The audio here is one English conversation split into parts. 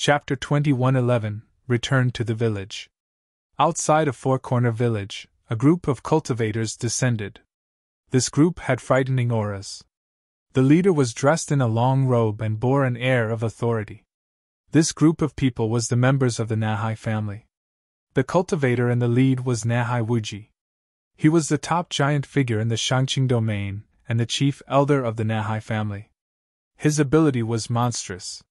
Chapter 21:11 Return to the Village. Outside of Four Corner Village, a group of cultivators descended. This group had frightening auras. The leader was dressed in a long robe and bore an air of authority. This group of people was the members of the Nahai family. The cultivator in the lead was Nahai Wuji. He was the top giant figure in the Shangqing domain and the chief elder of the Nahai family. His ability was monstrous.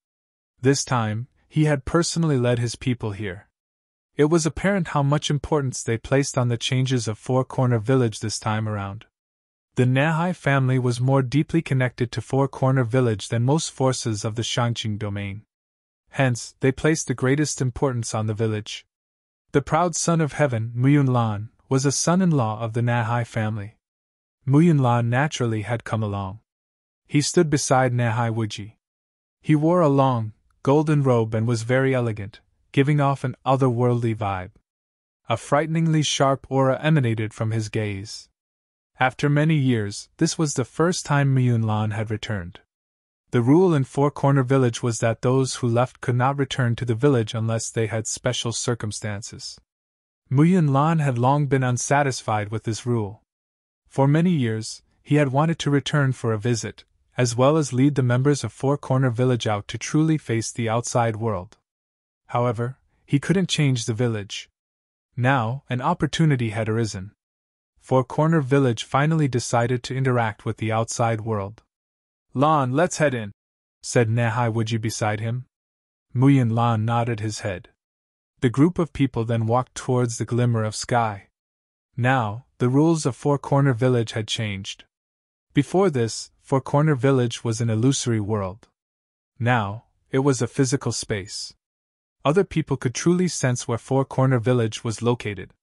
This time, he had personally led his people here. It was apparent how much importance they placed on the changes of Four Corner Village this time around. The Nahai family was more deeply connected to Four Corner Village than most forces of the Shangqing domain. Hence, they placed the greatest importance on the village. The proud son of heaven, Muyunlan, was a son-in-law of the Nahai family. Muyunlan naturally had come along. He stood beside Nahai Wuji. He wore a long, golden robe and was very elegant, giving off an otherworldly vibe. A frighteningly sharp aura emanated from his gaze. After many years, this was the first time Muyunlan had returned. The rule in Four Corner Village was that those who left could not return to the village unless they had special circumstances. Muyunlan had long been unsatisfied with this rule. For many years, he had wanted to return for a visit, as well as lead the members of Four Corner Village out to truly face the outside world. However, he couldn't change the village. Now, an opportunity had arisen. Four Corner Village finally decided to interact with the outside world. "Lan, let's head in," said Nahai Wuji beside him. Muyunlan nodded his head. The group of people then walked towards the glimmer of sky. Now, the rules of Four Corner Village had changed. Before this, Four Corner Village was an illusory world. Now, it was a physical space. Other people could truly sense where Four Corner Village was located.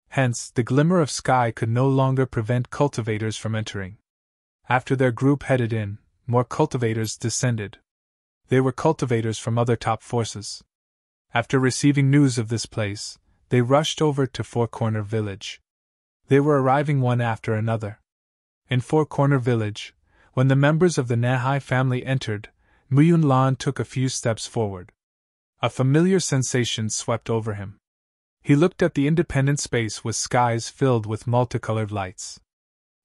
Hence, the glimmer of sky could no longer prevent cultivators from entering. After their group headed in, more cultivators descended. They were cultivators from other top forces. After receiving news of this place, they rushed over to Four Corner Village. They were arriving one after another. In Four Corner Village, when the members of the Nahai family entered, Muyunlan took a few steps forward. A familiar sensation swept over him. He looked at the independent space with skies filled with multicolored lights.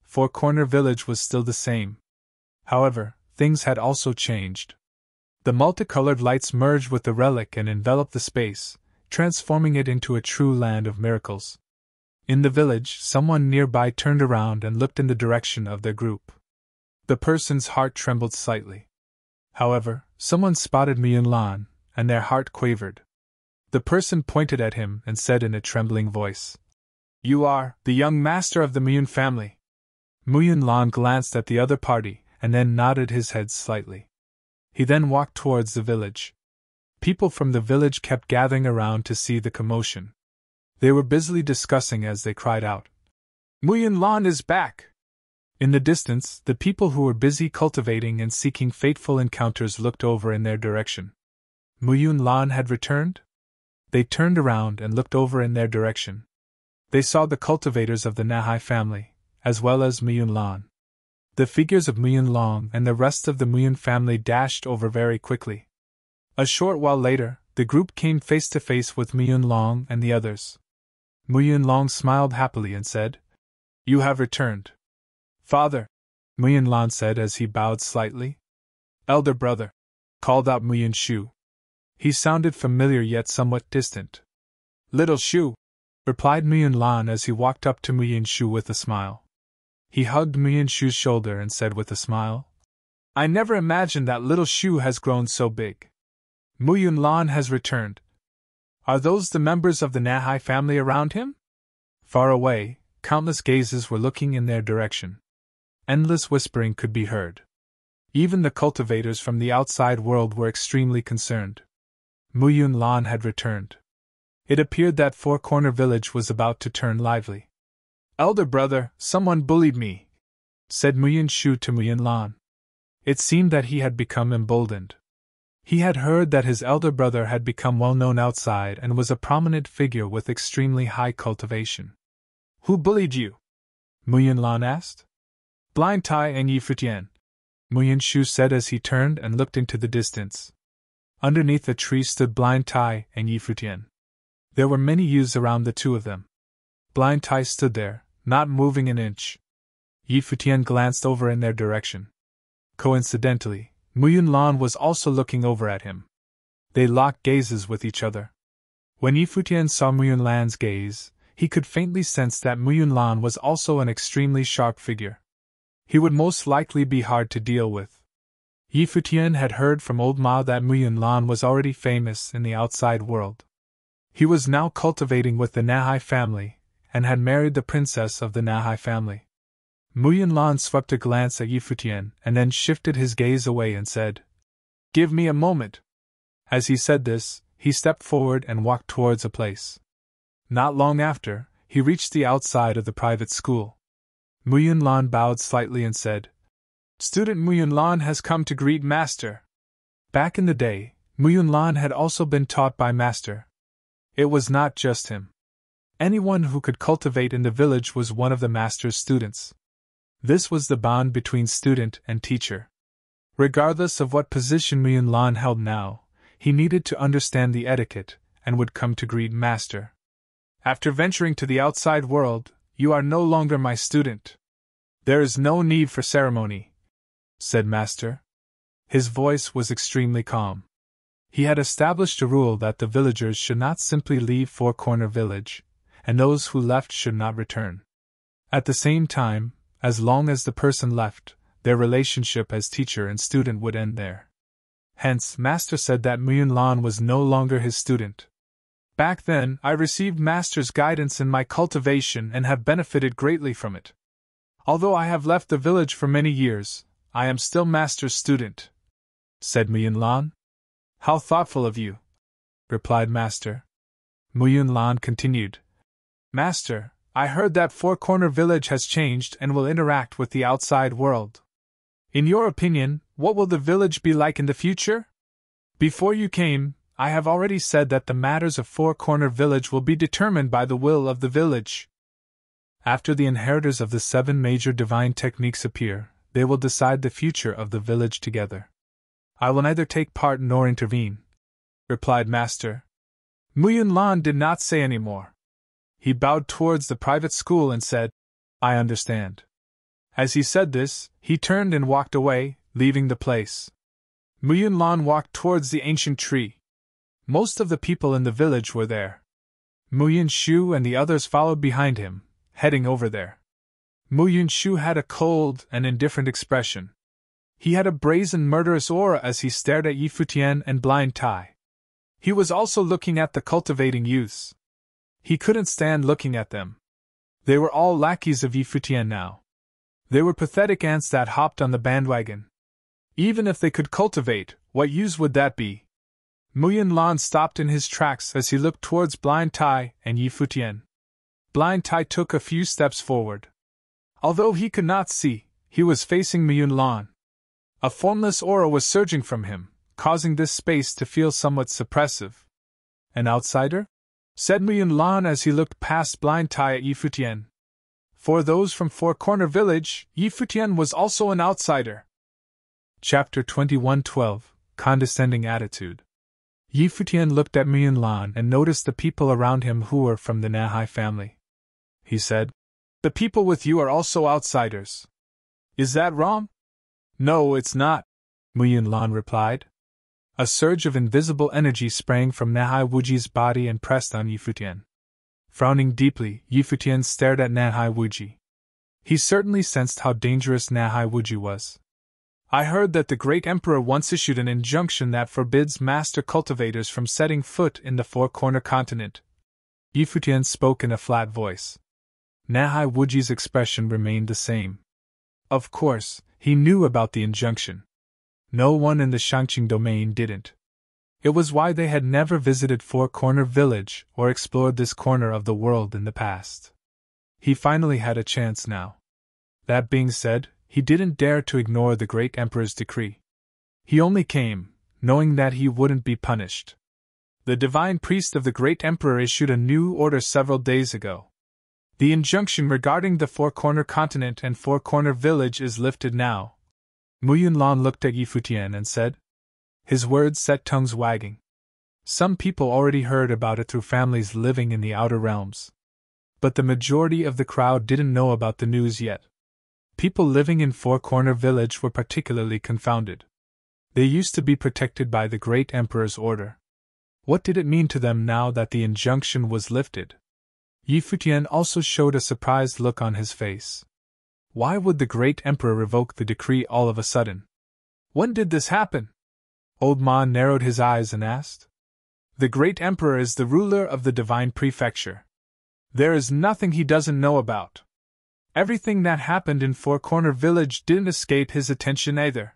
Four Corner Village was still the same. However, things had also changed. The multicolored lights merged with the relic and enveloped the space, transforming it into a true land of miracles. In the village, someone nearby turned around and looked in the direction of their group. The person's heart trembled slightly. However, someone spotted Muyunlan, and their heart quavered. The person pointed at him and said in a trembling voice, "You are the young master of the Muyun family." Muyunlan glanced at the other party and then nodded his head slightly. He then walked towards the village. People from the village kept gathering around to see the commotion. They were busily discussing as they cried out, "Muyunlan is back!" In the distance, the people who were busy cultivating and seeking fateful encounters looked over in their direction. Muyunlan had returned? They turned around and looked over in their direction. They saw the cultivators of the Nahai family, as well as Muyunlan. The figures of Muyunlan and the rest of the Muyun family dashed over very quickly. A short while later, the group came face to face with Muyunlan and the others. Muyunlan smiled happily and said, "You have returned." "Father," Muyunlan said as he bowed slightly. "Elder brother," called out Muyunshu. He sounded familiar yet somewhat distant. "Little Shu," replied Muyunlan as he walked up to Muyunshu with a smile. He hugged Muyunshu's shoulder and said with a smile, "I never imagined that little Shu has grown so big. Muyunlan has returned. Are those the members of the Nahai family around him?" Far away, countless gazes were looking in their direction. Endless whispering could be heard. Even the cultivators from the outside world were extremely concerned. Muyunlan had returned. It appeared that Four Corner Village was about to turn lively. "Elder brother, someone bullied me," said Muyunshu to Muyunlan. It seemed that he had become emboldened. He had heard that his elder brother had become well known outside and was a prominent figure with extremely high cultivation. "Who bullied you?" Muyunlan asked. "Blind Tai and Yi Futian," Muyunshu said as he turned and looked into the distance. Underneath a tree stood Blind Tai and Futian. There were many youths around the two of them. Blind Tai stood there, not moving an inch. Futian glanced over in their direction. Coincidentally, Yunlan was also looking over at him. They locked gazes with each other. When Futian saw Yunlan's gaze, he could faintly sense that Yunlan was also an extremely sharp figure. He would most likely be hard to deal with. Futian had heard from Old Ma that Yunlan was already famous in the outside world. He was now cultivating with the Nahai family, and had married the princess of the Nahai family. Yunlan swept a glance at Futian and then shifted his gaze away and said, "Give me a moment." As he said this, he stepped forward and walked towards a place. Not long after, he reached the outside of the private school. Yunlan bowed slightly and said, "Student Yunlan has come to greet Master." Back in the day, Yunlan had also been taught by Master. It was not just him. Anyone who could cultivate in the village was one of the Master's students. This was the bond between student and teacher. Regardless of what position Yunlan held now, he needed to understand the etiquette and would come to greet Master. "After venturing to the outside world, you are no longer my student. There is no need for ceremony," said Master. His voice was extremely calm. He had established a rule that the villagers should not simply leave Four Corner Village, and those who left should not return. At the same time, as long as the person left, their relationship as teacher and student would end there. Hence, Master said that Yunlan was no longer his student. "Back then, I received Master's guidance in my cultivation and have benefited greatly from it. Although I have left the village for many years, I am still Master's student," said Yunlan. "How thoughtful of you," replied Master. Yunlan continued, "Master, I heard that Four Corner Village has changed and will interact with the outside world. In your opinion, what will the village be like in the future? Before you came, I have already said that the matters of Four Corner Village will be determined by the will of the village. After the inheritors of the 7 major divine techniques appear, they will decide the future of the village together. I will neither take part nor intervene," replied Master. Yunlan did not say any more. He bowed towards the private school and said, "I understand." As he said this, he turned and walked away, leaving the place. Yunlan walked towards the ancient tree. Most of the people in the village were there. Yunshu and the others followed behind him, heading over there. Yunshu had a cold and indifferent expression. He had a brazen murderous aura as he stared at Futian and Blind Tai. He was also looking at the cultivating youths. He couldn't stand looking at them. They were all lackeys of Futian now. They were pathetic ants that hopped on the bandwagon. Even if they could cultivate, what use would that be? Yunlan stopped in his tracks as he looked towards Blind Tai and Futian. Blind Tai took a few steps forward. Although he could not see, he was facing Yunlan. A formless aura was surging from him, causing this space to feel somewhat suppressive. "An outsider?" said Yunlan as he looked past Blind Tai at Futian. For those from Four Corner Village, Futian was also an outsider. Chapter 21:12 Condescending Attitude. Futian looked at Yunlan and noticed the people around him who were from the Nahai family. He said, "The people with you are also outsiders. Is that wrong?" "No, it's not," Yunlan replied. A surge of invisible energy sprang from Nahai Wuji's body and pressed on Futian. Frowning deeply, Futian stared at Nahai Wuji. He certainly sensed how dangerous Nahai Wuji was. "I heard that the great emperor once issued an injunction that forbids master cultivators from setting foot in the Four Corner continent." Futian spoke in a flat voice. Nahai Wuji's expression remained the same. Of course, he knew about the injunction. No one in the Shangqing domain didn't. It was why they had never visited Four Corner Village or explored this corner of the world in the past. He finally had a chance now. That being said, he didn't dare to ignore the great emperor's decree. He only came, knowing that he wouldn't be punished. The divine priest of the great emperor issued a new order several days ago. The injunction regarding the Four Corner continent and Four Corner Village is lifted now. Yunlan looked at Futian and said, His words set tongues wagging. Some people already heard about it through families living in the outer realms. But the majority of the crowd didn't know about the news yet. People living in Four Corner Village were particularly confounded. They used to be protected by the great emperor's order. What did it mean to them now that the injunction was lifted? Futian also showed a surprised look on his face. Why would the great emperor revoke the decree all of a sudden? When did this happen? Old Ma narrowed his eyes and asked. The great emperor is the ruler of the divine prefecture. There is nothing he doesn't know about. Everything that happened in Four Corner Village didn't escape his attention either.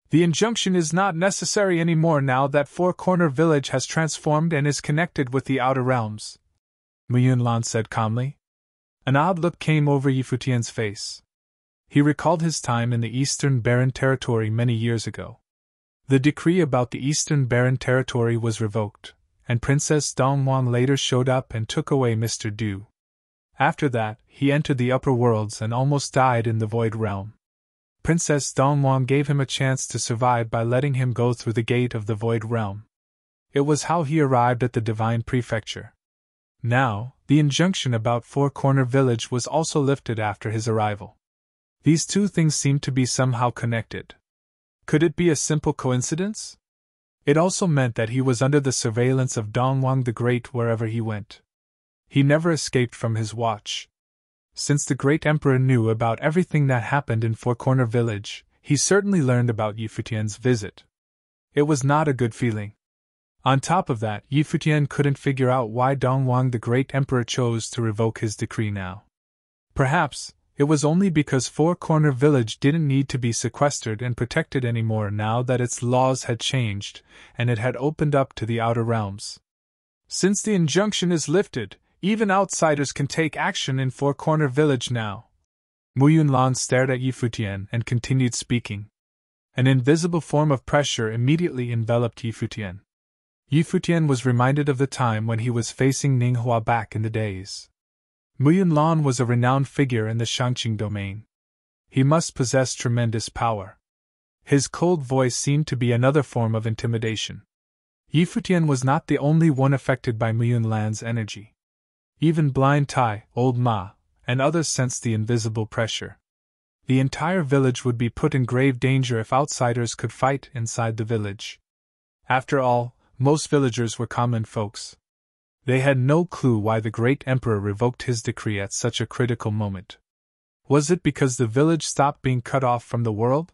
The injunction is not necessary anymore now that Four Corner Village has transformed and is connected with the outer realms, Mu Yunlan said calmly. An odd look came over Futian's face. He recalled his time in the Eastern Barren Territory many years ago. The decree about the Eastern Barren Territory was revoked, and Princess Dongwang later showed up and took away Mr. Du. After that, he entered the upper worlds and almost died in the Void Realm. Princess Dongwang gave him a chance to survive by letting him go through the gate of the Void Realm. It was how he arrived at the Divine Prefecture. Now, the injunction about Four Corner Village was also lifted after his arrival. These two things seemed to be somehow connected. Could it be a simple coincidence? It also meant that he was under the surveillance of Dongwang the Great wherever he went. He never escaped from his watch. Since the great emperor knew about everything that happened in Four Corner Village, he certainly learned about Futian's visit. It was not a good feeling. On top of that, Futian couldn't figure out why Dongwang the great emperor chose to revoke his decree now. Perhaps it was only because Four Corner Village didn't need to be sequestered and protected anymore now that its laws had changed, and it had opened up to the outer realms. Since the injunction is lifted, even outsiders can take action in Four Corner Village now. Mu Yunlan stared at Futian and continued speaking. An invisible form of pressure immediately enveloped Futian. Futian was reminded of the time when he was facing Ninghua back in the days. Mu Yunlan was a renowned figure in the Shangqing domain. He must possess tremendous power. His cold voice seemed to be another form of intimidation. Futian was not the only one affected by Mu Yunlan's energy. Even Blind Tai, Old Ma, and others sensed the invisible pressure. The entire village would be put in grave danger if outsiders could fight inside the village. After all, most villagers were common folks. They had no clue why the great emperor revoked his decree at such a critical moment. Was it because the village stopped being cut off from the world?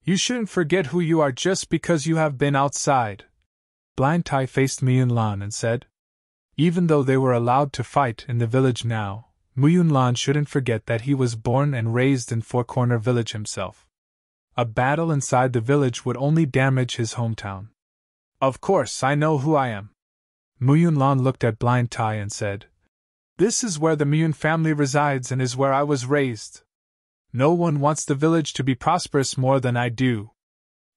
You shouldn't forget who you are just because you have been outside. Blind Tai faced Mu Yunlan and said. Even though they were allowed to fight in the village now, Mu Yunlan shouldn't forget that he was born and raised in Four Corner Village himself. A battle inside the village would only damage his hometown. Of course, I know who I am. Mu Yunlan looked at Blind Tai and said, This is where the Muyun family resides and is where I was raised. No one wants the village to be prosperous more than I do.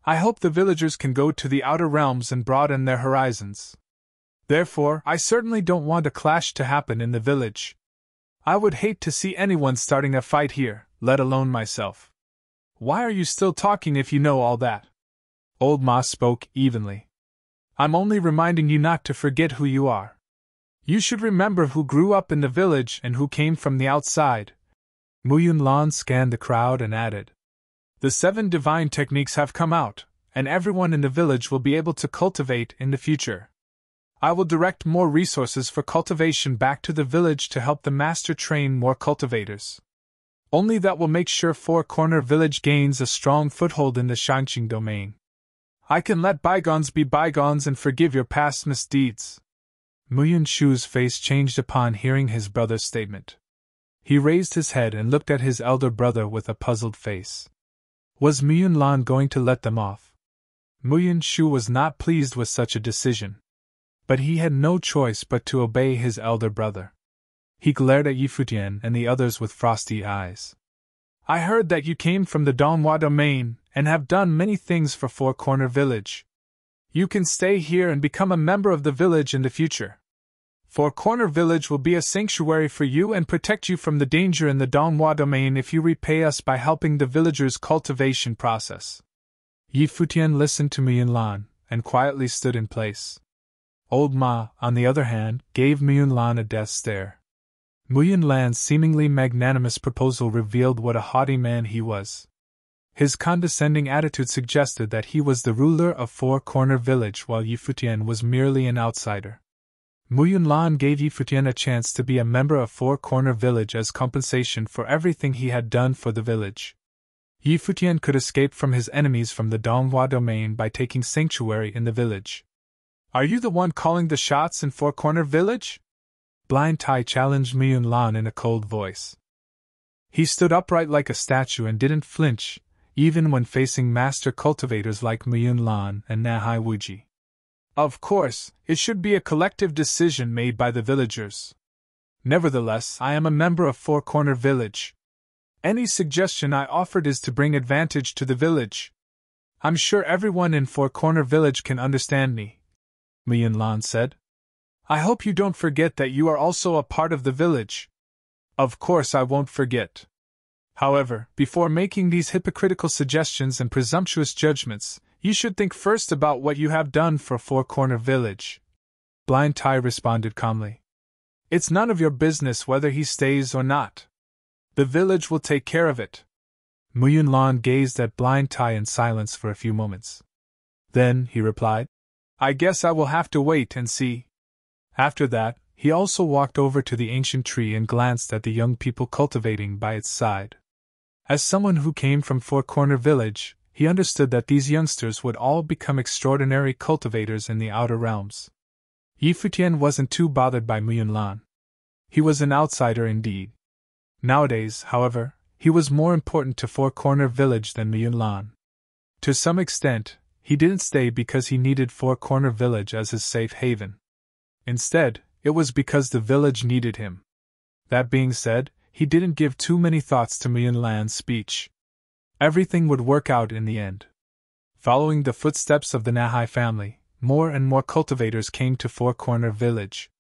I hope the villagers can go to the outer realms and broaden their horizons. Therefore, I certainly don't want a clash to happen in the village. I would hate to see anyone starting a fight here, let alone myself. Why are you still talking if you know all that? Old Ma spoke evenly. I'm only reminding you not to forget who you are. You should remember who grew up in the village and who came from the outside. Mu Yunlan scanned the crowd and added. The 7 divine techniques have come out, and everyone in the village will be able to cultivate in the future. I will direct more resources for cultivation back to the village to help the master train more cultivators. Only that will make sure Four Corner Village gains a strong foothold in the Shangqing domain. I can let bygones be bygones and forgive your past misdeeds. Mu Yunshu's face changed upon hearing his brother's statement. He raised his head and looked at his elder brother with a puzzled face. Was Mu Yunlan going to let them off? Mu Yunshu was not pleased with such a decision. But he had no choice but to obey his elder brother. He glared at Futian and the others with frosty eyes. I heard that you came from the Donghua domain, and have done many things for Four Corner Village. You can stay here and become a member of the village in the future. Four Corner Village will be a sanctuary for you and protect you from the danger in the Donghua domain if you repay us by helping the villagers' cultivation process. Yi Futian listened to Muyun Lan, and quietly stood in place. Old Ma, on the other hand, gave Muyun Lan a death stare. Muyun Lan's seemingly magnanimous proposal revealed what a haughty man he was. His condescending attitude suggested that he was the ruler of Four Corner Village while Yi Futian was merely an outsider. Muyun Lan gave Yi Futian a chance to be a member of Four Corner Village as compensation for everything he had done for the village. Yi Futian could escape from his enemies from the Donghua domain by taking sanctuary in the village. "Are you the one calling the shots in Four Corner Village?" Blind Tai challenged Muyun Lan in a cold voice. He stood upright like a statue and didn't flinch, even when facing master cultivators like Muyun Lan and Nahai Wuji. "Of course, it should be a collective decision made by the villagers. Nevertheless, I am a member of Four Corner Village. Any suggestion I offered is to bring advantage to the village. I'm sure everyone in Four Corner Village can understand me," Muyun Lan said. "I hope you don't forget that you are also a part of the village." "Of course I won't forget. However, before making these hypocritical suggestions and presumptuous judgments, you should think first about what you have done for Four Corner Village," Blind Tai responded calmly. "It's none of your business whether he stays or not. The village will take care of it." Muyun Lan gazed at Blind Tai in silence for a few moments. Then he replied, "I guess I will have to wait and see." After that, he also walked over to the ancient tree and glanced at the young people cultivating by its side. As someone who came from Four Corner Village, he understood that these youngsters would all become extraordinary cultivators in the outer realms. Yi Futian wasn't too bothered by Muyun Lan. He was an outsider indeed. Nowadays, however, he was more important to Four Corner Village than Muyun Lan. To some extent, he didn't stay because he needed Four Corner Village as his safe haven. Instead, it was because the village needed him. That being said, he didn't give too many thoughts to Muyun Lan's speech. Everything would work out in the end. Following the footsteps of the Nahai family, more and more cultivators came to Four Corner Village.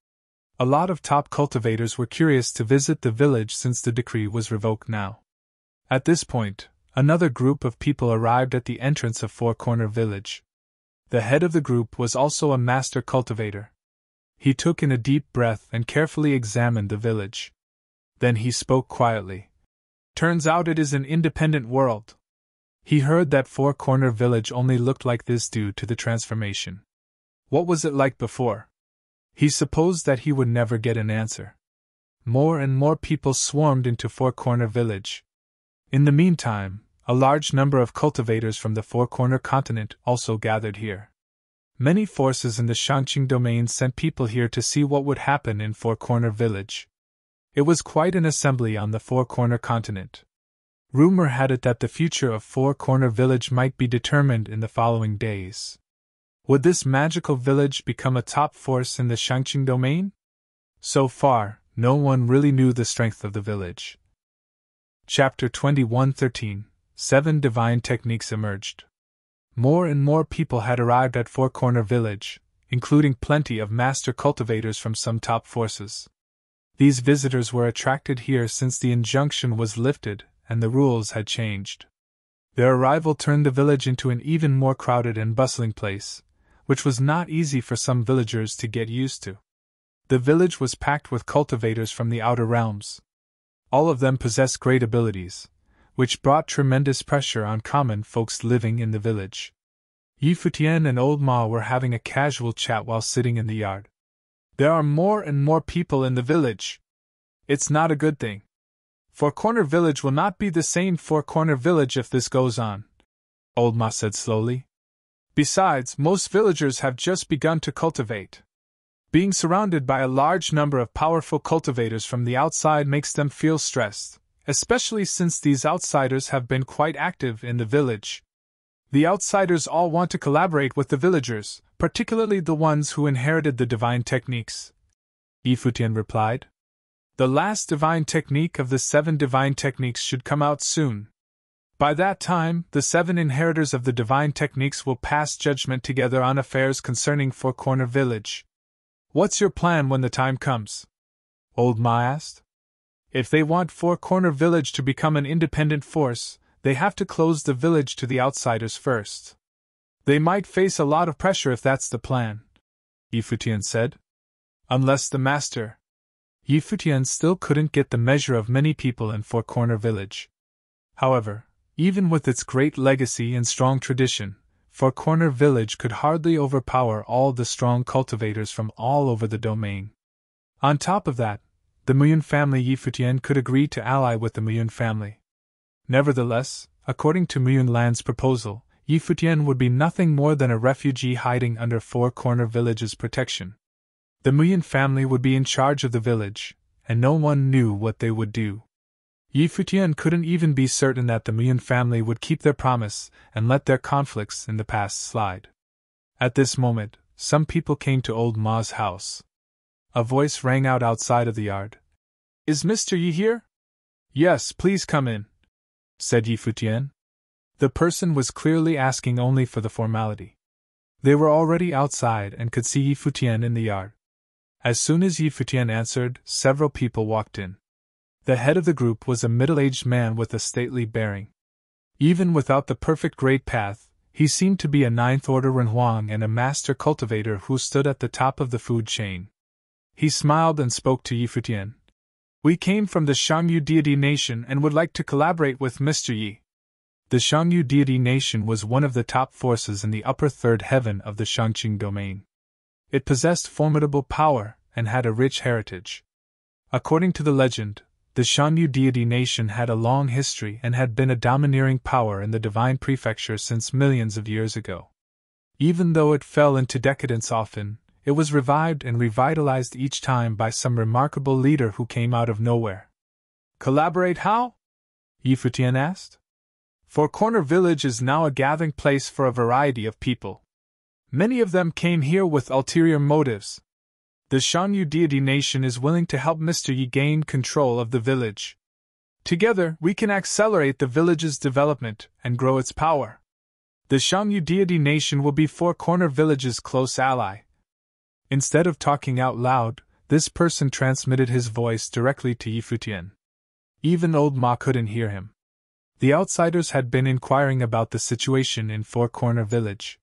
A lot of top cultivators were curious to visit the village since the decree was revoked now. At this point, another group of people arrived at the entrance of Four Corner Village. The head of the group was also a master cultivator. He took in a deep breath and carefully examined the village. Then he spoke quietly. "Turns out it is an independent world." He heard that Four Corner Village only looked like this due to the transformation. What was it like before? He supposed that he would never get an answer. More and more people swarmed into Four Corner Village. In the meantime, a large number of cultivators from the Four Corner continent also gathered here. Many forces in the Shangqing domain sent people here to see what would happen in Four Corner Village. It was quite an assembly on the Four Corner continent. Rumor had it that the future of Four Corner Village might be determined in the following days. Would this magical village become a top force in the Shangqing domain? So far, no one really knew the strength of the village. Chapter 21:13 7 Divine Techniques emerged. More and more people had arrived at Four Corner Village, including plenty of master cultivators from some top forces. These visitors were attracted here since the injunction was lifted and the rules had changed. Their arrival turned the village into an even more crowded and bustling place, which was not easy for some villagers to get used to. The village was packed with cultivators from the outer realms. All of them possessed great abilities, which brought tremendous pressure on common folks living in the village. Yi Futian and Old Ma were having a casual chat while sitting in the yard. "There are more and more people in the village. It's not a good thing. Four Corner Village will not be the same Four Corner Village if this goes on," Old Ma said slowly. "Besides, most villagers have just begun to cultivate. Being surrounded by a large number of powerful cultivators from the outside makes them feel stressed, especially since these outsiders have been quite active in the village. The outsiders all want to collaborate with the villagers, particularly the ones who inherited the divine techniques," Yi Futian replied. "The last divine technique of the 7 divine techniques should come out soon. By that time, the 7 inheritors of the divine techniques will pass judgment together on affairs concerning Four Corner Village. What's your plan when the time comes?" Old Ma asked. "If they want Four Corner Village to become an independent force, they have to close the village to the outsiders first. They might face a lot of pressure if that's the plan, Futian said. Unless the master. Futian still couldn't get the measure of many people in Four Corner Village. However, even with its great legacy and strong tradition, Four Corner Village could hardly overpower all the strong cultivators from all over the domain. On top of that, the Muyun family Futian could agree to ally with the Muyun family. Nevertheless, according to Muyun Land's proposal, Futian would be nothing more than a refugee hiding under Four Corner Village's protection. The Muyun family would be in charge of the village, and no one knew what they would do. Futian couldn't even be certain that the Muyun family would keep their promise and let their conflicts in the past slide. At this moment, some people came to Old Ma's house. A voice rang out outside of the yard. "Is Mr. Yi here?" "Yes, please come in," said Futian. The person was clearly asking only for the formality. They were already outside and could see Futian in the yard. As soon as Futian answered, several people walked in. The head of the group was a middle-aged man with a stately bearing. Even without the perfect great path, he seemed to be a ninth-order Renhuang and a master cultivator who stood at the top of the food chain. He smiled and spoke to Futian. "We came from the Shangyu deity nation and would like to collaborate with Mr. Yi." The Shangyu deity nation was one of the top forces in the upper third heaven of the Shangqing domain. It possessed formidable power and had a rich heritage. According to the legend, the Shangyu deity nation had a long history and had been a domineering power in the divine prefecture since millions of years ago. Even though it fell into decadence often, it was revived and revitalized each time by some remarkable leader who came out of nowhere. "Collaborate how?" Futian asked. "Four Corner Village is now a gathering place for a variety of people. Many of them came here with ulterior motives. The Shangyu deity nation is willing to help Mr. Yi gain control of the village. Together, we can accelerate the village's development and grow its power. The Shangyu deity nation will be Four Corner Village's close ally." Instead of talking out loud, this person transmitted his voice directly to Futian. Even Old Ma couldn't hear him. The outsiders had been inquiring about the situation in Four Corner Village.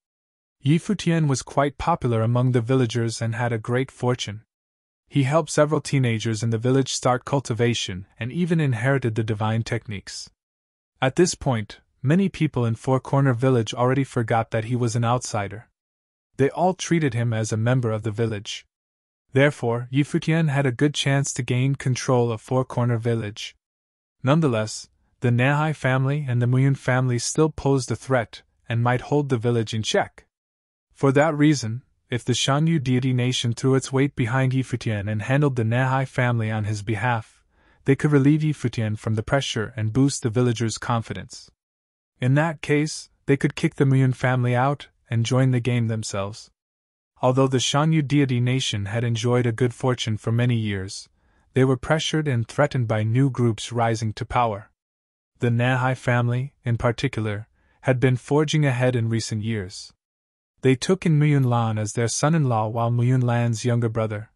Futian was quite popular among the villagers and had a great fortune. He helped several teenagers in the village start cultivation and even inherited the divine techniques. At this point, many people in Four Corner Village already forgot that he was an outsider. They all treated him as a member of the village. Therefore, Futian had a good chance to gain control of Four Corner Village. Nonetheless, the Nehai family and the Muyun family still posed a threat and might hold the village in check. For that reason, if the Shangyu deity nation threw its weight behind Futian and handled the Nehai family on his behalf, they could relieve Futian from the pressure and boost the villagers' confidence. In that case, they could kick the Muyun family out and join the game themselves. Although the Shangyu deity nation had enjoyed a good fortune for many years, they were pressured and threatened by new groups rising to power. The Nehai family, in particular, had been forging ahead in recent years. They took in Muyun Lan as their son-in-law, while Muyun Lan's younger brother,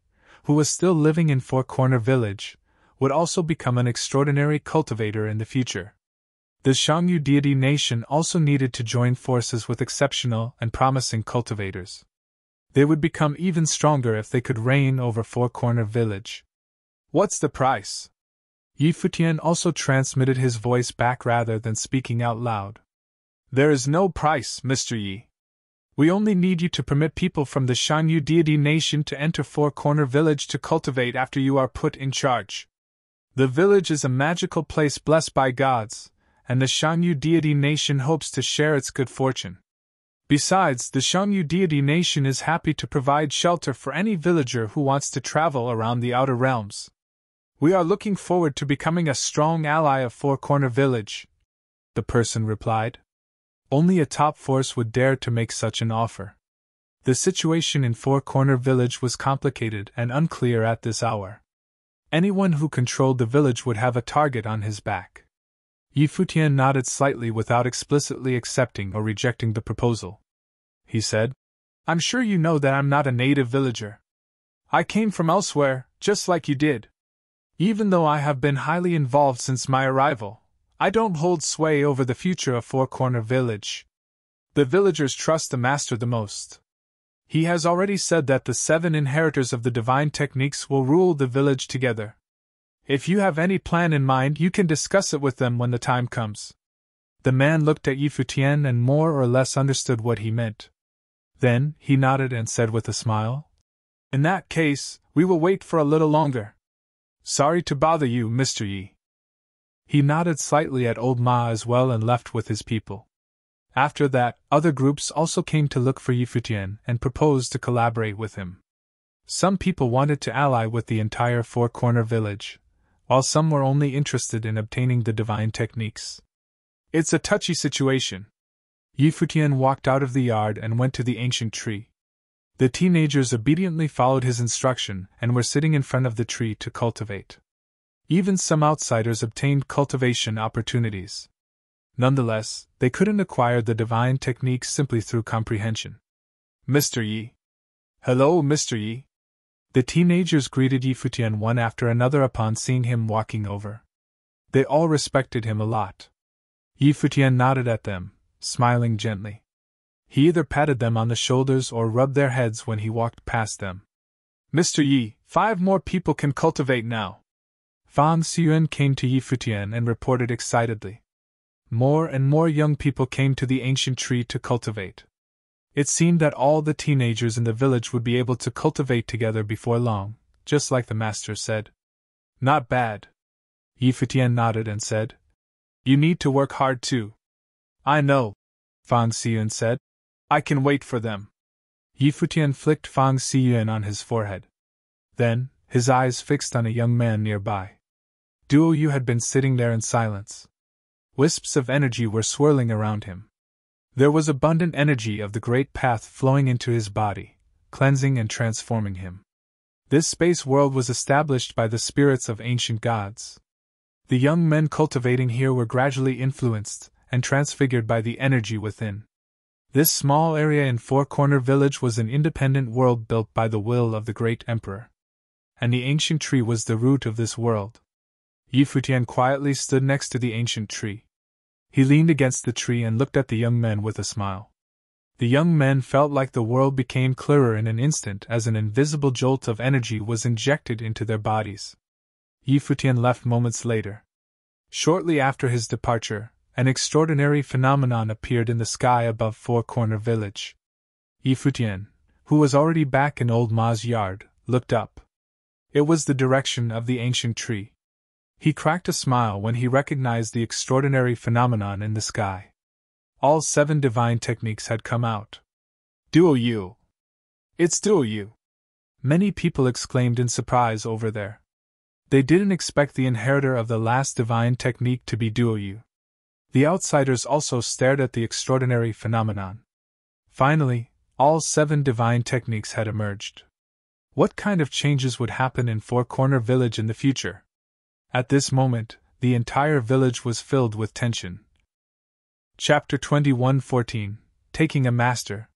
who was still living in Four Corner Village, would also become an extraordinary cultivator in the future. The Shangyu deity nation also needed to join forces with exceptional and promising cultivators. They would become even stronger if they could reign over Four Corner Village. "What's the price?" Futian also transmitted his voice back rather than speaking out loud. "There is no price, Mr. Yi. We only need you to permit people from the Shangyu deity nation to enter Four Corner Village to cultivate after you are put in charge. The village is a magical place blessed by gods, and the Shangyu deity nation hopes to share its good fortune. Besides, the Shangyu deity nation is happy to provide shelter for any villager who wants to travel around the outer realms. We are looking forward to becoming a strong ally of Four Corner Village," the person replied. Only a top force would dare to make such an offer. The situation in Four Corner Village was complicated and unclear at this hour. Anyone who controlled the village would have a target on his back. Futian nodded slightly without explicitly accepting or rejecting the proposal. He said, "I'm sure you know that I'm not a native villager. I came from elsewhere, just like you did. Even though I have been highly involved since my arrival, I don't hold sway over the future of Four Corner Village. The villagers trust the master the most. He has already said that the 7 inheritors of the divine techniques will rule the village together. If you have any plan in mind, you can discuss it with them when the time comes. The man looked at Futian and more or less understood what he meant. Then, he nodded and said with a smile, "In that case, we will wait for a little longer. Sorry to bother you, Mr. Yi." He nodded slightly at old Ma as well and left with his people. After that, other groups also came to look for Futian and proposed to collaborate with him. Some people wanted to ally with the entire four-corner village, while some were only interested in obtaining the divine techniques. It's a touchy situation. Futian walked out of the yard and went to the ancient tree. The teenagers obediently followed his instruction and were sitting in front of the tree to cultivate. Even some outsiders obtained cultivation opportunities. Nonetheless, they couldn't acquire the divine techniques simply through comprehension. "Mr. Yi." "Hello, Mr. Yi." The teenagers greeted Futian one after another upon seeing him walking over. They all respected him a lot. Futian nodded at them, smiling gently. He either patted them on the shoulders or rubbed their heads when he walked past them. "Mr. Yi, 5 more people can cultivate now." Fan Xiyuan came to Futian and reported excitedly. More and more young people came to the ancient tree to cultivate. It seemed that all the teenagers in the village would be able to cultivate together before long, just like the master said. "Not bad." Futian nodded and said, "You need to work hard too." "I know," Fan Xiyuan said. "I can wait for them." Futian flicked Fan Xiyuan on his forehead. Then, his eyes fixed on a young man nearby. Duo Yu had been sitting there in silence. Wisps of energy were swirling around him. There was abundant energy of the great path flowing into his body, cleansing and transforming him. This space world was established by the spirits of ancient gods. The young men cultivating here were gradually influenced and transfigured by the energy within. This small area in Four Corner Village was an independent world built by the will of the great emperor. And the ancient tree was the root of this world. Futian quietly stood next to the ancient tree. He leaned against the tree and looked at the young men with a smile. The young men felt like the world became clearer in an instant as an invisible jolt of energy was injected into their bodies. Futian left moments later. Shortly after his departure, an extraordinary phenomenon appeared in the sky above Four Corner Village. Futian, who was already back in old Ma's yard, looked up. It was the direction of the ancient tree. He cracked a smile when he recognized the extraordinary phenomenon in the sky. All 7 divine techniques had come out. "Duo Yu! It's Duo Yu!" Many people exclaimed in surprise over there. They didn't expect the inheritor of the last divine technique to be Duo Yu. The outsiders also stared at the extraordinary phenomenon. Finally, all 7 divine techniques had emerged. What kind of changes would happen in Four Corner Village in the future? At this moment, the entire village was filled with tension. Chapter 21:14 Taking a Master.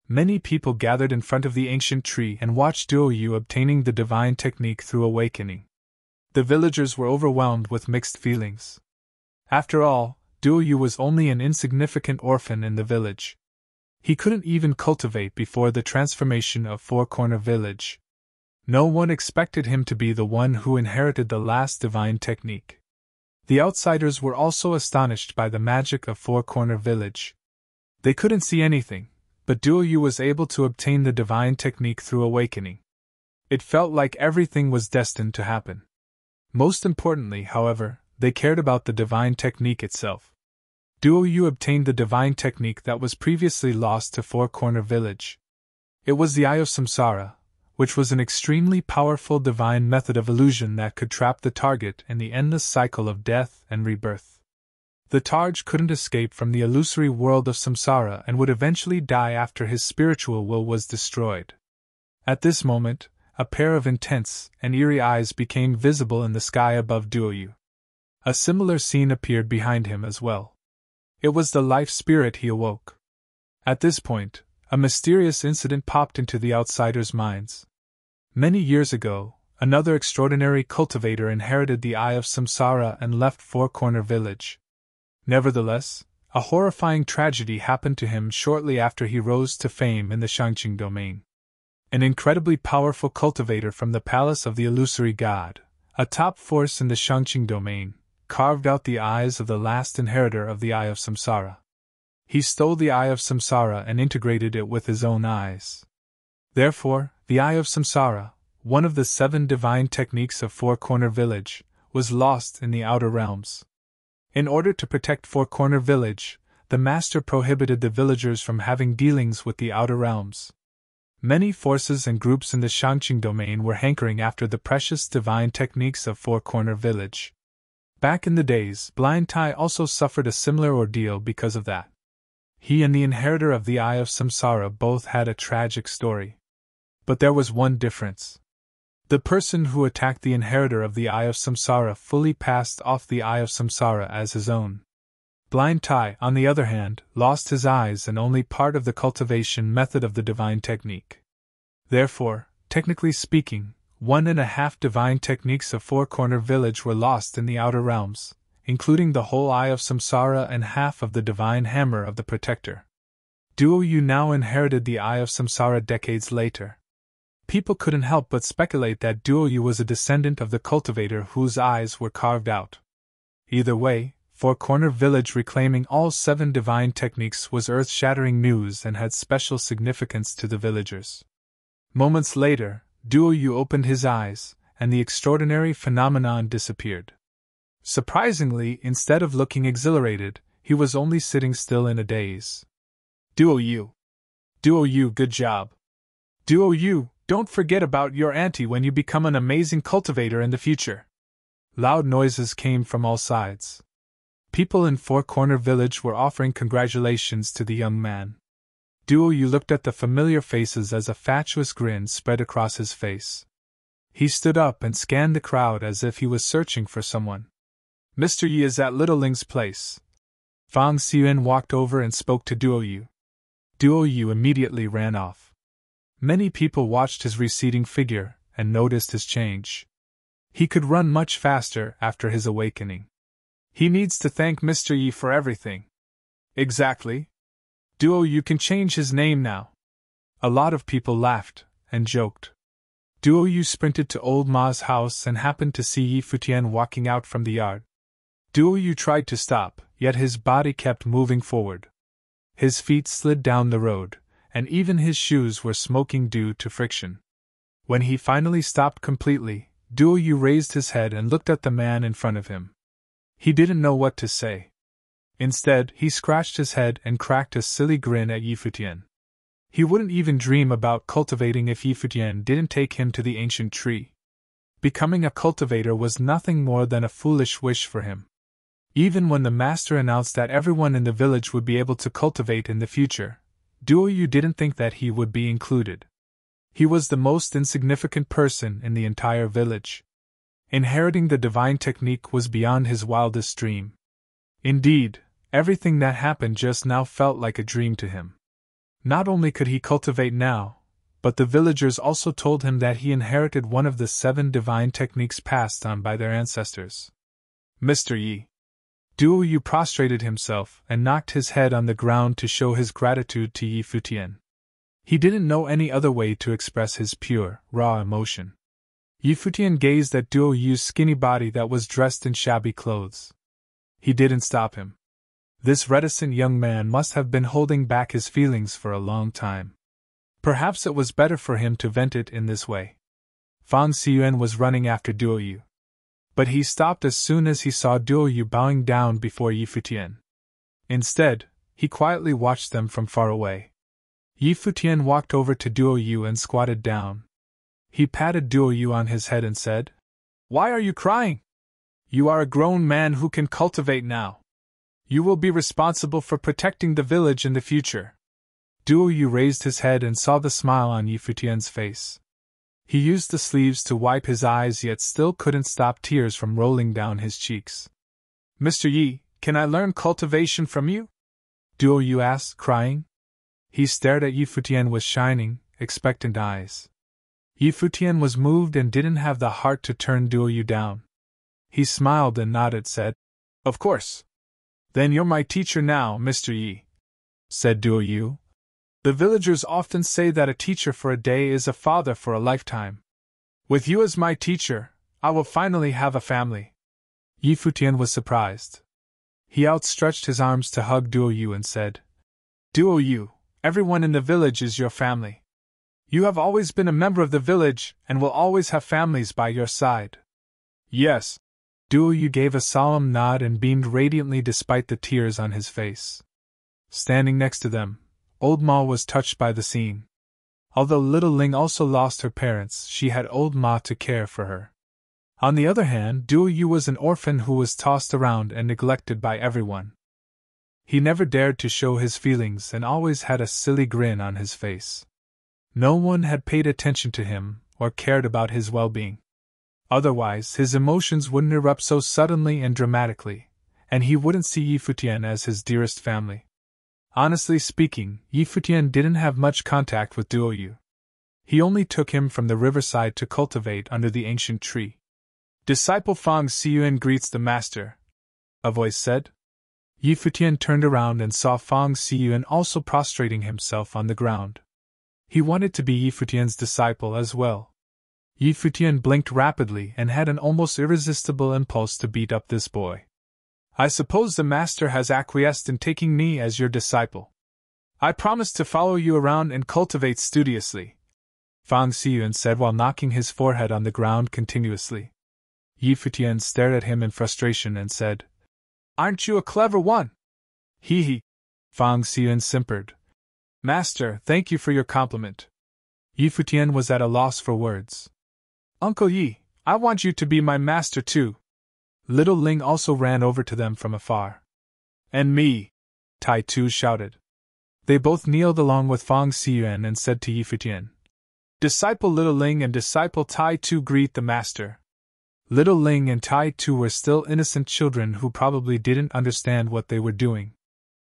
Many people gathered in front of the ancient tree and watched Duo Yu obtaining the divine technique through awakening. The villagers were overwhelmed with mixed feelings. After all, Duo Yu was only an insignificant orphan in the village. He couldn't even cultivate before the transformation of Four Corner Village. No one expected him to be the one who inherited the last divine technique. The outsiders were also astonished by the magic of Four Corner Village. They couldn't see anything, but Duo Yu was able to obtain the divine technique through awakening. It felt like everything was destined to happen. Most importantly, however, they cared about the divine technique itself. Duo Yu obtained the divine technique that was previously lost to Four Corner Village. It was the Eye of Samsara, which was an extremely powerful divine method of illusion that could trap the target in the endless cycle of death and rebirth. The target couldn't escape from the illusory world of samsara and would eventually die after his spiritual will was destroyed. At this moment, a pair of intense and eerie eyes became visible in the sky above Duo Yu. A similar scene appeared behind him as well. It was the life spirit he awoke. At this point, a mysterious incident popped into the outsiders' minds. Many years ago, another extraordinary cultivator inherited the Eye of Samsara and left Four Corner Village. Nevertheless, A horrifying tragedy happened to him shortly after he rose to fame in the Shangqing domain. An incredibly powerful cultivator from the palace of the illusory god, a top force in the Shangqing domain, carved out the eyes of the last inheritor of the Eye of Samsara. He stole the Eye of Samsara and integrated it with his own eyes. Therefore, the Eye of Samsara, one of the 7 divine techniques of Four Corner Village, was lost in the outer realms. In order to protect Four Corner Village, the master prohibited the villagers from having dealings with the outer realms. Many forces and groups in the Shangqing domain were hankering after the precious divine techniques of Four Corner Village. Back in the days, Blind Tai also suffered a similar ordeal because of that. He and the inheritor of the Eye of Samsara both had a tragic story. But there was one difference. The person who attacked the inheritor of the Eye of Samsara fully passed off the Eye of Samsara as his own. Blind Tai, on the other hand, lost his eyes and only part of the cultivation method of the divine technique. Therefore, technically speaking, 1.5 divine techniques of Four Corner Village were lost in the outer realms, including the whole Eye of Samsara and half of the divine hammer of the Protector. Duo Yu now inherited the Eye of Samsara decades later. People couldn't help but speculate that Duo Yu was a descendant of the cultivator whose eyes were carved out. Either way, Four Corner Village reclaiming all 7 divine techniques was earth-shattering news and had special significance to the villagers. Moments later, Duo Yu opened his eyes, and the extraordinary phenomenon disappeared. Surprisingly, instead of looking exhilarated, he was only sitting still in a daze. Duo Yu, good job. Duo Yu, don't forget about your auntie when you become an amazing cultivator in the future. Loud noises came from all sides. People in Four Corner Village were offering congratulations to the young man. Duo Yu looked at the familiar faces as a fatuous grin spread across his face. He stood up and scanned the crowd as if he was searching for someone. Mr. Yi is at Little Ling's place. Fang Xian walked over and spoke to Duo Yu. Duo Yu immediately ran off. Many people watched his receding figure and noticed his change. He could run much faster after his awakening. He needs to thank Mr. Yi for everything. Exactly. Duo Yu can change his name now. A lot of people laughed and joked. Duo Yu sprinted to Old Ma's house and happened to see Yi Futian walking out from the yard. Duo Yu tried to stop, yet his body kept moving forward. His feet slid down the road, and even his shoes were smoking due to friction. When he finally stopped completely, Duo Yu raised his head and looked at the man in front of him. He didn't know what to say. Instead, he scratched his head and cracked a silly grin at Yi Futian. He wouldn't even dream about cultivating if Yi Futian didn't take him to the ancient tree. Becoming a cultivator was nothing more than a foolish wish for him. Even when the master announced that everyone in the village would be able to cultivate in the future, Duo Yu didn't think that he would be included. He was the most insignificant person in the entire village. Inheriting the divine technique was beyond his wildest dream. Indeed, everything that happened just now felt like a dream to him. Not only could he cultivate now, but the villagers also told him that he inherited one of the 7 divine techniques passed on by their ancestors. Mr. Yi. Duo Yu prostrated himself and knocked his head on the ground to show his gratitude to Yi Futian. He didn't know any other way to express his pure, raw emotion. Yi Futian gazed at Duo Yu's skinny body that was dressed in shabby clothes. He didn't stop him. This reticent young man must have been holding back his feelings for a long time. Perhaps it was better for him to vent it in this way. Fang Xian was running after Duo Yu. But he stopped as soon as he saw Duo Yu bowing down before Yi Futian. Instead, he quietly watched them from far away. Yi Futian walked over to Duo Yu and squatted down. He patted Duo Yu on his head and said, "Why are you crying? You are a grown man who can cultivate now. You will be responsible for protecting the village in the future." Duo Yu raised his head and saw the smile on Yi Futian's face. He used the sleeves to wipe his eyes yet still couldn't stop tears from rolling down his cheeks. "Mr. Yi, can I learn cultivation from you?" Duo Yu asked, crying. He stared at Yi Futian with shining, expectant eyes. Yi Futian was moved and didn't have the heart to turn Duo Yu down. He smiled and nodded, said, "Of course." Then you're my teacher now, Mr. Yi, said Duo Yu. The villagers often say that a teacher for a day is a father for a lifetime. With you as my teacher, I will finally have a family. Yi Futian was surprised. He outstretched his arms to hug Duo Yu and said, Duo Yu, everyone in the village is your family. You have always been a member of the village and will always have families by your side. Yes. Duo Yu gave a solemn nod and beamed radiantly despite the tears on his face. Standing next to them, Old Ma was touched by the scene. Although little Ling also lost her parents, she had Old Ma to care for her. On the other hand, Duo Yu was an orphan who was tossed around and neglected by everyone. He never dared to show his feelings and always had a silly grin on his face. No one had paid attention to him or cared about his well-being. Otherwise, his emotions wouldn't erupt so suddenly and dramatically, and he wouldn't see Yi Futian as his dearest family. Honestly speaking, Yi Futian didn't have much contact with Duo Yu. He only took him from the riverside to cultivate under the ancient tree. Disciple Fang Xiyuan greets the master, a voice said. Yi Futian turned around and saw Fang Xiyuan also prostrating himself on the ground. He wanted to be Yi Futian's disciple as well. Yi Futian blinked rapidly and had an almost irresistible impulse to beat up this boy. I suppose the master has acquiesced in taking me as your disciple. I promise to follow you around and cultivate studiously, Fang Xiyuan said while knocking his forehead on the ground continuously. Yi Futian stared at him in frustration and said, Aren't you a clever one? Hee hee. Fang Xiyuan simpered. Master, thank you for your compliment. Yi Futian was at a loss for words. Uncle Yi, I want you to be my master too. Little Ling also ran over to them from afar. And me, Tai Tu shouted. They both kneeled along with Fang Xiyuan and said to Yi Futian, Disciple Little Ling and Disciple Tai Tu greet the master. Little Ling and Tai Tu were still innocent children who probably didn't understand what they were doing.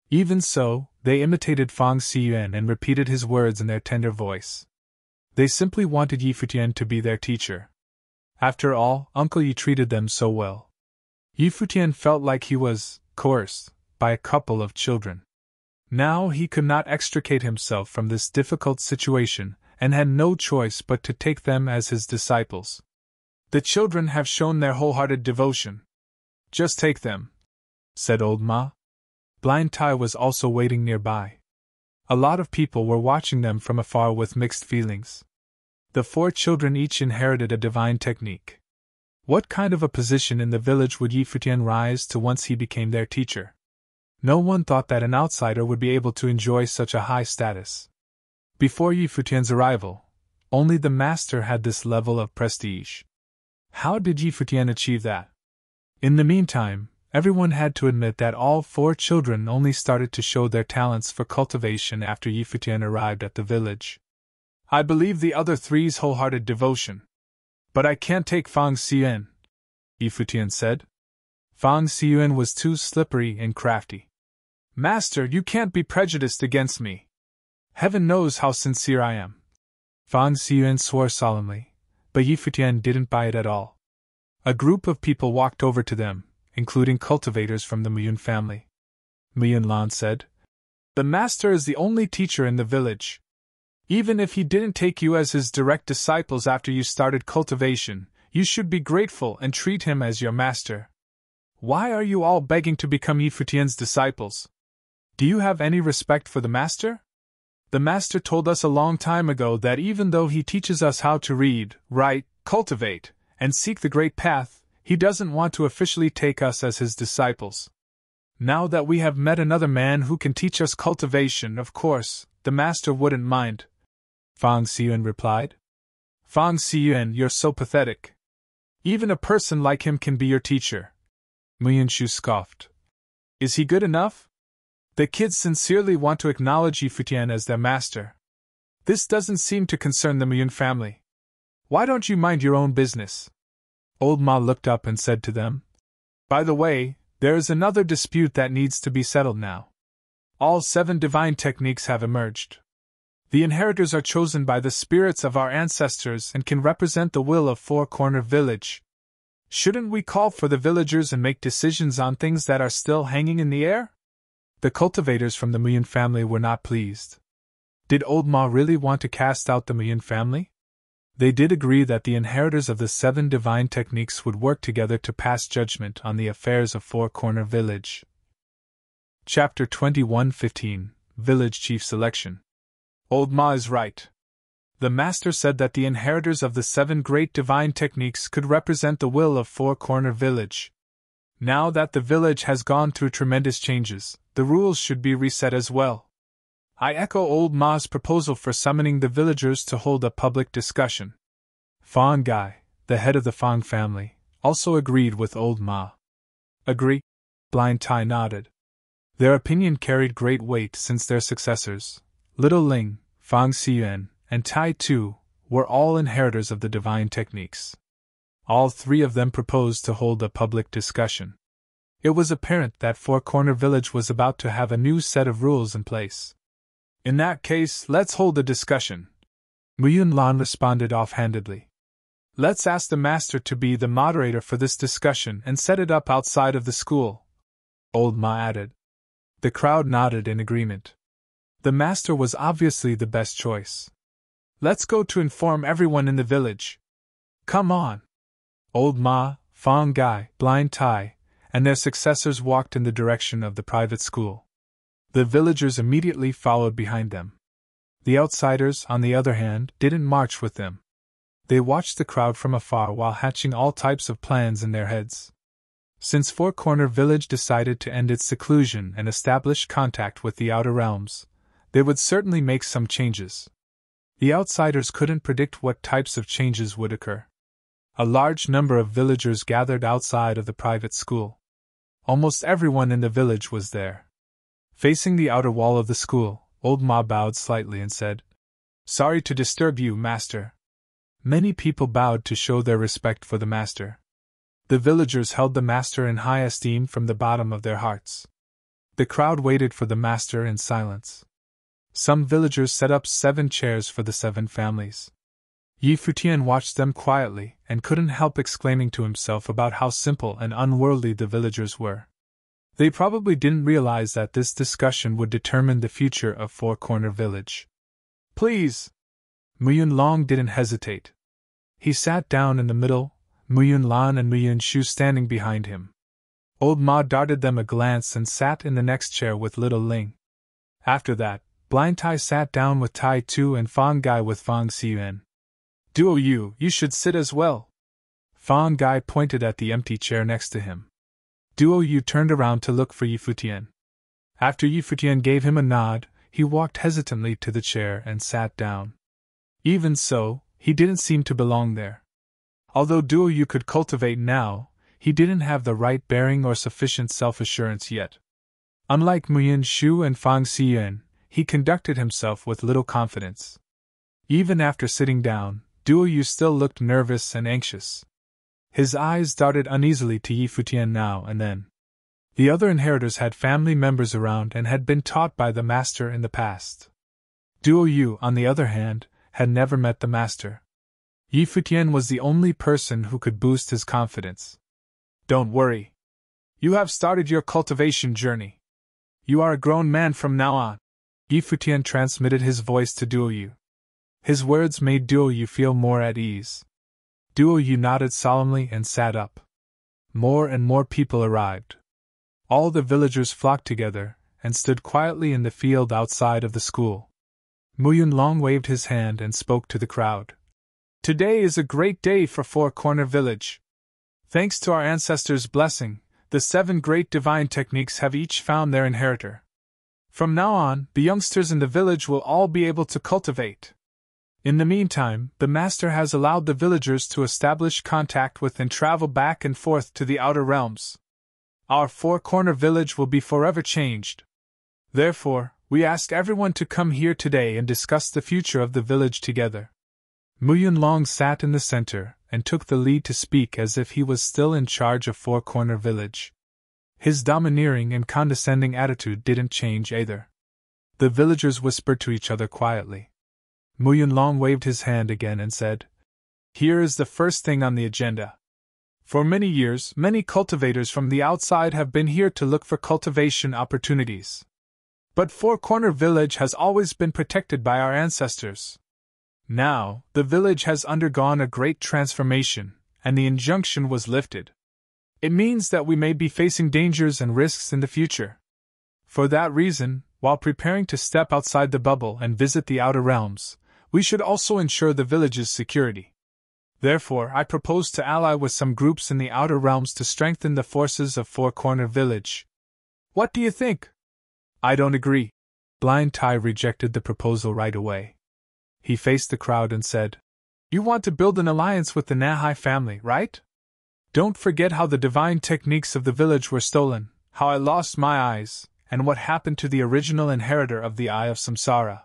Even so, they imitated Fang Xiyuan and repeated his words in their tender voice. They simply wanted Yi Futian to be their teacher. After all, Uncle Yi treated them so well. Yi Futian felt like he was coerced by a couple of children. Now he could not extricate himself from this difficult situation and had no choice but to take them as his disciples. The children have shown their wholehearted devotion. Just take them, said Old Ma. Blind Tai was also waiting nearby. A lot of people were watching them from afar with mixed feelings. The 4 children each inherited a divine technique. What kind of a position in the village would Yi Futian rise to once he became their teacher? No one thought that an outsider would be able to enjoy such a high status. Before Yi Futian's arrival, only the master had this level of prestige. How did Yi Futian achieve that? In the meantime, everyone had to admit that all 4 children only started to show their talents for cultivation after Yi Futian arrived at the village. I believe the other 3's wholehearted devotion. But I can't take Fang Xiyuan, Yi Futian said. Fang Xiyuan was too slippery and crafty. Master, you can't be prejudiced against me. Heaven knows how sincere I am. Fang Xiyuan swore solemnly, but Yi Futian didn't buy it at all. A group of people walked over to them, including cultivators from the Muyun family. Muyun Lan said, The master is the only teacher in the village. Even if he didn't take you as his direct disciples after you started cultivation, you should be grateful and treat him as your master. Why are you all begging to become Yi Futian's disciples? Do you have any respect for the master? The master told us a long time ago that even though he teaches us how to read, write, cultivate, and seek the great path, he doesn't want to officially take us as his disciples. Now that we have met another man who can teach us cultivation, of course, the master wouldn't mind. Fang Xiyuan replied. Fang Xiyuan, you're so pathetic. Even a person like him can be your teacher. Muyun Shu scoffed. Is he good enough? The kids sincerely want to acknowledge Yi Futian as their master. This doesn't seem to concern the Muyun family. Why don't you mind your own business? Old Ma looked up and said to them, By the way, there is another dispute that needs to be settled now. All 7 divine techniques have emerged. The inheritors are chosen by the spirits of our ancestors and can represent the will of 4 Corner Village. Shouldn't we call for the villagers and make decisions on things that are still hanging in the air? The cultivators from the Muyan family were not pleased. Did Old Ma really want to cast out the Muyan family? They did agree that the inheritors of the 7 divine techniques would work together to pass judgment on the affairs of Four Corner Village. Chapter 21:15 Village Chief Selection. Old Ma is right. The Master said that the inheritors of the 7 great divine techniques could represent the will of Four Corner Village. Now that the village has gone through tremendous changes, the rules should be reset as well. I echo Old Ma's proposal for summoning the villagers to hold a public discussion. Fang Gai, the head of the Fang family, also agreed with Old Ma. Agree? Blind Tai nodded. Their opinion carried great weight since their successors, Little Ling, Fang Xiyuan, and Tai Tu, were all inheritors of the divine techniques. All 3 of them proposed to hold a public discussion. It was apparent that Four Corner Village was about to have a new set of rules in place. In that case, let's hold a discussion. Muyun Lan responded offhandedly. Let's ask the Master to be the moderator for this discussion and set it up outside of the school, Old Ma added. The crowd nodded in agreement. The Master was obviously the best choice. Let's go to inform everyone in the village. Come on. Old Ma, Fang Gai, Blind Tai, and their successors walked in the direction of the private school. The villagers immediately followed behind them. The outsiders, on the other hand, didn't march with them. They watched the crowd from afar while hatching all types of plans in their heads. Since Four Corner Village decided to end its seclusion and establish contact with the outer realms, they would certainly make some changes. The outsiders couldn't predict what types of changes would occur. A large number of villagers gathered outside of the private school. Almost everyone in the village was there. Facing the outer wall of the school, Old Ma bowed slightly and said, Sorry to disturb you, Master. Many people bowed to show their respect for the Master. The villagers held the Master in high esteem from the bottom of their hearts. The crowd waited for the Master in silence. Some villagers set up 7 chairs for the 7 families. Futian watched them quietly and couldn't help exclaiming to himself about how simple and unworldly the villagers were. They probably didn't realize that this discussion would determine the future of Four Corner Village. Please! Muyun Long didn't hesitate. He sat down in the middle, Muyun Lan and Muyun Shu standing behind him. Old Ma darted them a glance and sat in the next chair with Little Ling. After that, Blind Tai sat down with Tai Tu and Fang Gai with Fang Xiyuan. Duo Yu, you should sit as well. Fang Gai pointed at the empty chair next to him. Duo Yu turned around to look for Futian. After Futian gave him a nod, he walked hesitantly to the chair and sat down. Even so, he didn't seem to belong there. Although Duo Yu could cultivate now, he didn't have the right bearing or sufficient self-assurance yet. Unlike Muyun Shu and Fang Xiyuan, he conducted himself with little confidence. Even after sitting down, Duo Yu still looked nervous and anxious. His eyes darted uneasily to Futian now and then. The other inheritors had family members around and had been taught by the Master in the past. Duo Yu, on the other hand, had never met the Master. Futian was the only person who could boost his confidence. Don't worry. You have started your cultivation journey. You are a grown man from now on. Futian transmitted his voice to Duo Yu. His words made Duo Yu feel more at ease. Duo Yu nodded solemnly and sat up. More and more people arrived. All the villagers flocked together and stood quietly in the field outside of the school. Muyun Long waved his hand and spoke to the crowd. Today is a great day for Four Corner Village. Thanks to our ancestors' blessing, the 7 great divine techniques have each found their inheritor. From now on, the youngsters in the village will all be able to cultivate. In the meantime, the Master has allowed the villagers to establish contact with and travel back and forth to the outer realms. Our Four Corner Village will be forever changed. Therefore, we ask everyone to come here today and discuss the future of the village together. Muyun Long sat in the center and took the lead to speak as if he was still in charge of Four Corner Village. His domineering and condescending attitude didn't change either. The villagers whispered to each other quietly. Muyun Long waved his hand again and said, Here is the first thing on the agenda. For many years, many cultivators from the outside have been here to look for cultivation opportunities. But Four Corner Village has always been protected by our ancestors. Now, the village has undergone a great transformation, and the injunction was lifted. It means that we may be facing dangers and risks in the future. For that reason, while preparing to step outside the bubble and visit the outer realms, we should also ensure the village's security. Therefore, I propose to ally with some groups in the outer realms to strengthen the forces of Four Corner Village. What do you think? I don't agree. Blind Tai rejected the proposal right away. He faced the crowd and said, You want to build an alliance with the Nahai family, right? Don't forget how the divine techniques of the village were stolen, how I lost my eyes, and what happened to the original inheritor of the Eye of Samsara.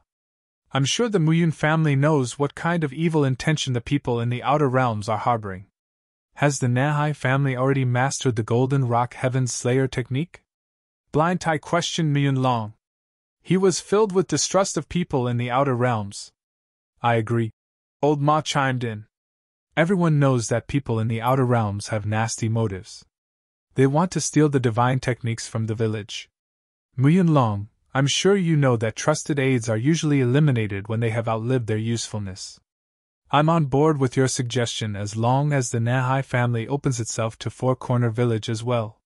I'm sure the Muyun family knows what kind of evil intention the people in the outer realms are harboring. Has the Nahai family already mastered the Golden Rock Heaven Slayer technique? Blind Tai questioned Muyun Long. He was filled with distrust of people in the outer realms. I agree. Old Ma chimed in. Everyone knows that people in the outer realms have nasty motives. They want to steal the divine techniques from the village. Muyun Long, I'm sure you know that trusted aides are usually eliminated when they have outlived their usefulness. I'm on board with your suggestion as long as the Nahai family opens itself to Four Corner Village as well.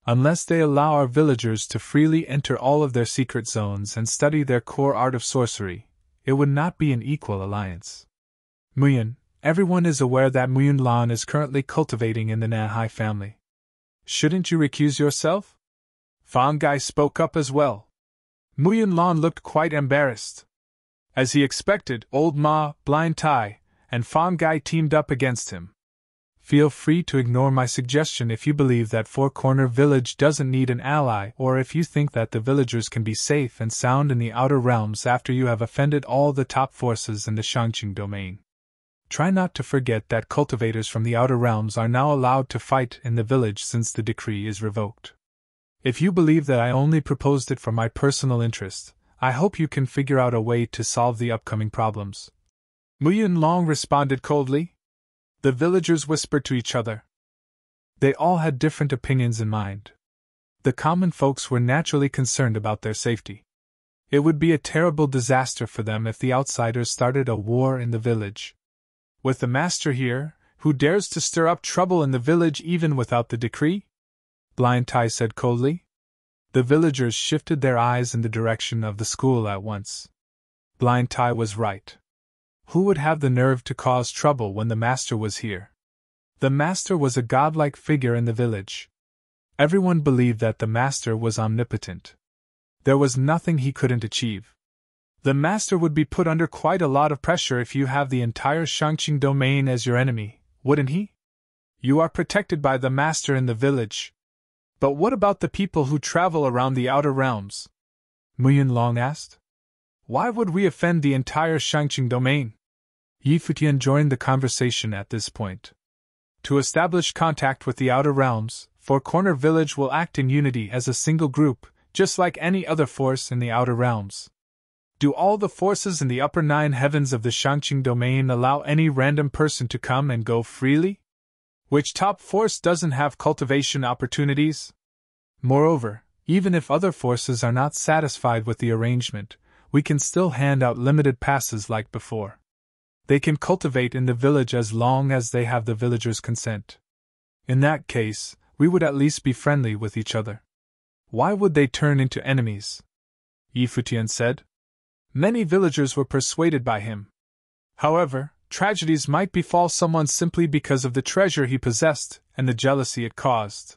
Unless they allow our villagers to freely enter all of their secret zones and study their core art of sorcery, it would not be an equal alliance. Muyun, everyone is aware that Muyun Lan is currently cultivating in the Nahai family. Shouldn't you recuse yourself? Fang Gai spoke up as well. Muyun Lan looked quite embarrassed. As he expected, Old Ma, Blind Tai, and Fang Gai teamed up against him. Feel free to ignore my suggestion if you believe that Four Corner Village doesn't need an ally, or if you think that the villagers can be safe and sound in the outer realms after you have offended all the top forces in the Shangqing domain. Try not to forget that cultivators from the outer realms are now allowed to fight in the village since the decree is revoked. If you believe that I only proposed it for my personal interest, I hope you can figure out a way to solve the upcoming problems. Muyun Long responded coldly. The villagers whispered to each other. They all had different opinions in mind. The common folks were naturally concerned about their safety. It would be a terrible disaster for them if the outsiders started a war in the village. With the master here, who dares to stir up trouble in the village even without the decree? Blind Tai said coldly. The villagers shifted their eyes in the direction of the school at once. Blind Tai was right. Who would have the nerve to cause trouble when the master was here? The master was a godlike figure in the village. Everyone believed that the master was omnipotent. There was nothing he couldn't achieve. The master would be put under quite a lot of pressure if you have the entire Shangqing domain as your enemy, wouldn't he? You are protected by the master in the village. But what about the people who travel around the outer realms? Muyun Long asked. Why would we offend the entire Shangqing domain? Futian joined the conversation at this point. To establish contact with the outer realms, Four Corner Village will act in unity as a single group, just like any other force in the outer realms. Do all the forces in the upper 9 heavens of the Shangqing domain allow any random person to come and go freely? Which top force doesn't have cultivation opportunities? Moreover, even if other forces are not satisfied with the arrangement, we can still hand out limited passes like before. They can cultivate in the village as long as they have the villagers' consent. In that case, we would at least be friendly with each other. Why would they turn into enemies? Futian said. Many villagers were persuaded by him. However, tragedies might befall someone simply because of the treasure he possessed and the jealousy it caused.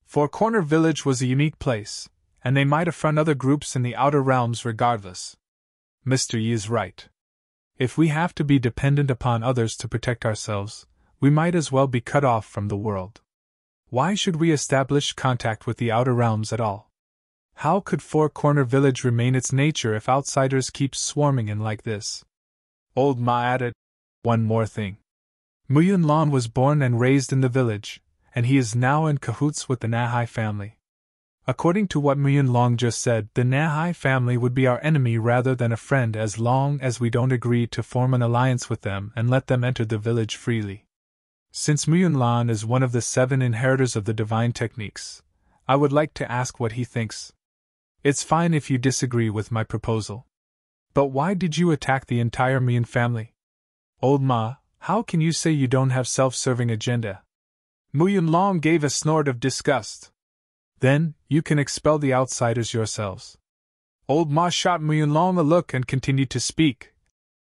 Four Corner Village was a unique place, and they might affront other groups in the outer realms regardless. Mr. Yi is right. If we have to be dependent upon others to protect ourselves, we might as well be cut off from the world. Why should we establish contact with the outer realms at all? How could Four Corner Village remain its nature if outsiders keep swarming in like this? Old Ma added, one more thing. Muyun Lan was born and raised in the village, and he is now in cahoots with the Nahai family. According to what Muyun Long just said, the Nahai family would be our enemy rather than a friend as long as we don't agree to form an alliance with them and let them enter the village freely. Since Muyunlan is one of the 7 inheritors of the divine techniques, I would like to ask what he thinks. It's fine if you disagree with my proposal. But why did you attack the entire Muyun family? Old Ma, how can you say you don't have self-serving agenda? Muyunlong gave a snort of disgust. Then, you can expel the outsiders yourselves. Old Ma shot Muyunlong a look and continued to speak.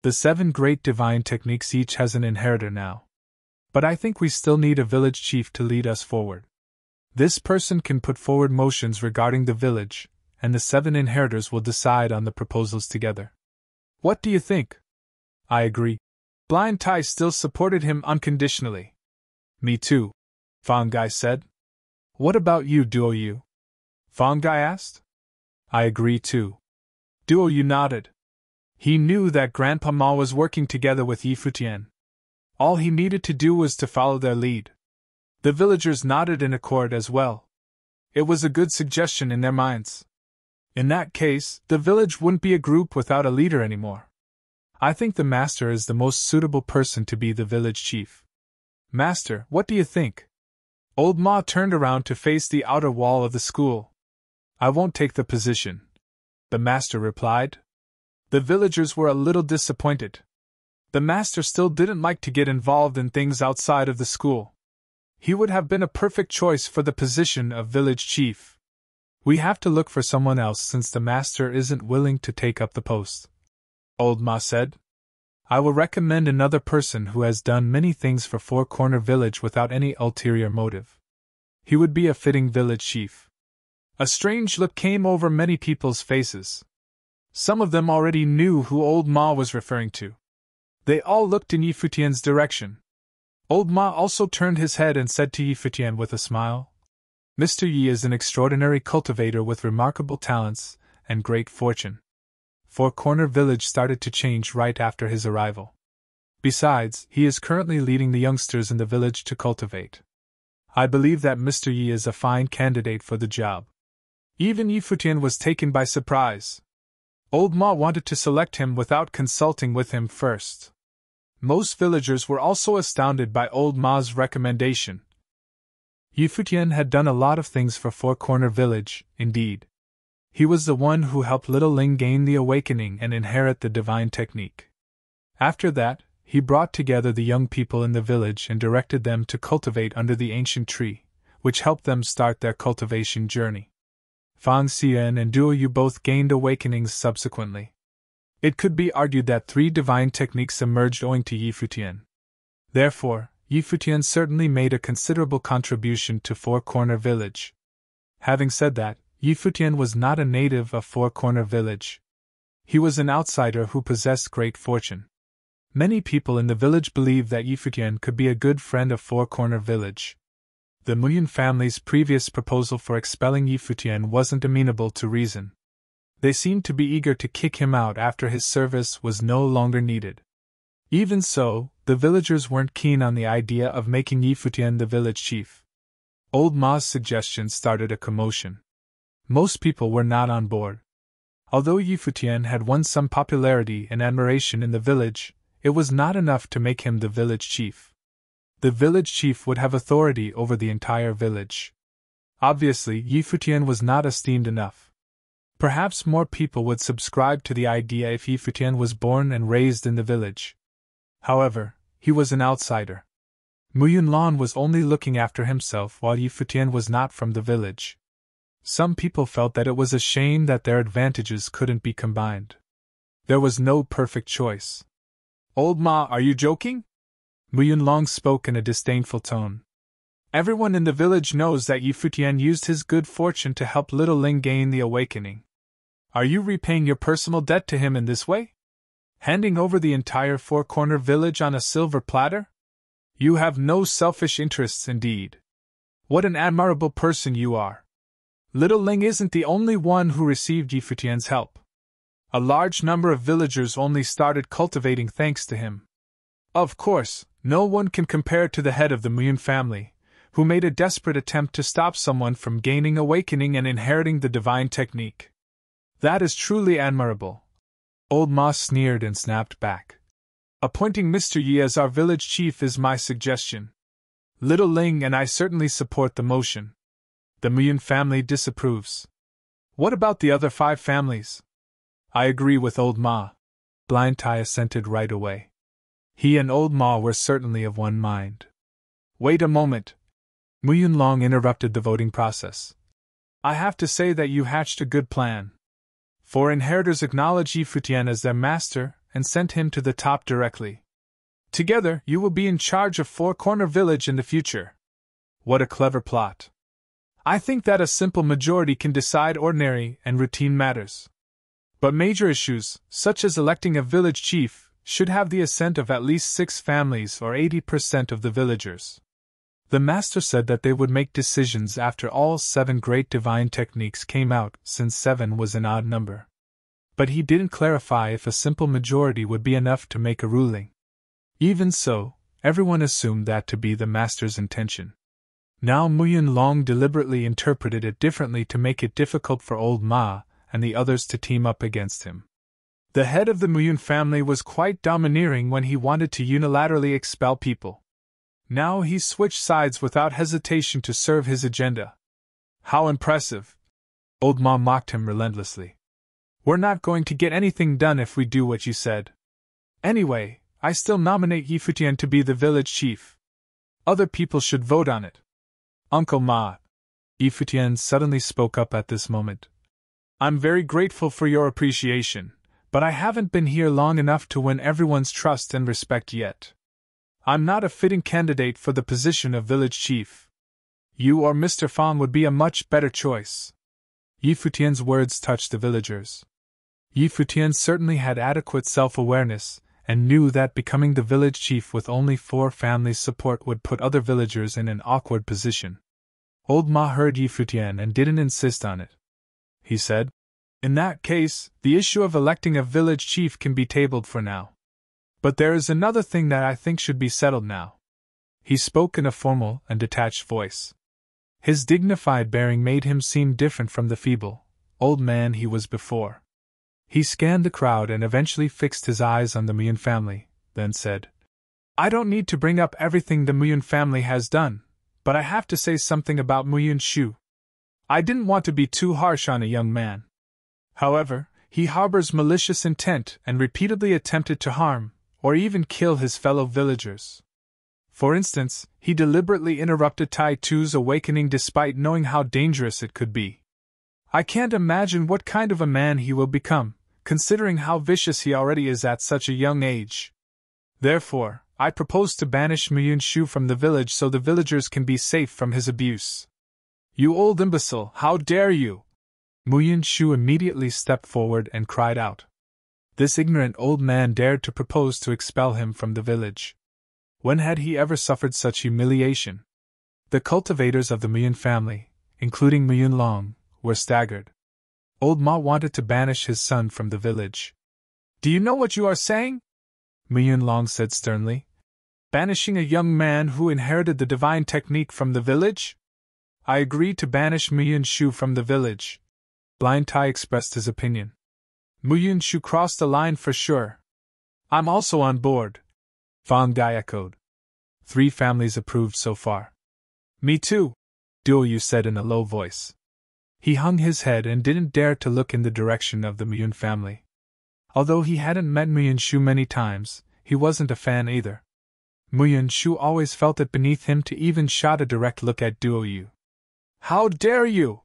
The 7 great divine techniques each has an inheritor now. But I think we still need a village chief to lead us forward. This person can put forward motions regarding the village, and the 7 inheritors will decide on the proposals together. What do you think? I agree. Blind Tai still supported him unconditionally. Me too, Fang Gai said. What about you, Duo Yu? Fang Gai asked. I agree too. Duo Yu nodded. He knew that Grandpa Ma was working together with Yi Futian. All he needed to do was to follow their lead. The villagers nodded in accord as well. It was a good suggestion in their minds. In that case, the village wouldn't be a group without a leader anymore. I think the master is the most suitable person to be the village chief. Master, what do you think? Old Ma turned around to face the outer wall of the school. I won't take the position, the master replied. The villagers were a little disappointed. The master still didn't like to get involved in things outside of the school. He would have been a perfect choice for the position of village chief. We have to look for someone else since the master isn't willing to take up the post. Old Ma said. I will recommend another person who has done many things for Four Corner Village without any ulterior motive. He would be a fitting village chief. A strange look came over many people's faces. Some of them already knew who Old Ma was referring to. They all looked in Yi Futian's direction. Old Ma also turned his head and said to Yi Futian with a smile, Mr. Yi is an extraordinary cultivator with remarkable talents and great fortune. Four Corner Village started to change right after his arrival. Besides, he is currently leading the youngsters in the village to cultivate. I believe that Mr. Yi is a fine candidate for the job. Even Yi Futian was taken by surprise. Old Ma wanted to select him without consulting with him first. Most villagers were also astounded by Old Ma's recommendation. Yi Futian had done a lot of things for Four Corner Village, indeed. He was the one who helped little Ling gain the awakening and inherit the divine technique. After that, he brought together the young people in the village and directed them to cultivate under the ancient tree, which helped them start their cultivation journey. Fang Xian and Duo Yu both gained awakenings subsequently. It could be argued that 3 divine techniques emerged owing to Yi Futian. Therefore, Yi Futian certainly made a considerable contribution to Four Corner Village. Having said that, Yi Futian was not a native of Four Corner Village. He was an outsider who possessed great fortune. Many people in the village believed that Yi Futian could be a good friend of Four Corner Village. The Muyun family's previous proposal for expelling Yi Futian wasn't amenable to reason. They seemed to be eager to kick him out after his service was no longer needed. Even so, the villagers weren't keen on the idea of making Yi Futian the village chief. Old Ma's suggestion started a commotion. Most people were not on board. Although Yi Futian had won some popularity and admiration in the village, it was not enough to make him the village chief. The village chief would have authority over the entire village. Obviously, Yi Futian was not esteemed enough. Perhaps more people would subscribe to the idea if Yi Futian was born and raised in the village. However, he was an outsider. Muyunlan was only looking after himself while Yi Futian was not from the village. Some people felt that it was a shame that their advantages couldn't be combined. There was no perfect choice. Old Ma, are you joking? Muyunlong spoke in a disdainful tone. Everyone in the village knows that Yi Futian used his good fortune to help little Ling gain the awakening. Are you repaying your personal debt to him in this way? Handing over the entire Four Corner Village on a silver platter? You have no selfish interests indeed. What an admirable person you are. Little Ling isn't the only one who received Yi Futian's help. A large number of villagers only started cultivating thanks to him. Of course, no one can compare to the head of the Muyun family, who made a desperate attempt to stop someone from gaining awakening and inheriting the divine technique. That is truly admirable. Old Ma sneered and snapped back. Appointing Mr. Yi as our village chief is my suggestion. Little Ling and I certainly support the motion. The Muyan family disapproves. What about the other 5 families? I agree with Old Ma. Blind Tai assented right away. He and Old Ma were certainly of one mind. Wait a moment. Muyan Long interrupted the voting process. I have to say that you hatched a good plan. 4 inheritors acknowledge Yi Futian as their master and sent him to the top directly. Together, you will be in charge of 4 Corner Village in the future. What a clever plot. I think that a simple majority can decide ordinary and routine matters. But major issues, such as electing a village chief, should have the assent of at least 6 families or 80% of the villagers. The master said that they would make decisions after all 7 great divine techniques came out, since 7 was an odd number. But he didn't clarify if a simple majority would be enough to make a ruling. Even so, everyone assumed that to be the master's intention. Now Muyan Long deliberately interpreted it differently to make it difficult for Old Ma and the others to team up against him. The head of the Muyan family was quite domineering when he wanted to unilaterally expel people. Now he switched sides without hesitation to serve his agenda. How impressive! Old Ma mocked him relentlessly. We're not going to get anything done if we do what you said. Anyway, I still nominate Yi Futian to be the village chief. Other people should vote on it. Uncle Ma. Yi Futian suddenly spoke up at this moment. I'm very grateful for your appreciation, but I haven't been here long enough to win everyone's trust and respect yet. I'm not a fitting candidate for the position of village chief. You or Mr. Fang would be a much better choice. Yi Futian's words touched the villagers. Yi Futian certainly had adequate self-awareness, and knew that becoming the village chief with only 4 families' support would put other villagers in an awkward position. Old Ma heard Yi Futian and didn't insist on it. He said, In that case, the issue of electing a village chief can be tabled for now. But there is another thing that I think should be settled now. He spoke in a formal and detached voice. His dignified bearing made him seem different from the feeble, old man he was before. He scanned the crowd and eventually fixed his eyes on the Muyan family, then said, I don't need to bring up everything the Muyan family has done, but I have to say something about Muyan Shu. I didn't want to be too harsh on a young man. However, he harbors malicious intent and repeatedly attempted to harm, or even kill his fellow villagers. For instance, he deliberately interrupted Tai Tu's awakening despite knowing how dangerous it could be. I can't imagine what kind of a man he will become, considering how vicious he already is at such a young age. Therefore, I propose to banish Muyan Shu from the village so the villagers can be safe from his abuse. You old imbecile, how dare you! Muyan Shu immediately stepped forward and cried out. This ignorant old man dared to propose to expel him from the village. When had he ever suffered such humiliation? The cultivators of the Muyan family, including Muyan Long, were staggered. Old Ma wanted to banish his son from the village. Do you know what you are saying? Muyan Long said sternly. Banishing a young man who inherited the divine technique from the village? I agree to banish Muyan Shu from the village. Blind Tai expressed his opinion. Muyan Shu crossed the line for sure. I'm also on board. Fang Dai echoed. 3 families approved so far. Me too, Duo Yu said in a low voice. He hung his head and didn't dare to look in the direction of the Muyan family. Although he hadn't met Muyan Shu many times, he wasn't a fan either. Muyan Shu always felt it beneath him to even shot a direct look at Duo Yu. How dare you!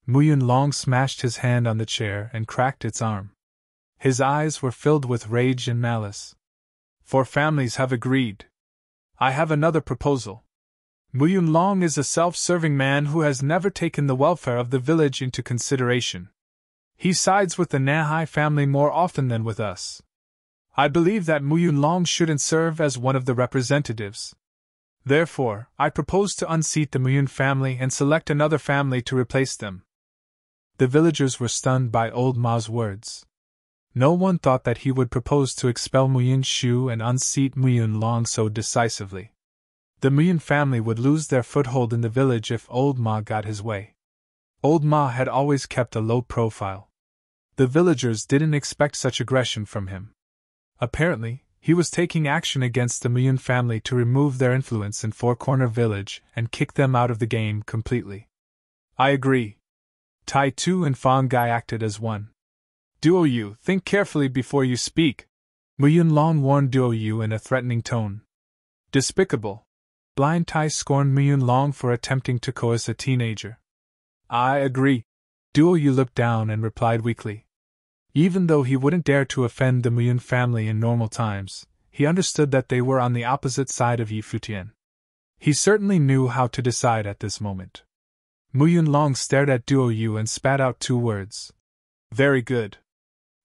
Muyan Long smashed his hand on the chair and cracked its arm. His eyes were filled with rage and malice. 4 families have agreed. I have another proposal. Muyan Long is a self-serving man who has never taken the welfare of the village into consideration. He sides with the Nahai family more often than with us. I believe that Muyan Long shouldn't serve as one of the representatives. Therefore, I propose to unseat the Muyan family and select another family to replace them. The villagers were stunned by Old Ma's words. No one thought that he would propose to expel Muyan Shu and unseat Muyan Long so decisively. The Muyan family would lose their foothold in the village if Old Ma got his way. Old Ma had always kept a low profile. The villagers didn't expect such aggression from him. Apparently, He was taking action against the Muyun family to remove their influence in Four Corner Village and kick them out of the game completely. I agree. Tai Tu and Fang Gai acted as one. Duo Yu, think carefully before you speak, Muyun Long warned Duo Yu in a threatening tone. Despicable. Blind Tai scorned Muyun Long for attempting to coerce a teenager. I agree. Duo Yu looked down and replied weakly. Even though he wouldn't dare to offend the Muyun family in normal times, he understood that they were on the opposite side of Yi Futian. He certainly knew how to decide at this moment. Muyun Long stared at Duo Yu and spat out 2 words. Very good.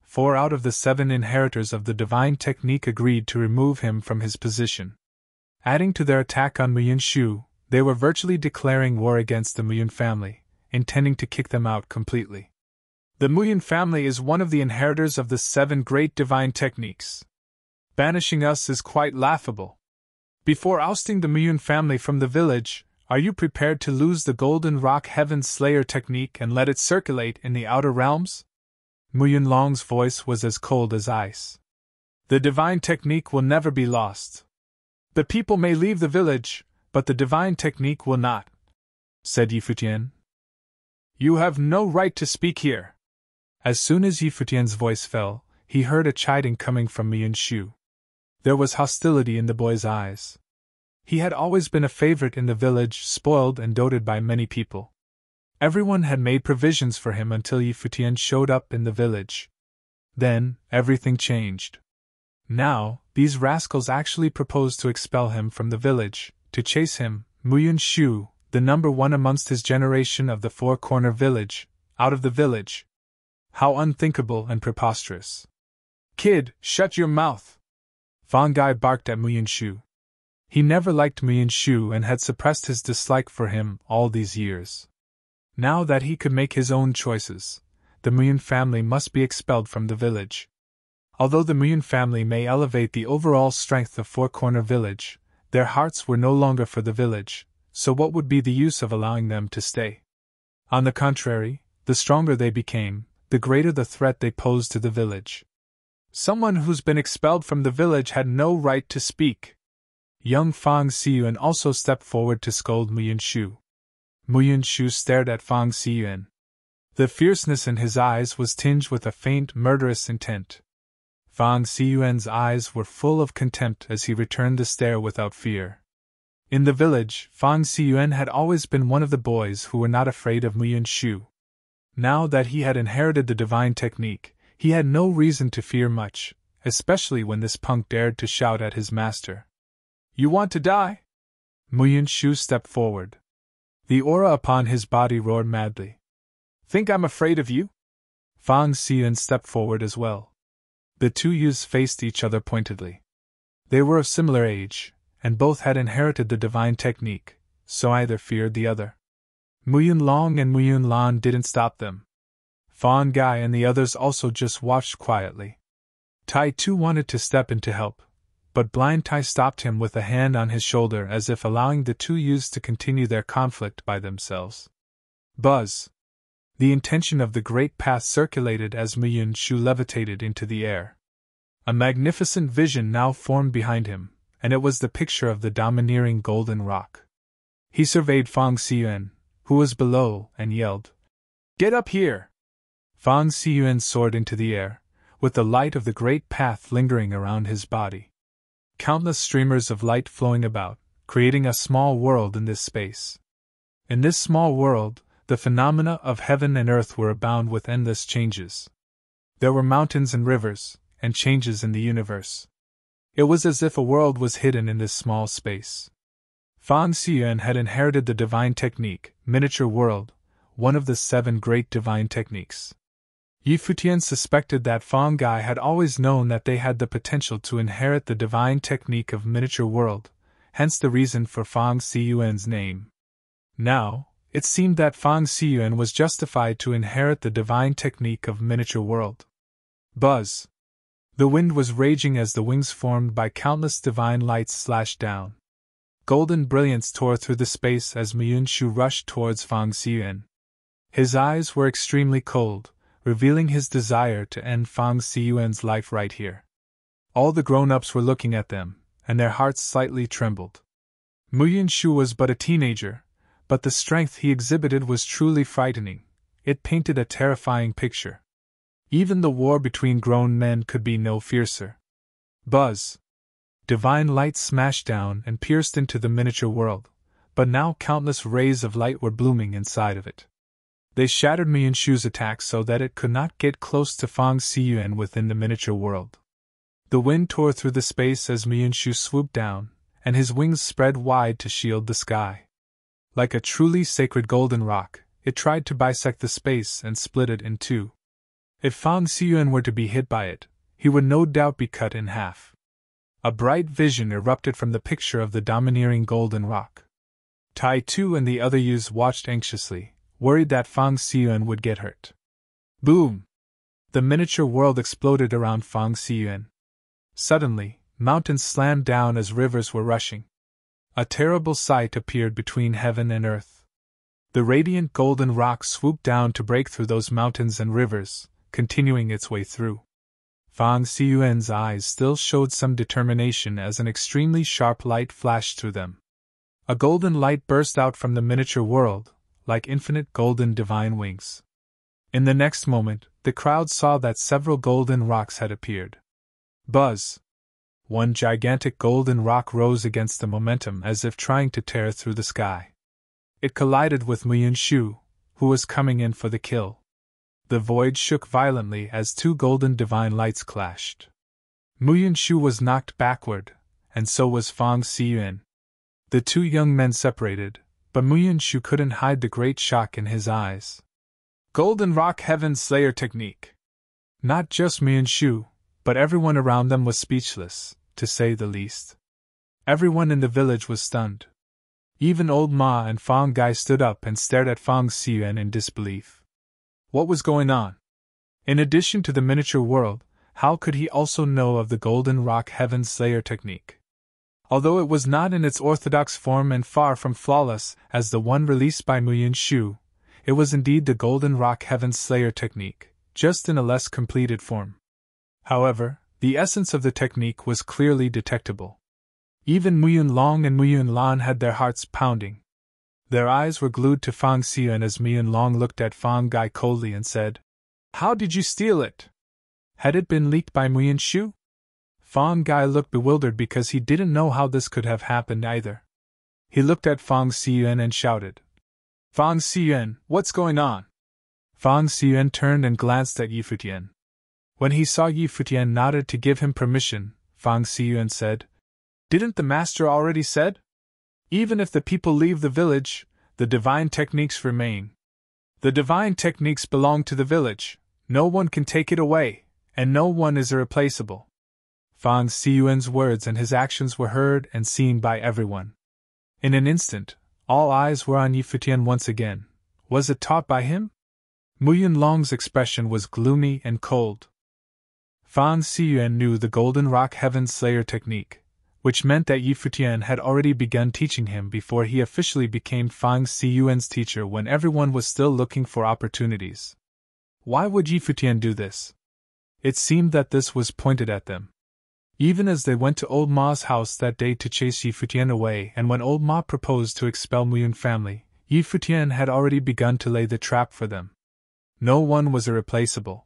4 out of the 7 inheritors of the divine technique agreed to remove him from his position. Adding to their attack on Muyun Shu, they were virtually declaring war against the Muyun family, intending to kick them out completely. The Muyun family is one of the inheritors of the 7 great divine techniques. Banishing us is quite laughable. Before ousting the Muyun family from the village, are you prepared to lose the Golden Rock Heaven Slayer technique and let it circulate in the outer realms? Muyun Long's voice was as cold as ice. The divine technique will never be lost. The people may leave the village, but the divine technique will not, said Yi Futian. You have no right to speak here. As soon as Yi Futian's voice fell, he heard a chiding coming from Muyun Shu. There was hostility in the boy's eyes. He had always been a favorite in the village, spoiled and doted by many people. Everyone had made provisions for him until Yi Futian showed up in the village. Then, everything changed. Now, these rascals actually proposed to expel him from the village, to chase him, Muyun Shu, the number 1 amongst his generation of the Four Corner Village, out of the village. How unthinkable and preposterous. Kid, shut your mouth! Fang Gai barked at Muyun Shu. He never liked Muyun Shu and had suppressed his dislike for him all these years. Now that he could make his own choices, the Muyun family must be expelled from the village. Although the Muyun family may elevate the overall strength of Four Corner Village, their hearts were no longer for the village, so what would be the use of allowing them to stay? On the contrary, the stronger they became, the greater the threat they posed to the village. Someone who's been expelled from the village had no right to speak. Young Fang Xiyuan also stepped forward to scold Muyun Shu. Muyun Shu stared at Fang Xiyuan. The fierceness in his eyes was tinged with a faint, murderous intent. Fang Xiyuan's eyes were full of contempt as he returned the stare without fear. In the village, Fang Xiyuan had always been one of the boys who were not afraid of Muyun Shu. Now that he had inherited the divine technique, he had no reason to fear much, especially when this punk dared to shout at his master. You want to die? Muyun Shu stepped forward. The aura upon his body roared madly. Think I'm afraid of you? Fang Xiyuan stepped forward as well. The 2 youths faced each other pointedly. They were of similar age, and both had inherited the divine technique, so either feared the other. Muyun Long and Muyun Lan didn't stop them. Fang Gai and the others also just watched quietly. Tai Tu wanted to step in to help, but Blind Tai stopped him with a hand on his shoulder as if allowing the 2 youths to continue their conflict by themselves. Buzz! The intention of the great path circulated as Muyun Shu levitated into the air. A magnificent vision now formed behind him, and it was the picture of the domineering Golden Rock. He surveyed Fang Xiyuan, who was below, and yelled, Get up here! Fang Xiyuan soared into the air, with the light of the great path lingering around his body. Countless streamers of light flowing about, creating a small world in this space. In this small world, the phenomena of heaven and earth were abound with endless changes. There were mountains and rivers, and changes in the universe. It was as if a world was hidden in this small space. Fang Xiyuan had inherited the divine technique, miniature world, one of the 7 great divine techniques. Yi Futian suspected that Fang Gai had always known that they had the potential to inherit the divine technique of miniature world, hence the reason for Fang Xiyuan's name. Now, it seemed that Fang Xiyuan was justified to inherit the divine technique of miniature world. Buzz! The wind was raging as the wings formed by countless divine lights slashed down. Golden brilliance tore through the space as Muyun Shu rushed towards Fang Xiyuan. His eyes were extremely cold, revealing his desire to end Fang Xiyuan's life right here. All the grown-ups were looking at them, and their hearts slightly trembled. Mu Yunshu was but a teenager, but the strength he exhibited was truly frightening. It painted a terrifying picture. Even the war between grown men could be no fiercer. Buzz! Divine light smashed down and pierced into the miniature world, but now countless rays of light were blooming inside of it. They shattered Mu Yunshu's attack so that it could not get close to Fang Xiyuan within the miniature world. The wind tore through the space as Mu Yunshu swooped down, and his wings spread wide to shield the sky. Like a truly sacred golden rock, it tried to bisect the space and split it in two. If Fang Xiyuan were to be hit by it, he would no doubt be cut in half. A bright vision erupted from the picture of the domineering golden rock. Tai Tu and the other youths watched anxiously, worried that Fang Xiyuan would get hurt. Boom! The miniature world exploded around Fang Xiyuan. Suddenly, mountains slammed down as rivers were rushing. A terrible sight appeared between heaven and earth. The radiant golden rock swooped down to break through those mountains and rivers, continuing its way through. Fang Xiyuan's eyes still showed some determination as an extremely sharp light flashed through them. A golden light burst out from the miniature world, like infinite golden divine wings. In the next moment, the crowd saw that several golden rocks had appeared. Buzz! One gigantic golden rock rose against the momentum as if trying to tear through the sky. It collided with Mu Yunshu, who was coming in for the kill. The void shook violently as two golden divine lights clashed. Mu Yunshu was knocked backward, and so was Fang Xiyuan. The two young men separated, but Mu Yunshu couldn't hide the great shock in his eyes. Golden Rock Heaven Slayer technique! Not just Mu Yunshu, but everyone around them was speechless, to say the least. Everyone in the village was stunned. Even old Ma and Fang Gai stood up and stared at Fang Xiyuan in disbelief. What was going on? In addition to the miniature world, how could he also know of the Golden Rock Heaven Slayer technique? Although it was not in its orthodox form and far from flawless as the one released by Mu Yunshu, it was indeed the Golden Rock Heaven Slayer technique, just in a less completed form. However, the essence of the technique was clearly detectable. Even Mu Yunlong and Mu Yunlan had their hearts pounding. Their eyes were glued to Fang Xiyuan as Mu Yunlong looked at Fang Gai coldly and said, "How did you steal it? Had it been leaked by Mu Yunshu?" Fang Gai looked bewildered because he didn't know how this could have happened either. He looked at Fang Xiyuan and shouted, "Fang Xiyuan, what's going on?" Fang Xiyuan turned and glanced at Futian. When he saw Futian nodded to give him permission, Fang Xiyuan said, "Didn't the master already said? Even if the people leave the village, the divine techniques remain. The divine techniques belong to the village, no one can take it away, and no one is irreplaceable." Fang Xiyuan's words and his actions were heard and seen by everyone. In an instant, all eyes were on Futian once again. Was it taught by him? Mu Yunlong's expression was gloomy and cold. Fang Xiyuan knew the Golden Rock Heaven Slayer technique, which meant that Futian had already begun teaching him before he officially became Fang Xiyuan's teacher when everyone was still looking for opportunities. Why would Futian do this? It seemed that this was pointed at them. Even as they went to Old Ma's house that day to chase Futian away, and when Old Ma proposed to expel Mu Yun family, Futian had already begun to lay the trap for them. No one was irreplaceable.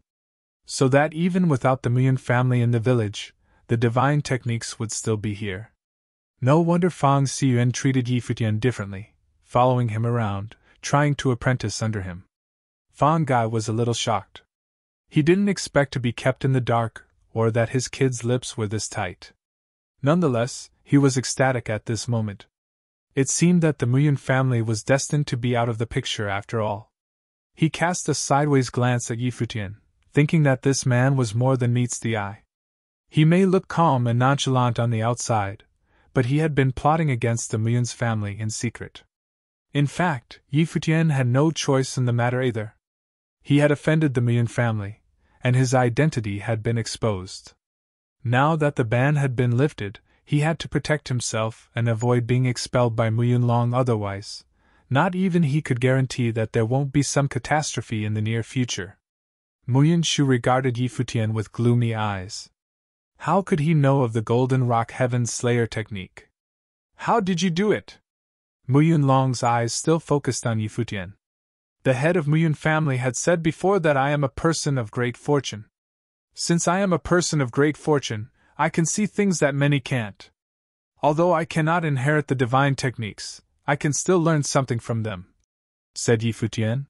So that even without the Mu Yun family in the village, the divine techniques would still be here. No wonder Fang Xiyuan treated Futian differently, following him around, trying to apprentice under him. Fang Gai was a little shocked. He didn't expect to be kept in the dark, or that his kid's lips were this tight. Nonetheless, he was ecstatic at this moment. It seemed that the Mu Yun family was destined to be out of the picture after all. He cast a sideways glance at Futian, thinking that this man was more than meets the eye. He may look calm and nonchalant on the outside, but he had been plotting against the Mu Yun's family in secret. In fact, Futian had no choice in the matter either. He had offended the Mu Yun family, and his identity had been exposed. Now that the ban had been lifted, he had to protect himself and avoid being expelled by Mu Yunlong otherwise. Not even he could guarantee that there won't be some catastrophe in the near future. Mu Yunshu regarded Futian with gloomy eyes. How could he know of the Golden Rock Heaven Slayer technique? How did you do it? Mu Yunlong's eyes still focused on Yi Futian. The head of Mu Yun family had said before that I am a person of great fortune. Since I am a person of great fortune, I can see things that many can't. Although I cannot inherit the divine techniques, I can still learn something from them, said Yi Futian.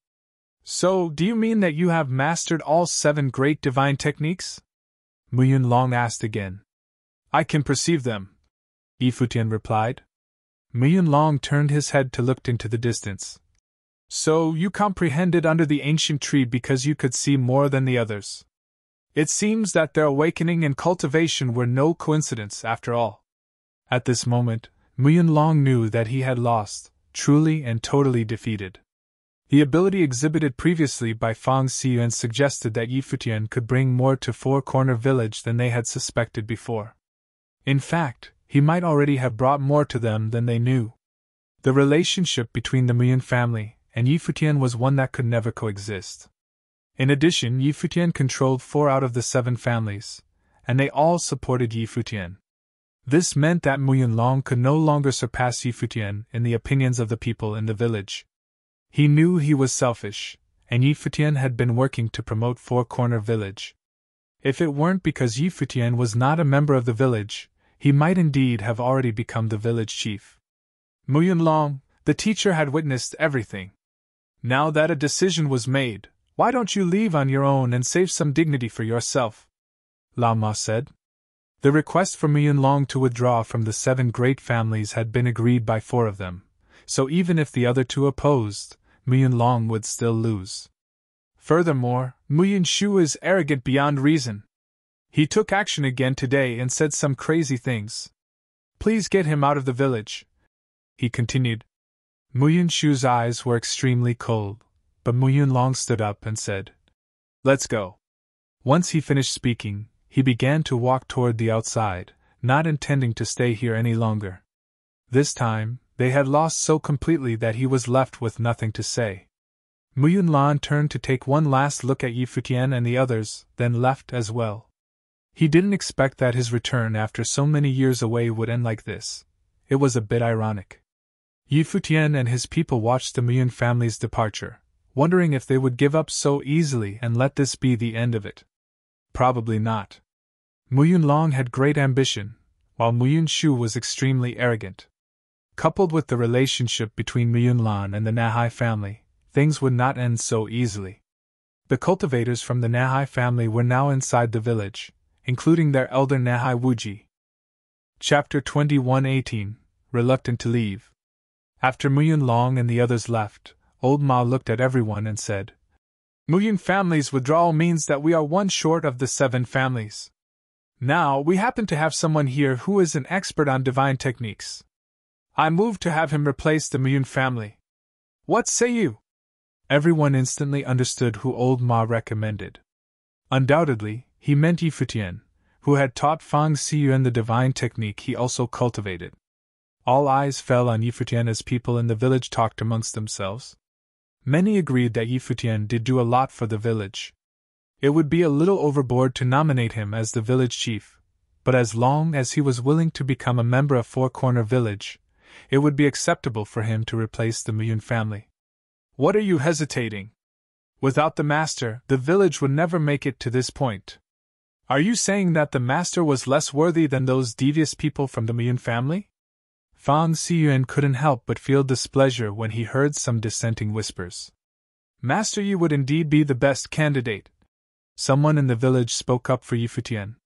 So, do you mean that you have mastered all 7 great divine techniques? Mu Yunlong asked again. I can perceive them, Yi Futian replied. Mu Yunlong turned his head to look into the distance. So, you comprehended under the ancient tree because you could see more than the others. It seems that their awakening and cultivation were no coincidence after all. At this moment, Mu Yunlong knew that he had lost, truly and totally defeated. The ability exhibited previously by Fang Xiyuan suggested that Yi Futian could bring more to Four Corner Village than they had suspected before. In fact, he might already have brought more to them than they knew. The relationship between the Mu Yun family and Yi Futian was one that could never coexist. In addition, Yi Futian controlled 4 out of the 7 families, and they all supported Yi Futian. This meant that Mu Yunlong could no longer surpass Yi Futian in the opinions of the people in the village. He knew he was selfish, and Yi Futian had been working to promote Four Corner Village. If it weren't because Yi Futian was not a member of the village, he might indeed have already become the village chief. Mu Yunlong, the teacher, had witnessed everything. Now that a decision was made, why don't you leave on your own and save some dignity for yourself? Lao Ma said. The request for Mu Yunlong to withdraw from the 7 great families had been agreed by 4 of them, so even if the other 2 opposed, Mu Yunlong would still lose. Furthermore, Mu Yunshu is arrogant beyond reason. He took action again today and said some crazy things. Please get him out of the village, he continued. Mu Yunshu's eyes were extremely cold, but Mu Yunlong stood up and said, Let's go. Once he finished speaking, he began to walk toward the outside, not intending to stay here any longer. This time, they had lost so completely that he was left with nothing to say. Mu Yunlong turned to take one last look at Yi Futian and the others, then left as well. He didn't expect that his return after so many years away would end like this. It was a bit ironic. Yi Futian and his people watched the Mu Yun family's departure, wondering if they would give up so easily and let this be the end of it. Probably not. Mu Yunlong had great ambition, while Mu Yunshu was extremely arrogant. Coupled with the relationship between Mu Yunlan and the Nahai family, things would not end so easily. The cultivators from the Nahai family were now inside the village, including their elder Nahai Wuji. Chapter 21:18, Reluctant to Leave. After Mu Yunlong and the others left, Old Ma looked at everyone and said, Mu Yun family's withdrawal means that we are 1 short of the 7 families. Now, we happen to have someone here who is an expert on divine techniques. I move to have him replace the Mu Yun family. What say you? Everyone instantly understood who Old Ma recommended. Undoubtedly, he meant Yi Futian, who had taught Fang Xiyuan the divine technique he also cultivated. All eyes fell on Yi Futian as people in the village talked amongst themselves. Many agreed that Yi Futian did do a lot for the village. It would be a little overboard to nominate him as the village chief, but as long as he was willing to become a member of Four Corner Village, it would be acceptable for him to replace the Mu Yun family. What are you hesitating? Without the master, the village would never make it to this point. Are you saying that the master was less worthy than those devious people from the Mu Yun family? Fang Xiyuan couldn't help but feel displeasure when he heard some dissenting whispers. Master Yi would indeed be the best candidate. Someone in the village spoke up for Yi Futian.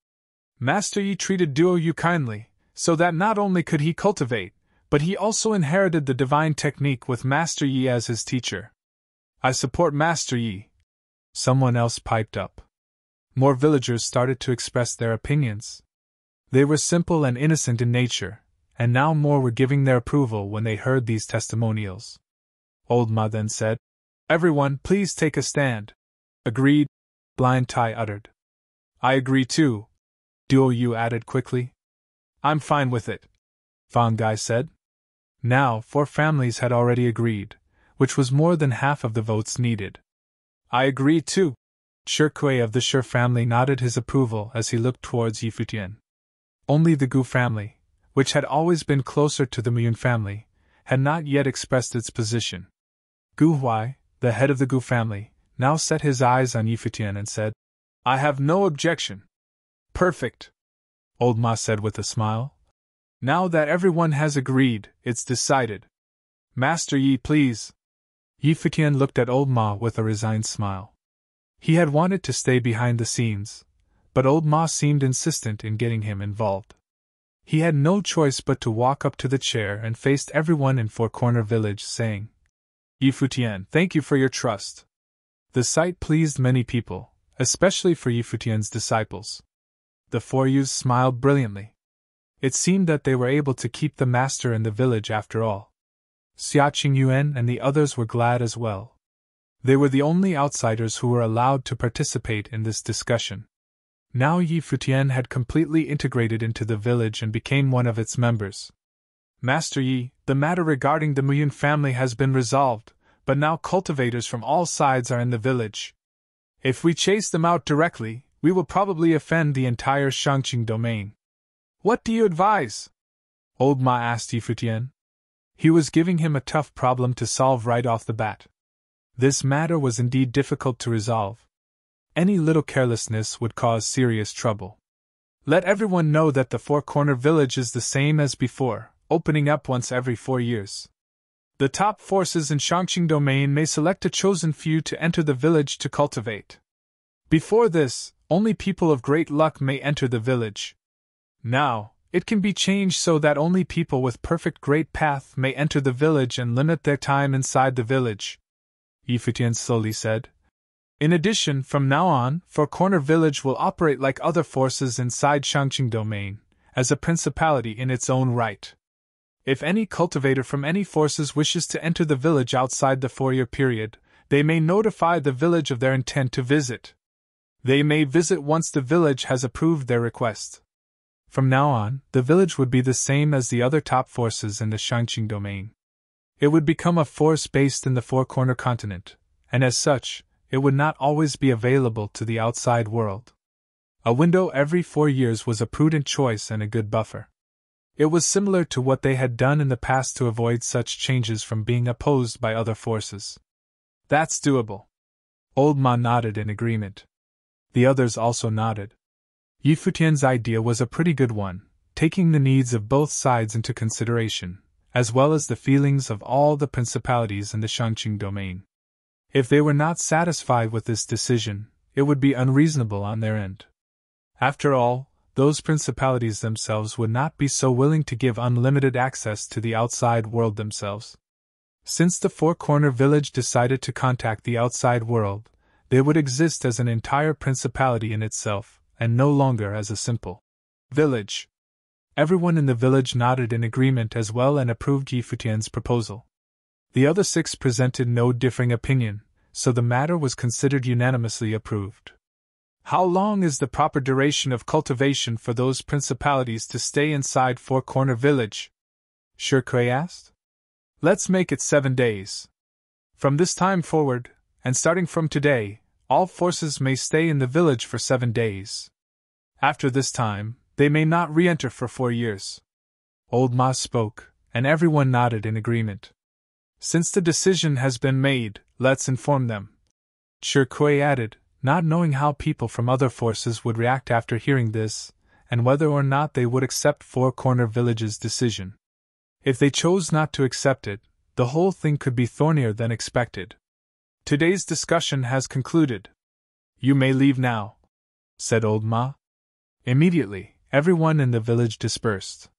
Master Yi treated Duo Yu kindly, so that not only could he cultivate, but he also inherited the divine technique with Master Yi as his teacher. I support Master Yi. Someone else piped up. More villagers started to express their opinions. They were simple and innocent in nature, and now more were giving their approval when they heard these testimonials. Old Ma then said, Everyone, please take a stand. Agreed, Blind Tai uttered. I agree too, Duo Yu added quickly. I'm fine with it, Fang Gai said. Now 4 families had already agreed, which was more than half of the votes needed. I agree too, Shirkui of the Shur family nodded his approval as he looked towards Yi Futian. Only the Gu family, which had always been closer to the Muyun family, had not yet expressed its position. Gu Huai, the head of the Gu family, now set his eyes on Yi Futian and said, "I have no objection." "Perfect," Old Ma said with a smile. "Now that everyone has agreed, it's decided. Master Yi, please." Yi Futian looked at Old Ma with a resigned smile. He had wanted to stay behind the scenes, but Old Ma seemed insistent in getting him involved. He had no choice but to walk up to the chair and faced everyone in Four Corner Village, saying, "Yi Futian, thank you for your trust." The sight pleased many people, especially for Yi Futian's disciples. The four youths smiled brilliantly. It seemed that they were able to keep the master in the village after all. Xia Qingyuan and the others were glad as well. They were the only outsiders who were allowed to participate in this discussion. Now Yi Futian had completely integrated into the village and became one of its members. "Master Yi, the matter regarding the Muyun family has been resolved, but now cultivators from all sides are in the village. If we chase them out directly, we will probably offend the entire Shangqing domain. What do you advise?" Old Ma asked Yi Futian. He was giving him a tough problem to solve right off the bat. This matter was indeed difficult to resolve. Any little carelessness would cause serious trouble. Let everyone know that the Four Corner Village is the same as before, opening up once every 4 years. The top forces in Shangqing domain may select a chosen few to enter the village to cultivate. Before this, only people of great luck may enter the village. Now, it can be changed so that only people with perfect great path may enter the village and limit their time inside the village, Yi Futian slowly said. In addition, from now on, Four Corner Village will operate like other forces inside Shangqing domain, as a principality in its own right. If any cultivator from any forces wishes to enter the village outside the 4-year period, they may notify the village of their intent to visit. They may visit once the village has approved their request. From now on, the village would be the same as the other top forces in the Shangqing domain. It would become a force based in the Four Corner continent, and as such, it would not always be available to the outside world. A window every 4 years was a prudent choice and a good buffer. It was similar to what they had done in the past to avoid such changes from being opposed by other forces. That's doable. Old Ma nodded in agreement. The others also nodded. Yi Futian's idea was a pretty good one, taking the needs of both sides into consideration, as well as the feelings of all the principalities in the Shangqing domain. If they were not satisfied with this decision, it would be unreasonable on their end. After all, those principalities themselves would not be so willing to give unlimited access to the outside world themselves. Since the Four Corner Village decided to contact the outside world, they would exist as an entire principality in itself, and no longer as a simple village. Everyone in the village nodded in agreement as well and approved Yi Futian's proposal. The other 6 presented no differing opinion, so the matter was considered unanimously approved. How long is the proper duration of cultivation for those principalities to stay inside Four Corner Village? Shirkui asked. Let's make it 7 days. From this time forward, and starting from today, all forces may stay in the village for 7 days. After this time, they may not re-enter for 4 years. Old Ma spoke, and everyone nodded in agreement. Since the decision has been made, let's inform them. Shirkui added, not knowing how people from other forces would react after hearing this, and whether or not they would accept Four Corner Village's decision. If they chose not to accept it, the whole thing could be thornier than expected. Today's discussion has concluded. You may leave now, said Old Ma. Immediately, everyone in the village dispersed.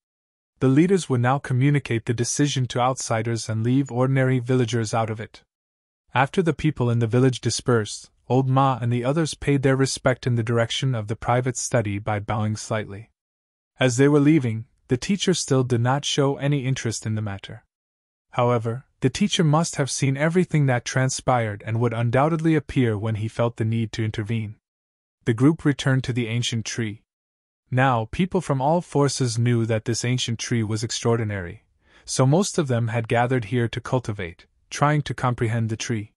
The leaders would now communicate the decision to outsiders and leave ordinary villagers out of it. After the people in the village dispersed, Old Ma and the others paid their respect in the direction of the private study by bowing slightly. As they were leaving, the teacher still did not show any interest in the matter. However, the teacher must have seen everything that transpired and would undoubtedly appear when he felt the need to intervene. The group returned to the ancient tree. Now, people from all forces knew that this ancient tree was extraordinary, so most of them had gathered here to cultivate, trying to comprehend the tree.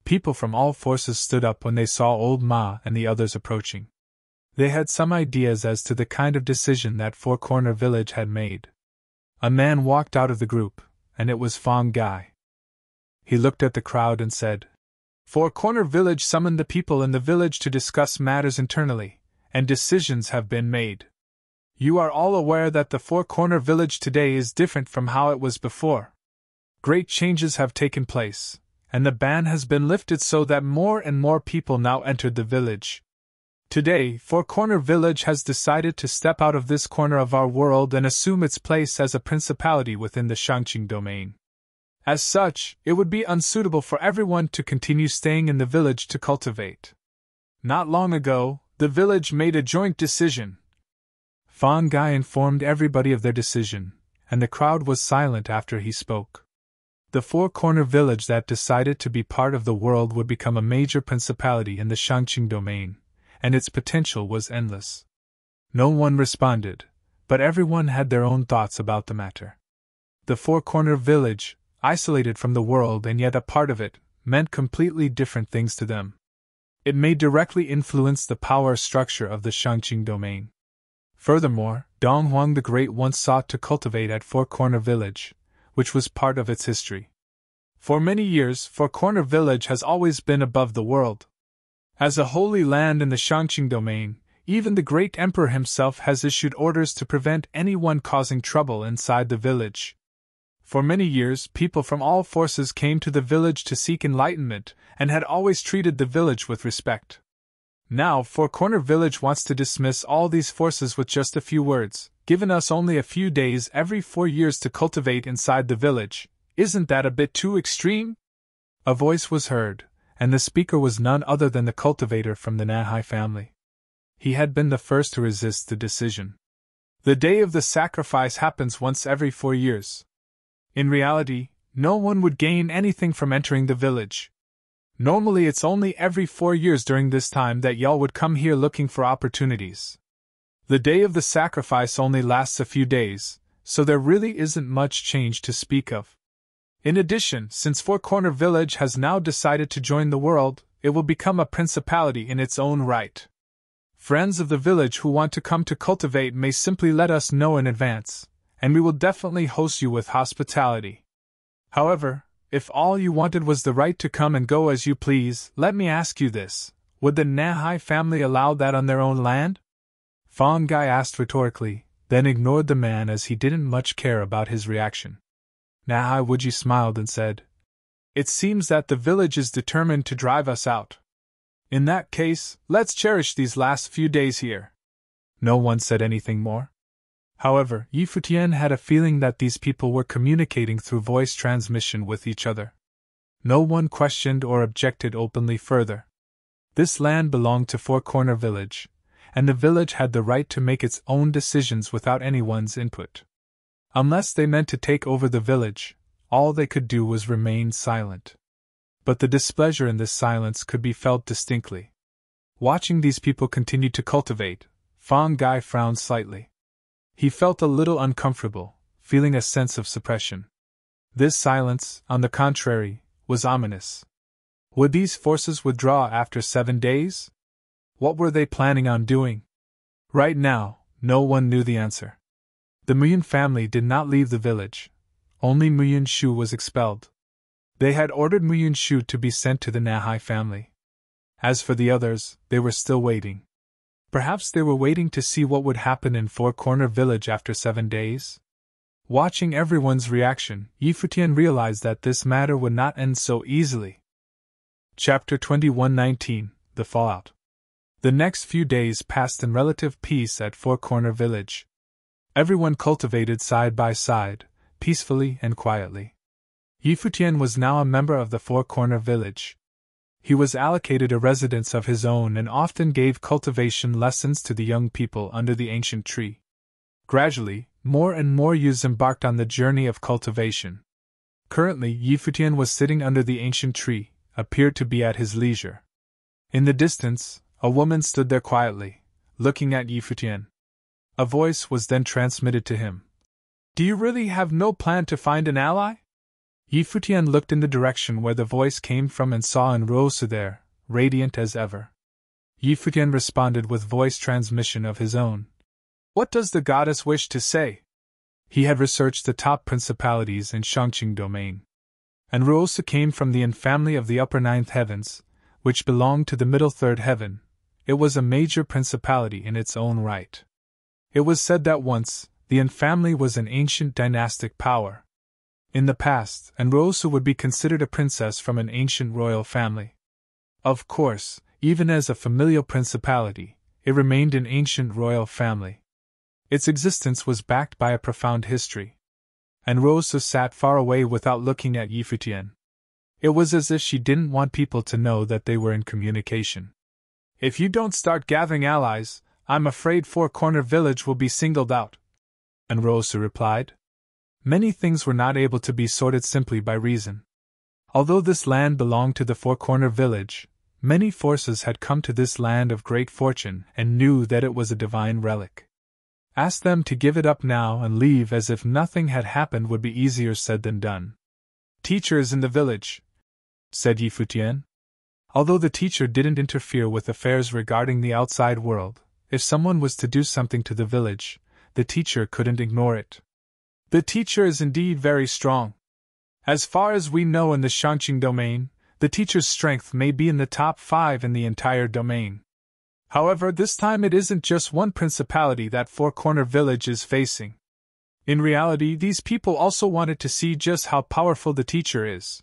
People from all forces stood up when they saw Old Ma and the others approaching. They had some ideas as to the kind of decision that Four Corner Village had made. A man walked out of the group, and it was Fong Gai. He looked at the crowd and said, "Four Corner Village summoned the people in the village to discuss matters internally, and decisions have been made. You are all aware that the Four Corner Village today is different from how it was before. Great changes have taken place, and the ban has been lifted so that more and more people now entered the village. Today, Four Corner Village has decided to step out of this corner of our world and assume its place as a principality within the Shangqing domain. As such, it would be unsuitable for everyone to continue staying in the village to cultivate. Not long ago, the village made a joint decision." Fong Gai informed everybody of their decision, and the crowd was silent after he spoke. The Four Corner Village that decided to be part of the world would become a major principality in the Shangqing domain, and its potential was endless. No one responded, but everyone had their own thoughts about the matter. The Four Corner Village, isolated from the world and yet a part of it, meant completely different things to them. It may directly influence the power structure of the Shangqing domain. Furthermore, Dong Huang the Great once sought to cultivate at Four Corner Village, which was part of its history. For many years, Four Corner Village has always been above the world. As a holy land in the Shangqing domain, even the great emperor himself has issued orders to prevent anyone causing trouble inside the village. For many years, people from all forces came to the village to seek enlightenment and had always treated the village with respect. Now, Four Corner Village wants to dismiss all these forces with just a few words, giving us only a few days every 4 years to cultivate inside the village. Isn't that a bit too extreme?" A voice was heard, and the speaker was none other than the cultivator from the Nahai family. He had been the first to resist the decision. The day of the sacrifice happens once every 4 years. In reality, no one would gain anything from entering the village. Normally it's only every 4 years during this time that y'all would come here looking for opportunities. The day of the sacrifice only lasts a few days, so there really isn't much change to speak of. In addition, since Four Corner Village has now decided to join the world, it will become a principality in its own right. Friends of the village who want to come to cultivate may simply let us know in advance, and we will definitely host you with hospitality. However, if all you wanted was the right to come and go as you please, let me ask you this: would the Nahai family allow that on their own land? Fong Gai asked rhetorically, then ignored the man as he didn't much care about his reaction. Nahai Wuji smiled and said, "It seems that the village is determined to drive us out. In that case, let's cherish these last few days here." No one said anything more. However, Futian had a feeling that these people were communicating through voice transmission with each other. No one questioned or objected openly further. This land belonged to Four Corner Village, and the village had the right to make its own decisions without anyone's input. Unless they meant to take over the village, all they could do was remain silent. But the displeasure in this silence could be felt distinctly. Watching these people continue to cultivate, Fong Gai frowned slightly. He felt a little uncomfortable, feeling a sense of suppression. This silence, on the contrary, was ominous. Would these forces withdraw after 7 days? What were they planning on doing? Right now, no one knew the answer. The Muyin family did not leave the village. Only Muyin Shu was expelled. They had ordered Muyin Shu to be sent to the Nahai family. As for the others, they were still waiting. Perhaps they were waiting to see what would happen in Four Corner Village after 7 days? Watching everyone's reaction, Futian realized that this matter would not end so easily. Chapter 21:19 The Fallout. The next few days passed in relative peace at Four Corner Village. Everyone cultivated side by side, peacefully and quietly. Futian was now a member of the Four Corner Village. He was allocated a residence of his own and often gave cultivation lessons to the young people under the ancient tree. Gradually, more and more youths embarked on the journey of cultivation. Currently, Futian was sitting under the ancient tree, appeared to be at his leisure. In the distance, a woman stood there quietly, looking at Futian. A voice was then transmitted to him. "Do you really have no plan to find an ally?" Futian looked in the direction where the voice came from and saw Enrosu there, radiant as ever. Futian responded with voice transmission of his own. What does the goddess wish to say? He had researched the top principalities in Shangqing domain. Enrosu came from the family of the upper ninth heavens, which belonged to the middle third heaven. It was a major principality in its own right. It was said that once, the family was an ancient dynastic power. In the past, Enrosu would be considered a princess from an ancient royal family. Of course, even as a familial principality, it remained an ancient royal family. Its existence was backed by a profound history. Enrosu sat far away without looking at Futian. It was as if she didn't want people to know that they were in communication. If you don't start gathering allies, I'm afraid Four Corner Village will be singled out, Enrosu replied. Many things were not able to be sorted simply by reason. Although this land belonged to the Four Corner Village, many forces had come to this land of great fortune and knew that it was a divine relic. Ask them to give it up now and leave as if nothing had happened would be easier said than done. Teacher is in the village, said Futian. Although the teacher didn't interfere with affairs regarding the outside world, if someone was to do something to the village, the teacher couldn't ignore it. The teacher is indeed very strong. As far as we know in the Shangqing domain, the teacher's strength may be in the top 5 in the entire domain. However, this time it isn't just one principality that Four Corner Village is facing. In reality, these people also wanted to see just how powerful the teacher is.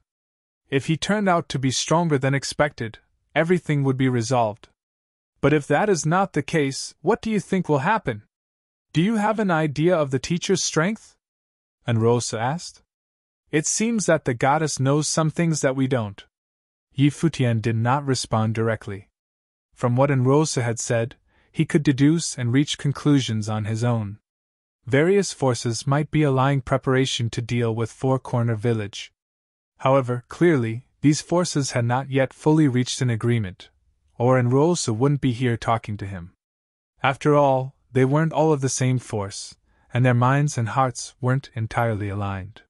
If he turned out to be stronger than expected, everything would be resolved. But if that is not the case, what do you think will happen? Do you have an idea of the teacher's strength? Enrosu asked. It seems that the goddess knows some things that we don't. Futian did not respond directly. From what Enrosu had said, he could deduce and reach conclusions on his own. Various forces might be allying preparation to deal with Four Corner Village. However, clearly, these forces had not yet fully reached an agreement, or Enrosu wouldn't be here talking to him. After all, they weren't all of the same force, and their minds and hearts weren't entirely aligned.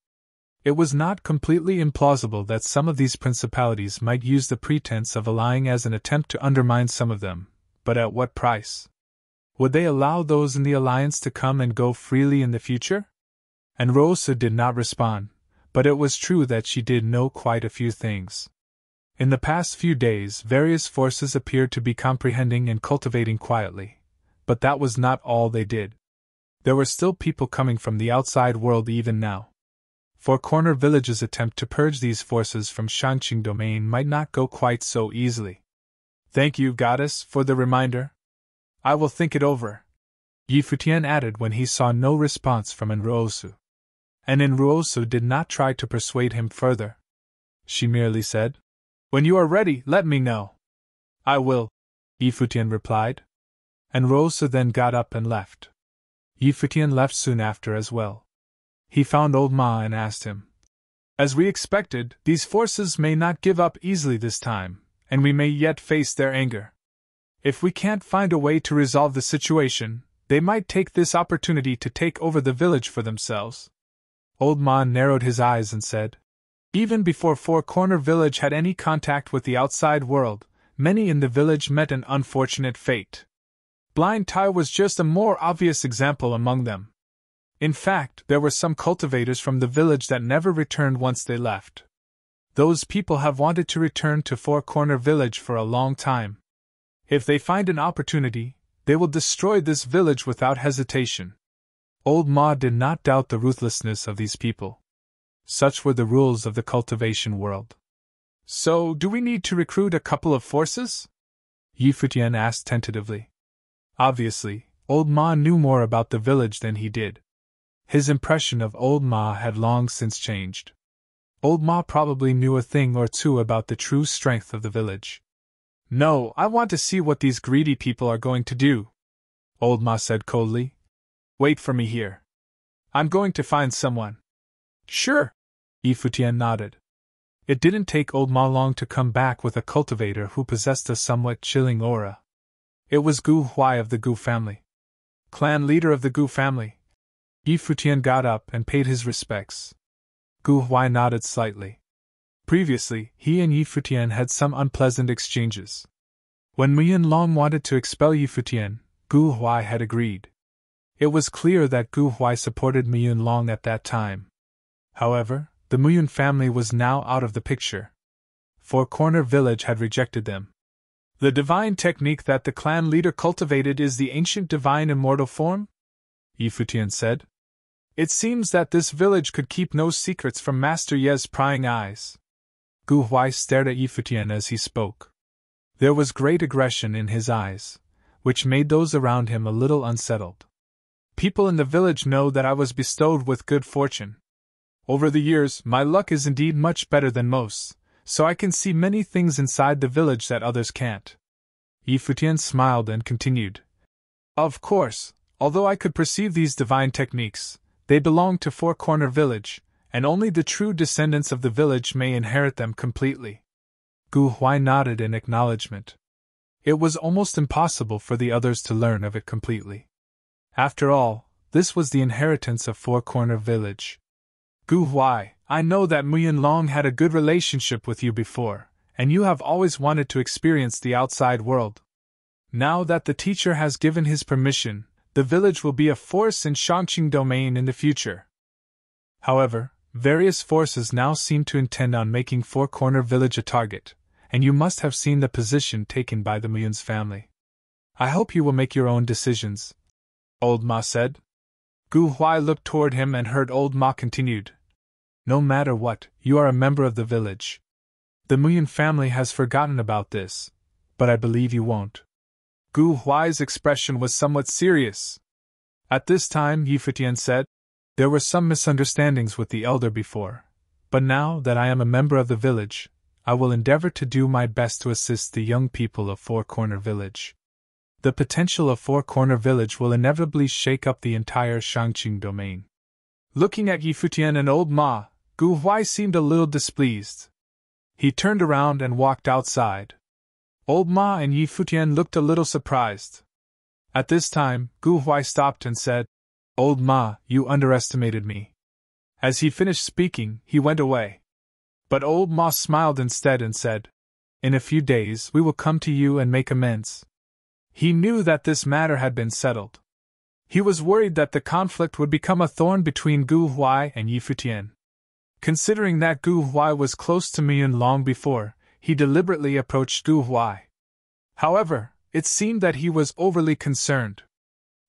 It was not completely implausible that some of these principalities might use the pretense of allying as an attempt to undermine some of them, but at what price? Would they allow those in the alliance to come and go freely in the future? Enrosu did not respond, but it was true that she did know quite a few things. In the past few days, various forces appeared to be comprehending and cultivating quietly, but that was not all they did. There were still people coming from the outside world even now. Four Corner Village's attempt to purge these forces from Shangqing domain might not go quite so easily. Thank you, goddess, for the reminder. I will think it over, Futian added when he saw no response from Enrosu. And Enrosu did not try to persuade him further. She merely said, When you are ready, let me know. I will, Futian replied. Enrosu then got up and left. Futian left soon after as well. He found old Ma and asked him, As we expected, these forces may not give up easily this time, and we may yet face their anger. If we can't find a way to resolve the situation, they might take this opportunity to take over the village for themselves. Old Ma narrowed his eyes and said, Even before Four Corner Village had any contact with the outside world, many in the village met an unfortunate fate. Blind Tai was just a more obvious example among them. In fact, there were some cultivators from the village that never returned once they left. Those people have wanted to return to Four Corner Village for a long time. If they find an opportunity, they will destroy this village without hesitation. Old Ma did not doubt the ruthlessness of these people. Such were the rules of the cultivation world. So, do we need to recruit a couple of forces? Futian asked tentatively. Obviously, Old Ma knew more about the village than he did. His impression of Old Ma had long since changed. Old Ma probably knew a thing or two about the true strength of the village. No, I want to see what these greedy people are going to do, Old Ma said coldly. Wait for me here. I'm going to find someone. Sure, Futian nodded. It didn't take Old Ma long to come back with a cultivator who possessed a somewhat chilling aura. It was Gu Huai of the Gu family. Clan leader of the Gu family. Futian got up and paid his respects. Gu Huai nodded slightly. Previously, he and Yi Futian had some unpleasant exchanges. When Mu Yunlong wanted to expel Yi Futian, Gu Huai had agreed. It was clear that Gu Huai supported Mu Yunlong at that time. However, the Mu Yun family was now out of the picture. Four Corner Village had rejected them. The divine technique that the clan leader cultivated is the ancient divine immortal form? Yi Futian said. It seems that this village could keep no secrets from Master Ye's prying eyes. Gu Huai stared at Yi Futian as he spoke. There was great aggression in his eyes, which made those around him a little unsettled. People in the village know that I was bestowed with good fortune. Over the years, my luck is indeed much better than most, so I can see many things inside the village that others can't. Yi Futian smiled and continued. Of course, although I could perceive these divine techniques, they belong to Four Corner Village, and only the true descendants of the village may inherit them completely. Gu Huai nodded in acknowledgement. It was almost impossible for the others to learn of it completely. After all, this was the inheritance of Four Corner Village. Gu Huai, I know that Mu Yunlong had a good relationship with you before, and you have always wanted to experience the outside world. Now that the teacher has given his permission, the village will be a force in Shangqing domain in the future. However, various forces now seem to intend on making Four Corner Village a target, and you must have seen the position taken by the Mu Yun's family. I hope you will make your own decisions, Old Ma said. Gu Huai looked toward him and heard Old Ma continued. No matter what, you are a member of the village. The Mu Yun family has forgotten about this, but I believe you won't. Gu Huai's expression was somewhat serious. At this time, Yi Futian said, there were some misunderstandings with the elder before, but now that I am a member of the village, I will endeavor to do my best to assist the young people of Four Corner Village. The potential of Four Corner Village will inevitably shake up the entire Shangqing domain. Looking at Yi Futian and Old Ma, Gu Huai seemed a little displeased. He turned around and walked outside. Old Ma and Yi Futian looked a little surprised. At this time, Gu Huai stopped and said, Old Ma, you underestimated me. As he finished speaking, he went away. But Old Ma smiled instead and said, in a few days we will come to you and make amends. He knew that this matter had been settled. He was worried that the conflict would become a thorn between Gu Huai and Yi Futian. Considering that Gu Huai was close to Mu Yun long before, he deliberately approached Gu Huai. However, it seemed that he was overly concerned.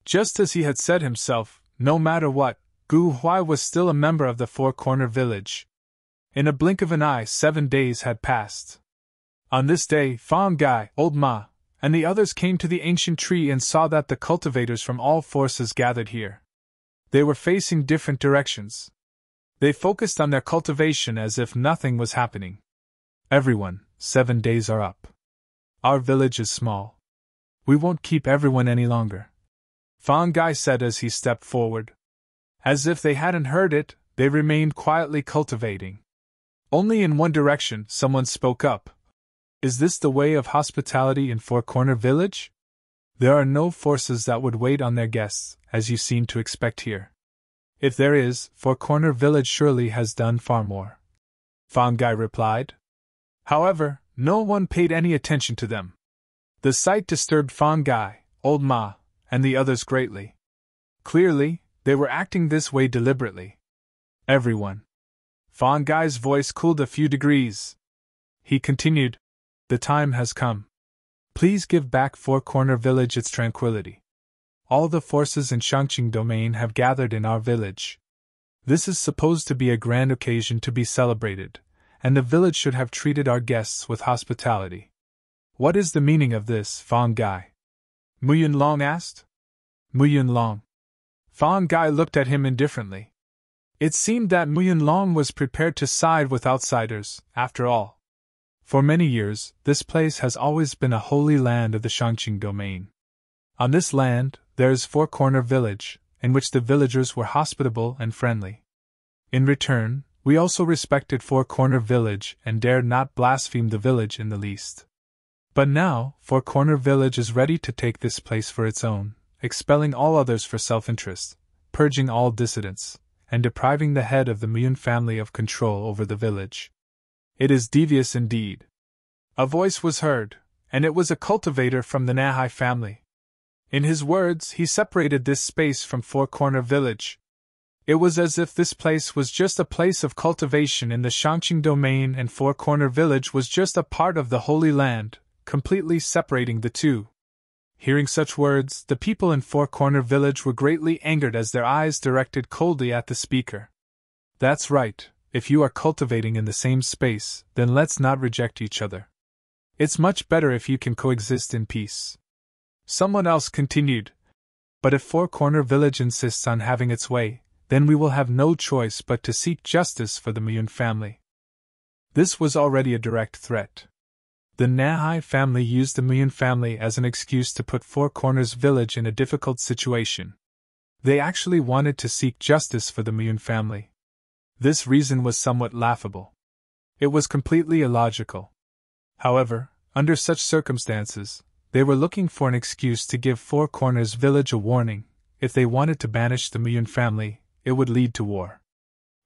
Just as he had said himself, no matter what, Gu Huai was still a member of the Four Corner Village. In a blink of an eye, 7 days had passed. On this day, Fang Gai, Old Ma, and the others came to the ancient tree and saw that the cultivators from all forces gathered here. They were facing different directions. They focused on their cultivation as if nothing was happening. Everyone, 7 days are up. Our village is small. We won't keep everyone any longer, Fang Gai said as he stepped forward. As if they hadn't heard it, they remained quietly cultivating. Only in one direction, someone spoke up. Is this the way of hospitality in Four Corner Village? There are no forces that would wait on their guests, as you seem to expect here. If there is, Four Corner Village surely has done far more, Fang Gai replied. However, no one paid any attention to them. The sight disturbed Fang Gai, Old Ma, and the others greatly. Clearly, they were acting this way deliberately. Everyone. Fang Gai's voice cooled a few degrees. He continued, the time has come. Please give back Four Corner Village its tranquility. All the forces in Shangqing domain have gathered in our village. This is supposed to be a grand occasion to be celebrated, and the village should have treated our guests with hospitality. What is the meaning of this, Fang Gai? Mu Yunlong asked. Mu Yunlong. Fang Gai looked at him indifferently. It seemed that Mu Yunlong was prepared to side with outsiders, after all. For many years, this place has always been a holy land of the Shangqing domain. On this land, there is Four Corner Village, in which the villagers were hospitable and friendly. In return, we also respected Four Corner Village and dared not blaspheme the village in the least. But now, Four Corner Village is ready to take this place for its own, expelling all others for self-interest, purging all dissidents, and depriving the head of the Myun family of control over the village. It is devious indeed. A voice was heard, and it was a cultivator from the Nahai family. In his words, he separated this space from Four Corner Village. It was as if this place was just a place of cultivation in the Shangqing domain and Four Corner Village was just a part of the Holy Land, completely separating the two. Hearing such words, the people in Four Corner Village were greatly angered as their eyes directed coldly at the speaker. That's right, if you are cultivating in the same space, then let's not reject each other. It's much better if you can coexist in peace. Someone else continued. But if Four Corner Village insists on having its way, then we will have no choice but to seek justice for the Myun family. This was already a direct threat. The Nahai family used the Myun family as an excuse to put Four Corners Village in a difficult situation. They actually wanted to seek justice for the Myun family. This reason was somewhat laughable. It was completely illogical. However, under such circumstances, they were looking for an excuse to give Four Corners Village a warning. If they wanted to banish the Myun family, it would lead to war.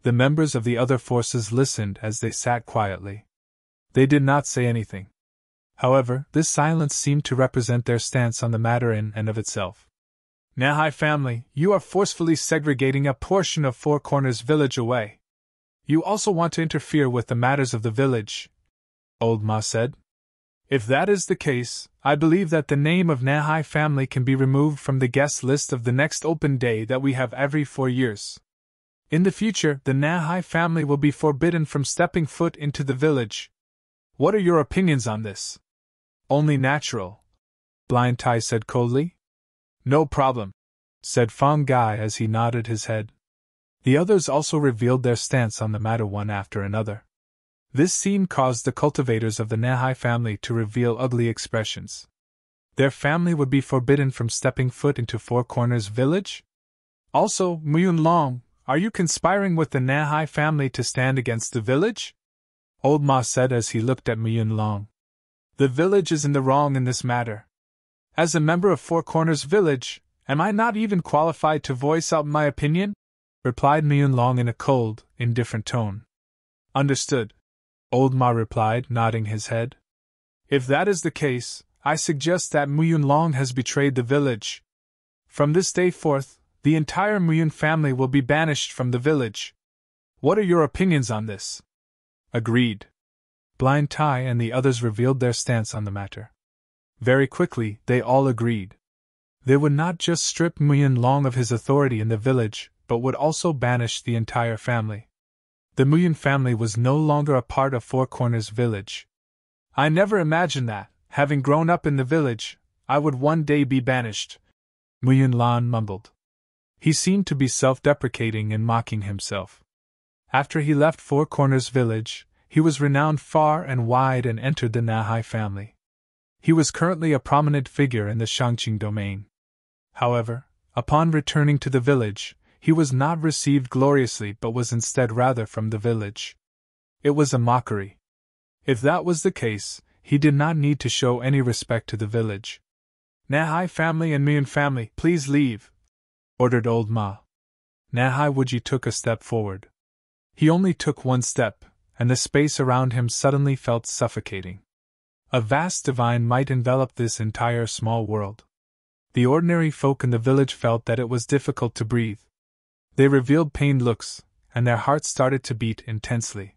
The members of the other forces listened as they sat quietly. They did not say anything. However, this silence seemed to represent their stance on the matter in and of itself. Nahai family, you are forcefully segregating a portion of Four Corners Village away. You also want to interfere with the matters of the village, Old Ma said. If that is the case, I believe that the name of Nahai family can be removed from the guest list of the next open day that we have every 4 years. In the future, the Nahai family will be forbidden from stepping foot into the village. What are your opinions on this? Only natural, Blind Tai said coldly. No problem, said Fang Gai as he nodded his head. The others also revealed their stance on the matter one after another. This scene caused the cultivators of the Nahai family to reveal ugly expressions. Their family would be forbidden from stepping foot into Four Corners Village? Also, Myun Long, are you conspiring with the Nahai family to stand against the village? Old Ma said as he looked at Myun Long. The village is in the wrong in this matter. As a member of Four Corners Village, am I not even qualified to voice out my opinion? Replied Myun Long in a cold, indifferent tone. Understood, Old Ma replied, nodding his head. If that is the case, I suggest that Myun Long has betrayed the village. From this day forth, the entire Myun family will be banished from the village. What are your opinions on this? Agreed. Blind Tai and the others revealed their stance on the matter. Very quickly, they all agreed. They would not just strip Myun Long of his authority in the village, but would also banish the entire family. The Myun family was no longer a part of Four Corners Village. I never imagined that, having grown up in the village, I would one day be banished, Myun Lan mumbled. He seemed to be self-deprecating and mocking himself. After he left Four Corners Village, he was renowned far and wide and entered the Nahai family. He was currently a prominent figure in the Shangqing domain. However, upon returning to the village, he was not received gloriously but was instead rather from the village. It was a mockery. If that was the case, he did not need to show any respect to the village. Nahai family and Myun family, please leave, ordered Old Ma. Nahai Wuji took a step forward. He only took one step, and the space around him suddenly felt suffocating. A vast divine might enveloped this entire small world. The ordinary folk in the village felt that it was difficult to breathe. They revealed pained looks, and their hearts started to beat intensely.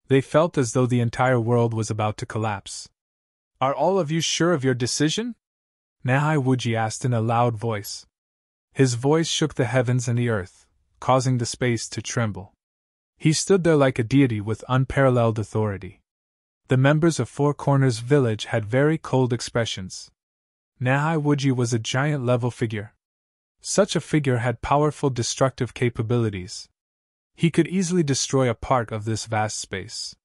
They felt as though the entire world was about to collapse. Are all of you sure of your decision? Nahai Wuji asked in a loud voice. His voice shook the heavens and the earth, causing the space to tremble. He stood there like a deity with unparalleled authority. The members of Four Corners Village had very cold expressions. Nahai Wuji was a giant-level figure. Such a figure had powerful destructive capabilities. He could easily destroy a part of this vast space.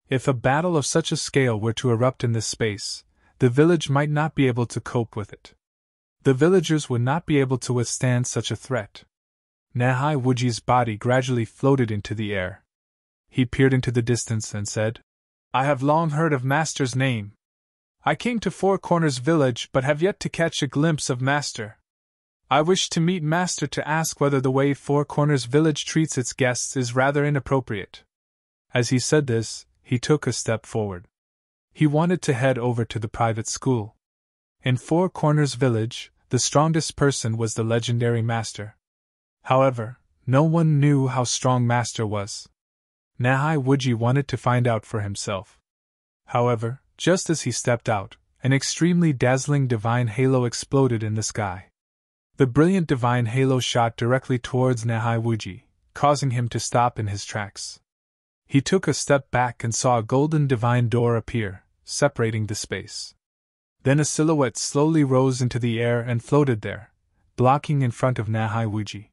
If a battle of such a scale were to erupt in this space, the village might not be able to cope with it. The villagers would not be able to withstand such a threat. Nahai Wuji's body gradually floated into the air. He peered into the distance and said, I have long heard of Master's name. I came to Four Corners Village but have yet to catch a glimpse of Master. I wish to meet Master to ask whether the way Four Corners Village treats its guests is rather inappropriate. As he said this, he took a step forward. He wanted to head over to the private school. In Four Corners Village, the strongest person was the legendary Master. However, no one knew how strong Master was. Nahai Wuji wanted to find out for himself. However, just as he stepped out, an extremely dazzling divine halo exploded in the sky. The brilliant divine halo shot directly towards Nahai Wuji, causing him to stop in his tracks. He took a step back and saw a golden divine door appear, separating the space. Then a silhouette slowly rose into the air and floated there, blocking in front of Nahai Wuji.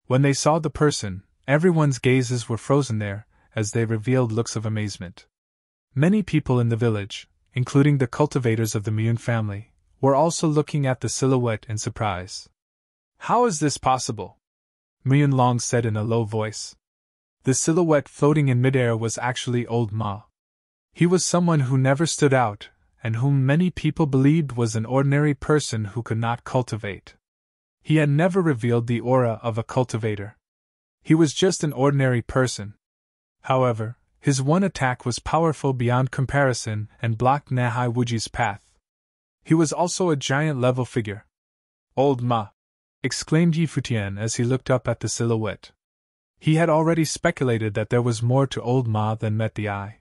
When they saw the person, everyone's gazes were frozen there, as they revealed looks of amazement. Many people in the village, including the cultivators of the Myun family, were also looking at the silhouette in surprise. How is this possible? Myun Long said in a low voice. The silhouette floating in midair was actually Old Ma. He was someone who never stood out, and whom many people believed was an ordinary person who could not cultivate. He had never revealed the aura of a cultivator. He was just an ordinary person. However, his one attack was powerful beyond comparison and blocked Nahai Wuji's path. He was also a giant-level figure. Old Ma! Exclaimed Yi Futian as he looked up at the silhouette. He had already speculated that there was more to Old Ma than met the eye.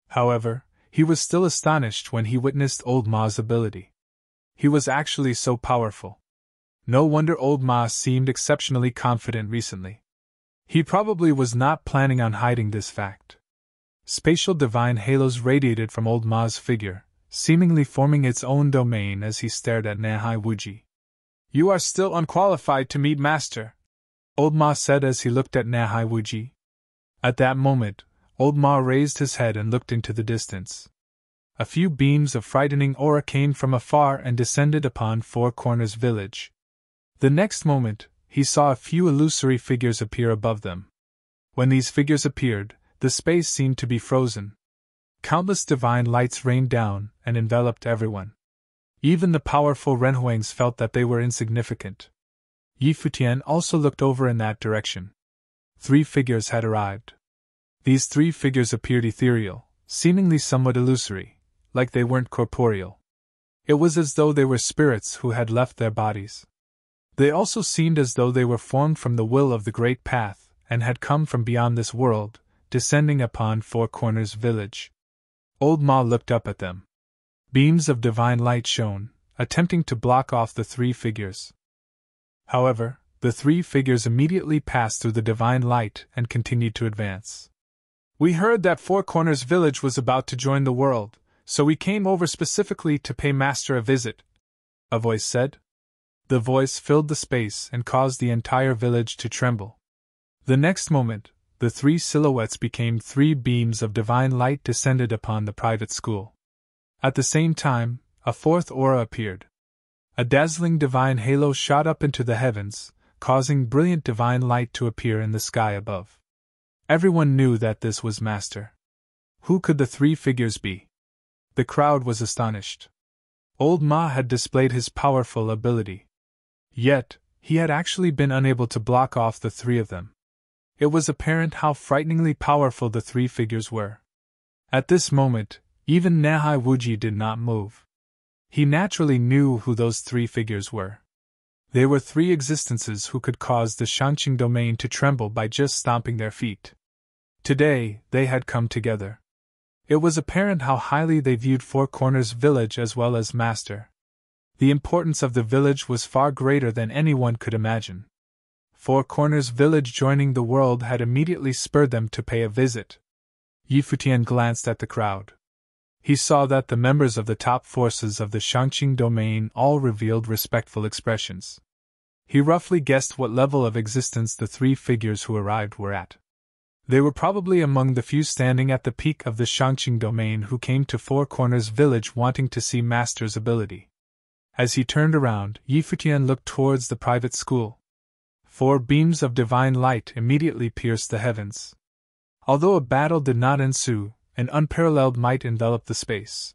However, he was still astonished when he witnessed Old Ma's ability. He was actually so powerful. No wonder Old Ma seemed exceptionally confident recently. He probably was not planning on hiding this fact. Spatial divine halos radiated from Old Ma's figure, seemingly forming its own domain as he stared at Nahai Wuji. You are still unqualified to meet Master, Old Ma said as he looked at Nahai Wuji. At that moment, Old Ma raised his head and looked into the distance. A few beams of frightening aura came from afar and descended upon Four Corners Village. The next moment, he saw a few illusory figures appear above them. When these figures appeared, the space seemed to be frozen. Countless divine lights rained down and enveloped everyone. Even the powerful Renhuangs felt that they were insignificant. Yi Futian also looked over in that direction. 3 figures had arrived. These 3 figures appeared ethereal, seemingly somewhat illusory, like they weren't corporeal. It was as though they were spirits who had left their bodies. They also seemed as though they were formed from the will of the Great Path, and had come from beyond this world, descending upon Four Corners Village. Old Ma looked up at them. Beams of divine light shone, attempting to block off the 3 figures. However, the 3 figures immediately passed through the divine light and continued to advance. We heard that Four Corners Village was about to join the world, so we came over specifically to pay Master a visit, a voice said. The voice filled the space and caused the entire village to tremble. The next moment, the 3 silhouettes became 3 beams of divine light descended upon the private school. At the same time, a 4th aura appeared. A dazzling divine halo shot up into the heavens, causing brilliant divine light to appear in the sky above. Everyone knew that this was Master. Who could the 3 figures be? The crowd was astonished. Old Ma had displayed his powerful ability. Yet, he had actually been unable to block off the 3 of them. It was apparent how frighteningly powerful the 3 figures were. At this moment, even Nahai Wuji did not move. He naturally knew who those 3 figures were. They were 3 existences who could cause the Shangqing domain to tremble by just stomping their feet. Today, they had come together. It was apparent how highly they viewed Four Corners Village as well as Master. The importance of the village was far greater than anyone could imagine. Four Corners Village joining the world had immediately spurred them to pay a visit. Yi Futian glanced at the crowd. He saw that the members of the top forces of the Shangqing domain all revealed respectful expressions. He roughly guessed what level of existence the 3 figures who arrived were at. They were probably among the few standing at the peak of the Shangqing domain who came to Four Corners Village wanting to see Master's ability. As he turned around, Yi Futian looked towards the private school. 4 beams of divine light immediately pierced the heavens. Although a battle did not ensue, an unparalleled might enveloped the space.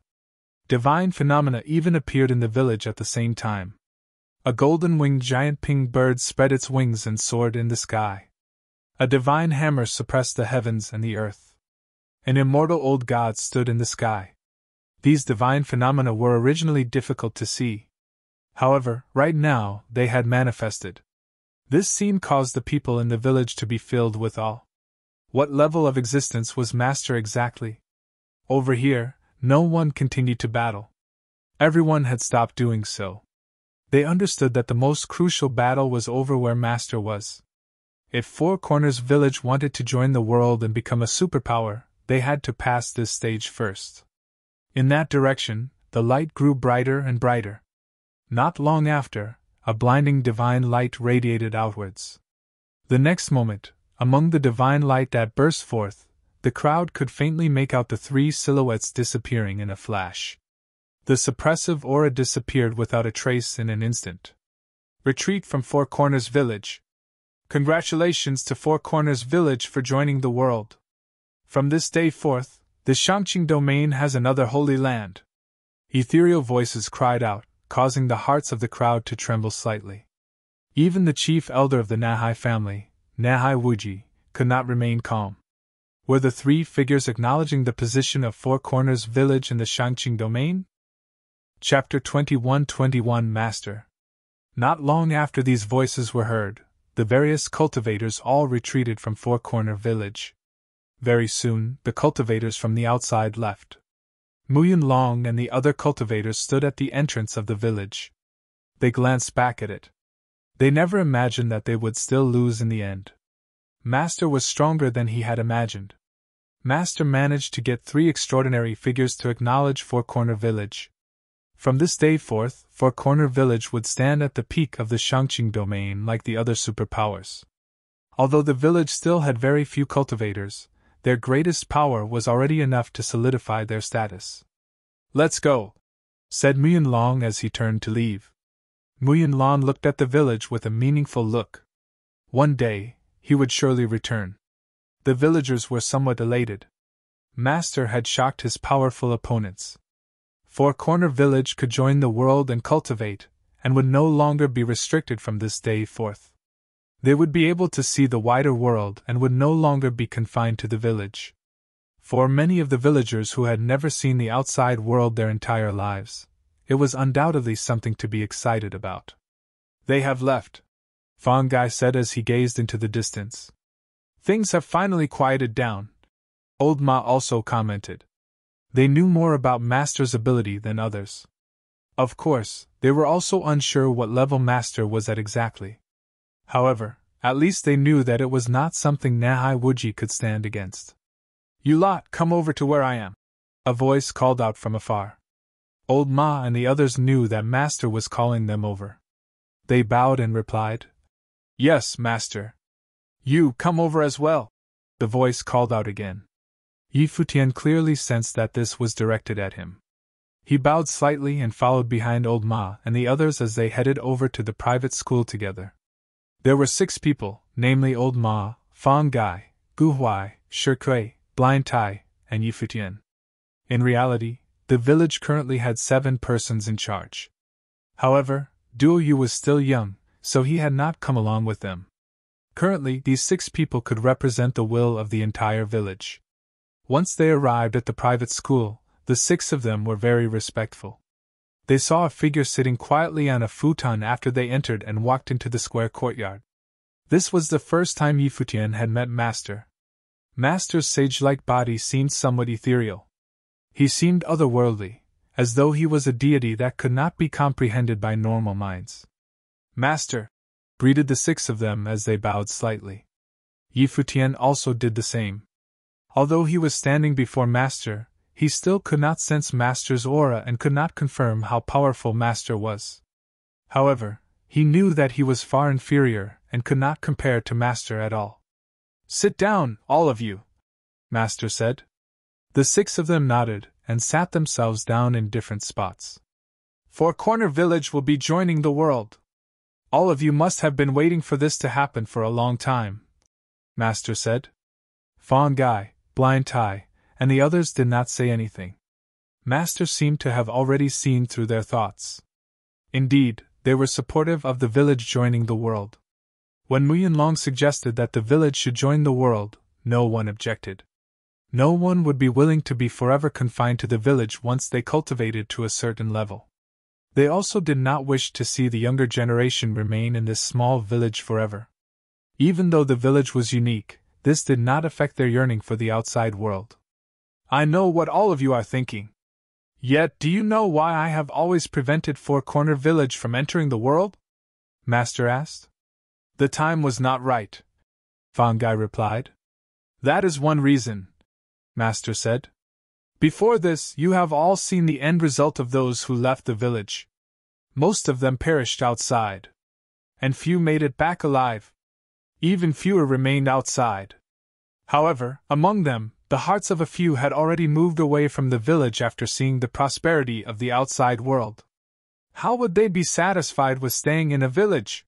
Divine phenomena even appeared in the village at the same time. A golden-winged giant pink bird spread its wings and soared in the sky. A divine hammer suppressed the heavens and the earth. An immortal old god stood in the sky. These divine phenomena were originally difficult to see. However, right now, they had manifested. This scene caused the people in the village to be filled with awe. What level of existence was Master exactly? Over here, no one continued to battle. Everyone had stopped doing so. They understood that the most crucial battle was over where Master was. If Four Corners Village wanted to join the world and become a superpower, they had to pass this stage first. In that direction, the light grew brighter and brighter. Not long after, a blinding divine light radiated outwards. The next moment, among the divine light that burst forth, the crowd could faintly make out the three silhouettes disappearing in a flash. The suppressive aura disappeared without a trace in an instant. Retreat from Four Corners Village. Congratulations to Four Corners Village for joining the world. From this day forth, the Shangqing domain has another holy land. Ethereal voices cried out, causing the hearts of the crowd to tremble slightly. Even the chief elder of the Nahai family, Nahai Wuji, could not remain calm. Were the three figures acknowledging the position of Four Corners Village in the Shangqing domain? Chapter 21 Master. Not long after these voices were heard, the various cultivators all retreated from Four Corner Village. Very soon, the cultivators from the outside left. Muyan Long and the other cultivators stood at the entrance of the village. They glanced back at it. They never imagined that they would still lose in the end. Master was stronger than he had imagined. Master managed to get three extraordinary figures to acknowledge Four Corner Village. From this day forth, Four Corner Village would stand at the peak of the Shangqing domain like the other superpowers. Although the village still had very few cultivators, their greatest power was already enough to solidify their status. "Let's go," said Muyan Long as he turned to leave. Muyan Long looked at the village with a meaningful look. One day, he would surely return. The villagers were somewhat elated. Master had shocked his powerful opponents. Four Corner Village could join the world and cultivate, and would no longer be restricted from this day forth. They would be able to see the wider world and would no longer be confined to the village. For many of the villagers who had never seen the outside world their entire lives, it was undoubtedly something to be excited about. "They have left," Fang Gai said as he gazed into the distance. "Things have finally quieted down," Old Ma also commented. They knew more about Master's ability than others. Of course, they were also unsure what level Master was at exactly. However, at least they knew that it was not something Nahai Wuji could stand against. "You lot, come over to where I am," a voice called out from afar. Old Ma and the others knew that Master was calling them over. They bowed and replied, "Yes, Master." "You, come over as well," the voice called out again. Futian clearly sensed that this was directed at him. He bowed slightly and followed behind Old Ma and the others as they headed over to the private school together. There were 6 people, namely Old Ma, Fang Gai, Gu Huai, Shikui, Blind Tai, and Futian. In reality, the village currently had 7 persons in charge. However, Duo Yu was still young, so he had not come along with them. Currently, these 6 people could represent the will of the entire village. Once they arrived at the private school, the 6 of them were very respectful. They saw a figure sitting quietly on a futon after they entered and walked into the square courtyard. This was the first time Futian had met Master. Master's sage-like body seemed somewhat ethereal. He seemed otherworldly, as though he was a deity that could not be comprehended by normal minds. "Master," greeted the 6 of them as they bowed slightly. Futian also did the same. Although he was standing before Master, he still could not sense Master's aura and could not confirm how powerful Master was. However, he knew that he was far inferior and could not compare to Master at all. "Sit down, all of you," Master said. The 6 of them nodded and sat themselves down in different spots. "Four Corner Village will be joining the world. All of you must have been waiting for this to happen for a long time," Master said. Fang Gai, Blind Tai, and the others did not say anything. Master seemed to have already seen through their thoughts. Indeed, They were supportive of the village joining the world. When Muyanlong suggested that the village should join the world, no one objected. No one would be willing to be forever confined to the village once they cultivated to a certain level. They also did not wish to see the younger generation remain in this small village forever. Even though the village was unique, this did not affect their yearning for the outside world. I know what all of you are thinking. Yet, do you know why I have always prevented Four Corner Village from entering the world? Master asked. The time was not right, Fangai replied. That is one reason, Master said. Before this, you have all seen the end result of those who left the village. Most of them perished outside. And few made it back alive. Even fewer remained outside. However, among them, the hearts of a few had already moved away from the village after seeing the prosperity of the outside world. How would they be satisfied with staying in a village?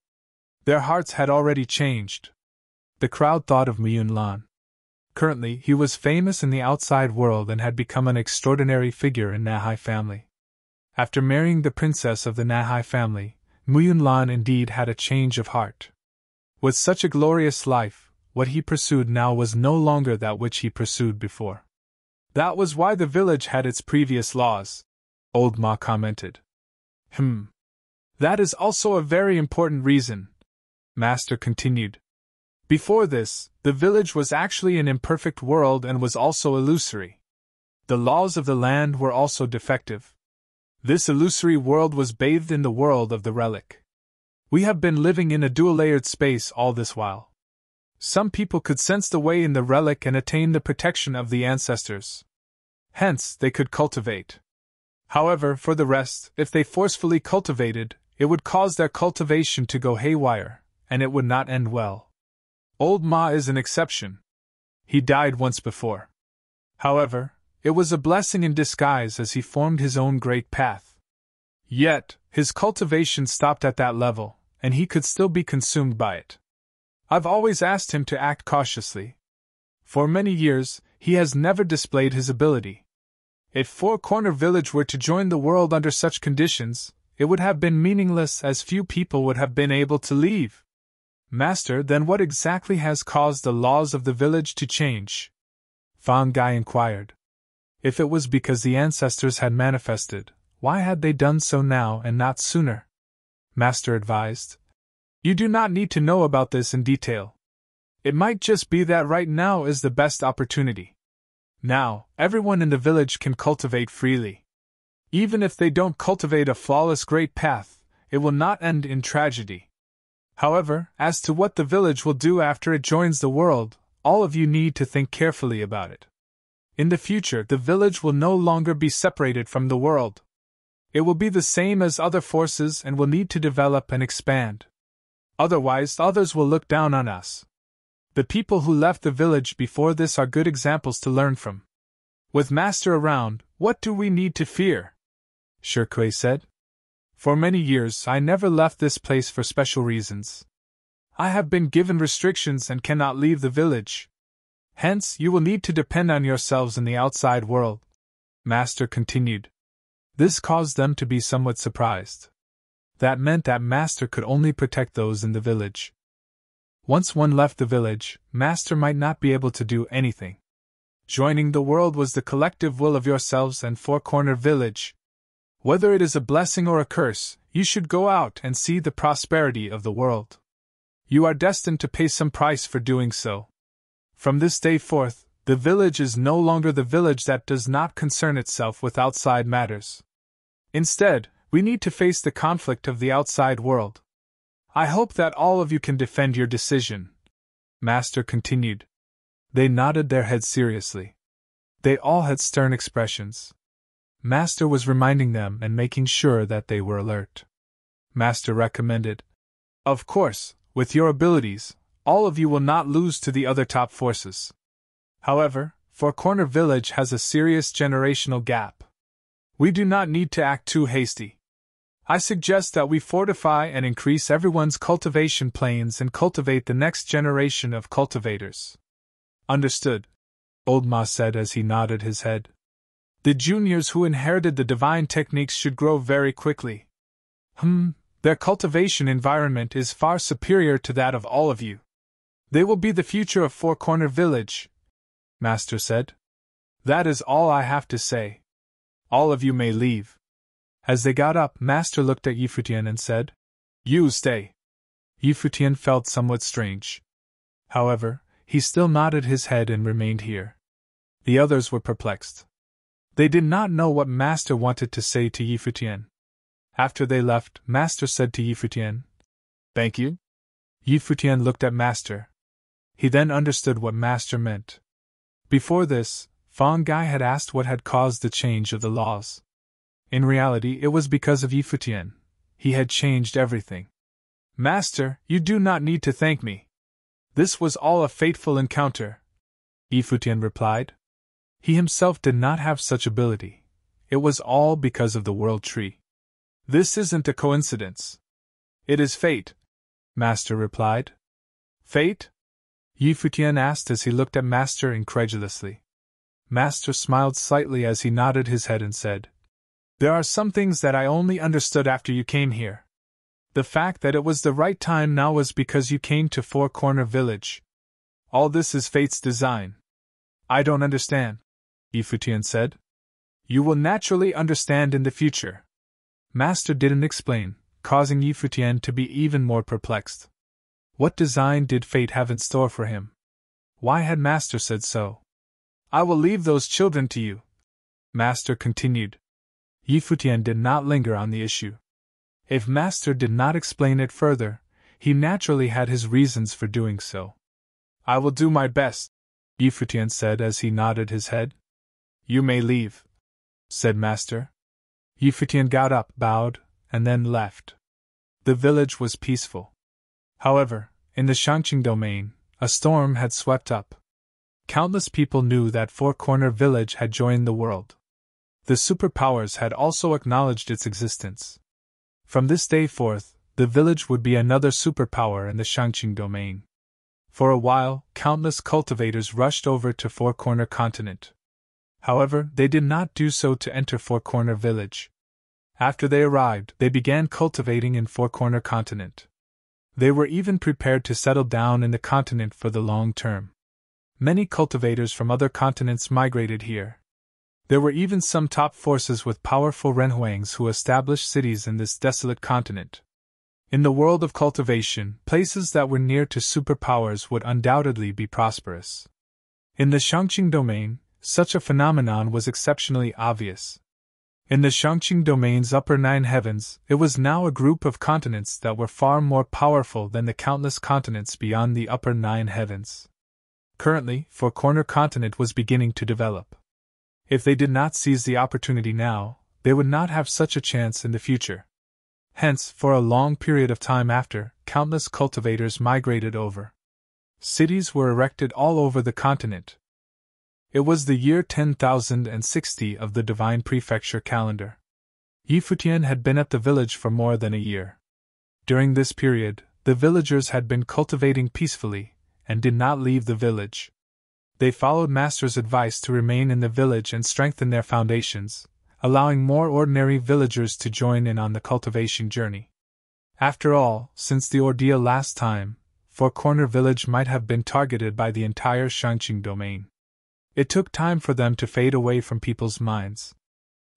Their hearts had already changed. The crowd thought of Miyunlan. Currently, he was famous in the outside world and had become an extraordinary figure in Nahai family. After marrying the princess of the Nahai family, Muyunlan indeed had a change of heart. With such a glorious life, what he pursued now was no longer that which he pursued before. That was why the village had its previous laws, Old Ma commented. That is also a very important reason, Master continued. Before this, the village was actually an imperfect world and was also illusory. The laws of the land were also defective. This illusory world was bathed in the world of the relic. We have been living in a dual-layered space all this while. Some people could sense the way in the relic and attain the protection of the ancestors. Hence, they could cultivate. However, for the rest, if they forcefully cultivated, it would cause their cultivation to go haywire, and it would not end well. Old Ma is an exception. He died once before. However, it was a blessing in disguise as he formed his own great path. Yet, his cultivation stopped at that level, and he could still be consumed by it. I've always asked him to act cautiously. For many years, he has never displayed his ability. If Four Corner Village were to join the world under such conditions, it would have been meaningless as few people would have been able to leave. Master, then what exactly has caused the laws of the village to change? Fang Gai inquired. If it was because the ancestors had manifested, why had they done so now and not sooner? Master advised. You do not need to know about this in detail. It might just be that right now is the best opportunity. Now, everyone in the village can cultivate freely. Even if they don't cultivate a flawless great path, it will not end in tragedy. However, as to what the village will do after it joins the world, all of you need to think carefully about it. In the future, the village will no longer be separated from the world. It will be the same as other forces and will need to develop and expand. Otherwise, others will look down on us. The people who left the village before this are good examples to learn from. With Master around, what do we need to fear? Shirkui said. For many years, I never left this place for special reasons. I have been given restrictions and cannot leave the village. Hence, you will need to depend on yourselves in the outside world, Master continued. This caused them to be somewhat surprised. That meant that Master could only protect those in the village. Once one left the village, Master might not be able to do anything. Joining the world was the collective will of yourselves and Four Corner Village. Whether it is a blessing or a curse, you should go out and see the prosperity of the world. You are destined to pay some price for doing so. From this day forth, the village is no longer the village that does not concern itself with outside matters. Instead, we need to face the conflict of the outside world. I hope that all of you can defend your decision, Master continued. They nodded their heads seriously. They all had stern expressions. Master was reminding them and making sure that they were alert. Master recommended, of course, with your abilities, all of you will not lose to the other top forces. However, Four Corner Village has a serious generational gap. We do not need to act too hasty. I suggest that we fortify and increase everyone's cultivation planes and cultivate the next generation of cultivators. Understood, Old Ma said as he nodded his head. The juniors who inherited the divine techniques should grow very quickly. Their cultivation environment is far superior to that of all of you. They will be the future of Four Corner Village, Master said. That is all I have to say. All of you may leave. As they got up, Master looked at Futian and said, You stay. Futian felt somewhat strange. However, he still nodded his head and remained here. The others were perplexed. They did not know what Master wanted to say to Futian. After they left, Master said to Futian, Thank you. Futian looked at Master. He then understood what Master meant. Before this, Fang Gai had asked what had caused the change of the laws. In reality, it was because of Futian. He had changed everything. Master, you do not need to thank me. This was all a fateful encounter, Futian replied. He himself did not have such ability. It was all because of the World Tree. This isn't a coincidence. It is fate, Master replied. Fate? Futian asked as he looked at Master incredulously. Master smiled slightly as he nodded his head and said, There are some things that I only understood after you came here. The fact that it was the right time now was because you came to Four Corner Village. All this is fate's design. I don't understand, Futian said. You will naturally understand in the future. Master didn't explain, causing Futian to be even more perplexed. What design did fate have in store for him? Why had Master said so? I will leave those children to you, Master continued. Futian did not linger on the issue. If Master did not explain it further, he naturally had his reasons for doing so. I will do my best, Futian said as he nodded his head. You may leave, said Master. Futian got up, bowed, and then left. The village was peaceful. However, in the Shangqing domain, a storm had swept up. Countless people knew that Four Corner Village had joined the world. The superpowers had also acknowledged its existence. From this day forth, the village would be another superpower in the Shangqing domain. For a while, countless cultivators rushed over to Four Corner Continent. However, they did not do so to enter Four Corner Village. After they arrived, they began cultivating in Four Corner Continent. They were even prepared to settle down in the continent for the long term. Many cultivators from other continents migrated here. There were even some top forces with powerful renhuangs who established cities in this desolate continent. In the world of cultivation, places that were near to superpowers would undoubtedly be prosperous. In the Shangqing domain, such a phenomenon was exceptionally obvious. In the Shangqing domain's upper 9 heavens, it was now a group of continents that were far more powerful than the countless continents beyond the upper 9 heavens. Currently, Four Corner Continent was beginning to develop. If they did not seize the opportunity now, they would not have such a chance in the future. Hence, for a long period of time after, countless cultivators migrated over. Cities were erected all over the continent. It was the year 10,060 of the Divine Prefecture calendar. Futian had been at the village for more than a year. During this period, the villagers had been cultivating peacefully, and did not leave the village. They followed Master's advice to remain in the village and strengthen their foundations, allowing more ordinary villagers to join in on the cultivation journey. After all, since the ordeal last time, Four Corner Village might have been targeted by the entire Shangqing domain. It took time for them to fade away from people's minds.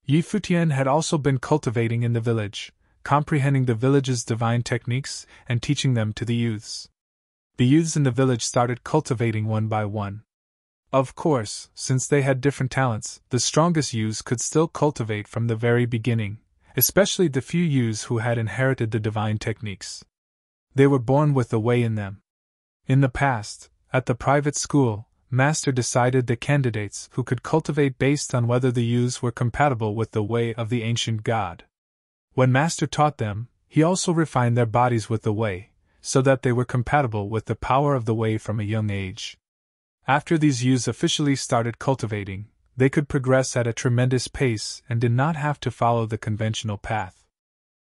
Futian had also been cultivating in the village, comprehending the village's divine techniques and teaching them to the youths. The youths in the village started cultivating one by one. Of course, since they had different talents, the strongest youths could still cultivate from the very beginning, especially the few youths who had inherited the divine techniques. They were born with the way in them. In the past, at the private school, Master decided the candidates who could cultivate based on whether the youths were compatible with the way of the ancient god. When Master taught them, he also refined their bodies with the way, so that they were compatible with the power of the way from a young age. After these youths officially started cultivating, they could progress at a tremendous pace and did not have to follow the conventional path.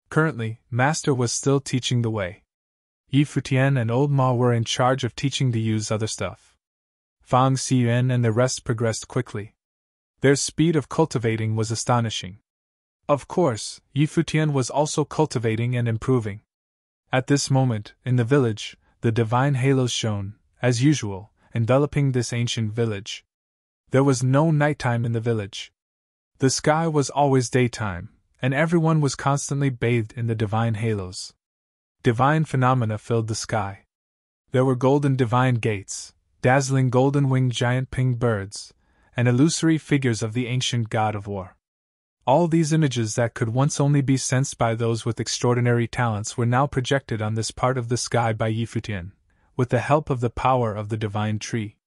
Currently, Master was still teaching the way. Futian and Old Ma were in charge of teaching the youths other stuff. Fang Xian and the rest progressed quickly. Their speed of cultivating was astonishing. Of course, Futian was also cultivating and improving. At this moment, in the village, the divine halos shone, as usual, enveloping this ancient village. There was no nighttime in the village. The sky was always daytime, and everyone was constantly bathed in the divine halos. Divine phenomena filled the sky. There were golden divine gates, dazzling golden-winged giant pinged birds, and illusory figures of the ancient god of war. All these images that could once only be sensed by those with extraordinary talents were now projected on this part of the sky by Futian, with the help of the power of the divine tree.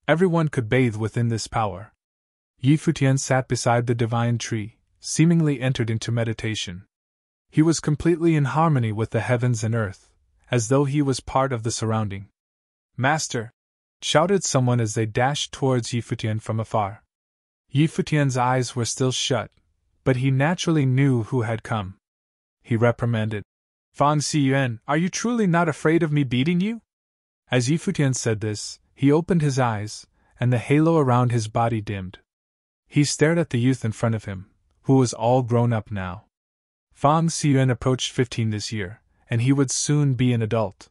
Everyone could bathe within this power. Futian sat beside the divine tree, seemingly entered into meditation. He was completely in harmony with the heavens and earth, as though he was part of the surrounding. "Master!" shouted someone as they dashed towards Futian from afar. Futian's eyes were still shut, but he naturally knew who had come. He reprimanded, "Fang Xiyuan, are you truly not afraid of me beating you?" As Futian said this, he opened his eyes, and the halo around his body dimmed. He stared at the youth in front of him, who was all grown up now. Fang Xiyuan approached 15 this year, and he would soon be an adult.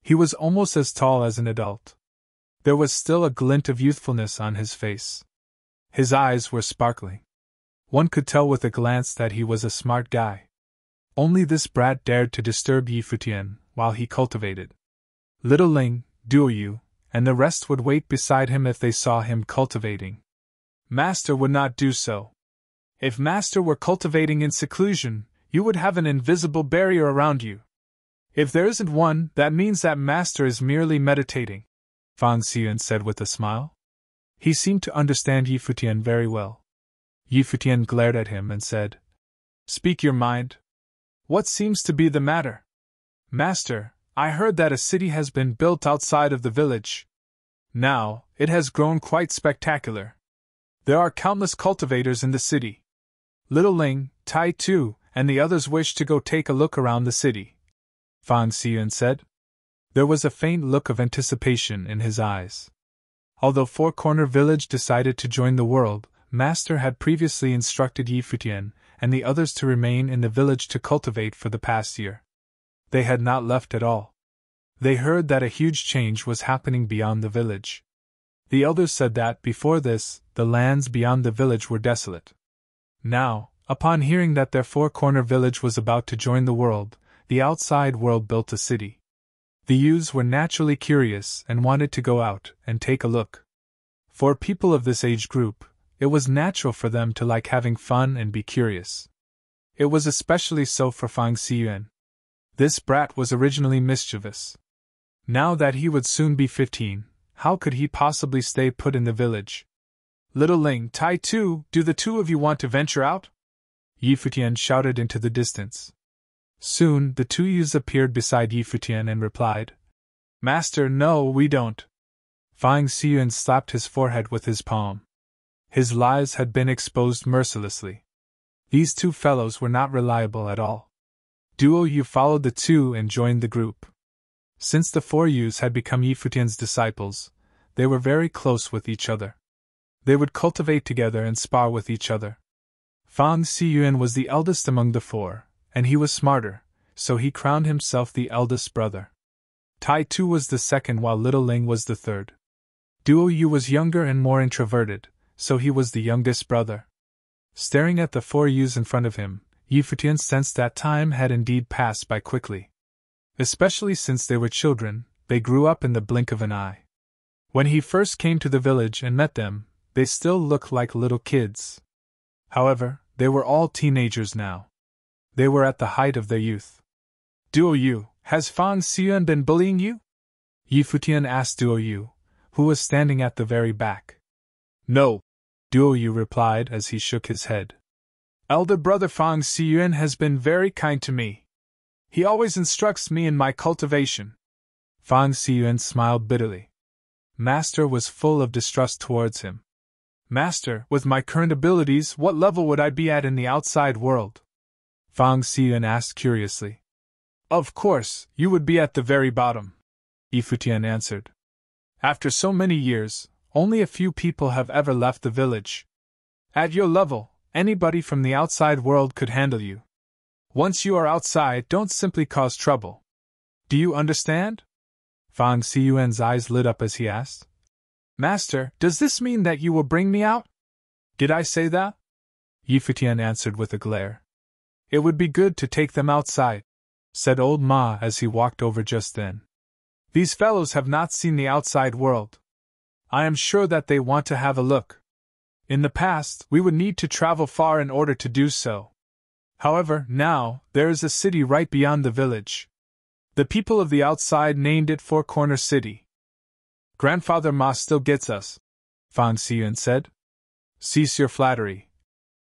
He was almost as tall as an adult. There was still a glint of youthfulness on his face. His eyes were sparkling. One could tell with a glance that he was a smart guy. Only this brat dared to disturb Futian while he cultivated. Little Ling, Duoyu, and the rest would wait beside him if they saw him cultivating. Master would not do so. If Master were cultivating in seclusion, you would have an invisible barrier around you. If there isn't one, that means that Master is merely meditating, Fang Xiyuan said with a smile. He seemed to understand Futian very well. Futian glared at him and said, "Speak your mind. What seems to be the matter?" "Master, I heard that a city has been built outside of the village. Now, it has grown quite spectacular. There are countless cultivators in the city. Little Ling, Tai Tu, and the others wish to go take a look around the city," Fang Xiyuan said. There was a faint look of anticipation in his eyes. Although Four Corner Village decided to join the world, Master had previously instructed Futian and the others to remain in the village to cultivate for the past year. They had not left at all. They heard that a huge change was happening beyond the village. The elders said that, before this, the lands beyond the village were desolate. Now, upon hearing that their Four Corner Village was about to join the world, the outside world built a city. The youths were naturally curious and wanted to go out and take a look. For people of this age group, it was natural for them to like having fun and be curious. It was especially so for Fang Xiyuan. This brat was originally mischievous. Now that he would soon be 15, how could he possibly stay put in the village? "Little Ling, Tai Tu, do the two of you want to venture out?" Futian shouted into the distance. Soon the two youths appeared beside Futian and replied, "Master, no, we don't." Fang Xiyuan slapped his forehead with his palm. His lies had been exposed mercilessly. These two fellows were not reliable at all. Duoyu followed the two and joined the group. Since the four youths had become Futian's disciples, they were very close with each other. They would cultivate together and spar with each other. Fang Xiyuan was the eldest among the four, and he was smarter, so he crowned himself the eldest brother. Tai Tu was the second while Little Ling was the third. Duoyu was younger and more introverted, so he was the youngest brother. Staring at the four youths in front of him, Futian sensed that time had indeed passed by quickly. Especially since they were children, they grew up in the blink of an eye. When he first came to the village and met them, they still looked like little kids. However, they were all teenagers now. They were at the height of their youth. "Duoyu, has Fang Xiyuan been bullying you?" Futian asked Duoyu, who was standing at the very back. "No," Duoyu replied as he shook his head. "Elder brother Fang Xiyuan has been very kind to me. He always instructs me in my cultivation." Fang Xiyuan smiled bitterly. Master was full of distrust towards him. "Master, with my current abilities, what level would I be at in the outside world?" Fang Xiyuan asked curiously. "Of course, you would be at the very bottom," Futian answered. "After so many years, only a few people have ever left the village. At your level, Anybody from the outside world could handle you. Once you are outside, don't simply cause trouble. Do you understand? Fang Xiyuan's eyes lit up as he asked. Master, does this mean that you will bring me out? Did I say that? Futian answered with a glare. It would be good to take them outside, said old Ma as he walked over just then. These fellows have not seen the outside world. I am sure that they want to have a look. In the past, we would need to travel far in order to do so. However, now, there is a city right beyond the village. The people of the outside named it Four Corner City. Grandfather Ma still gets us, Fang Xiyuan said. Cease your flattery,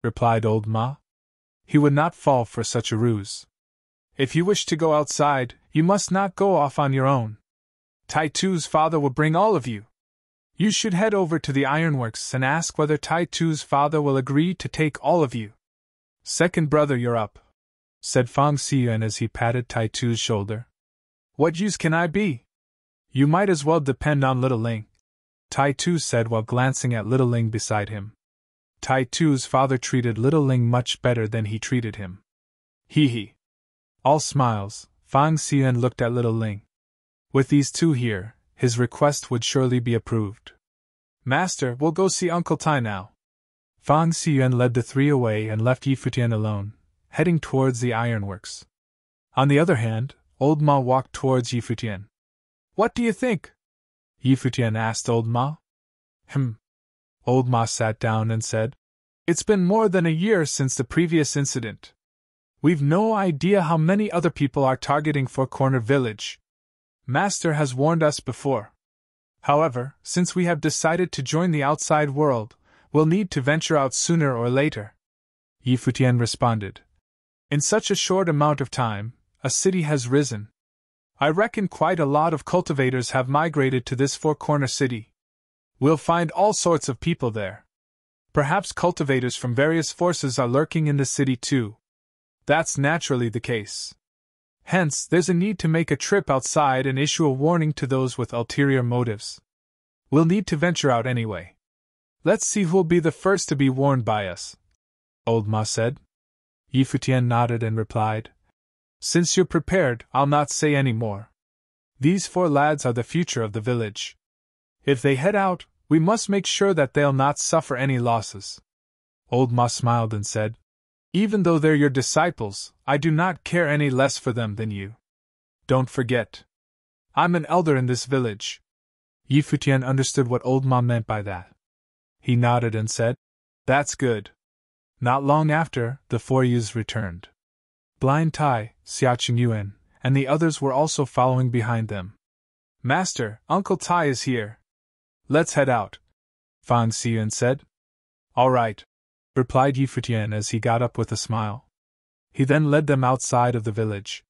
replied old Ma. He would not fall for such a ruse. If you wish to go outside, you must not go off on your own. Tai Tu's father will bring all of you. You should head over to the ironworks and ask whether Tai Tu's father will agree to take all of you. Second brother, you're up, said Fang Xiyuan as he patted Tai Tu's shoulder. What use can I be? You might as well depend on Little Ling, Tai Tu said while glancing at Little Ling beside him. Tai Tu's father treated Little Ling much better than he treated him. Hee hee. All smiles, Fang Xiyuan looked at Little Ling. With these two here, his request would surely be approved. Master, we'll go see Uncle Tai now. Fang Xiyuan led the three away and left Futian alone, heading towards the ironworks. On the other hand, old Ma walked towards Futian. What do you think? Futian asked old Ma. Old Ma sat down and said, It's been more than a year since the previous incident. We've no idea how many other people are targeting Four Corner Village. Master has warned us before. However, since we have decided to join the outside world, we'll need to venture out sooner or later. Futian responded. In such a short amount of time, a city has risen. I reckon quite a lot of cultivators have migrated to this Four Corner City. We'll find all sorts of people there. Perhaps cultivators from various forces are lurking in the city too. That's naturally the case. Hence, there's a need to make a trip outside and issue a warning to those with ulterior motives. We'll need to venture out anyway. Let's see who'll be the first to be warned by us, old Ma said. Futian nodded and replied, Since you're prepared, I'll not say any more. These four lads are the future of the village. If they head out, we must make sure that they'll not suffer any losses. Old Ma smiled and said, Even though they're your disciples, I do not care any less for them than you. Don't forget. I'm an elder in this village. Futian understood what old Ma meant by that. He nodded and said, That's good. Not long after, the four youths returned. Blind Tai, Xiaoqing Yuan, and the others were also following behind them. Master, Uncle Tai is here. Let's head out, Fang Xiyuan said. All right, replied Futian as he got up with a smile. He then led them outside of the village.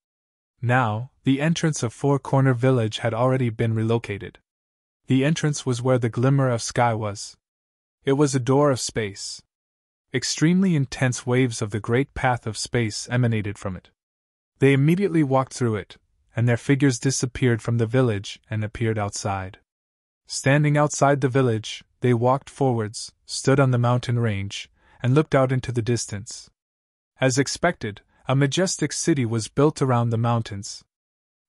Now, the entrance of Four Corner Village had already been relocated. The entrance was where the glimmer of sky was. It was a door of space. Extremely intense waves of the great path of space emanated from it. They immediately walked through it, and their figures disappeared from the village and appeared outside. Standing outside the village, they walked forwards, stood on the mountain range, and looked out into the distance. As expected, a majestic city was built around the mountains.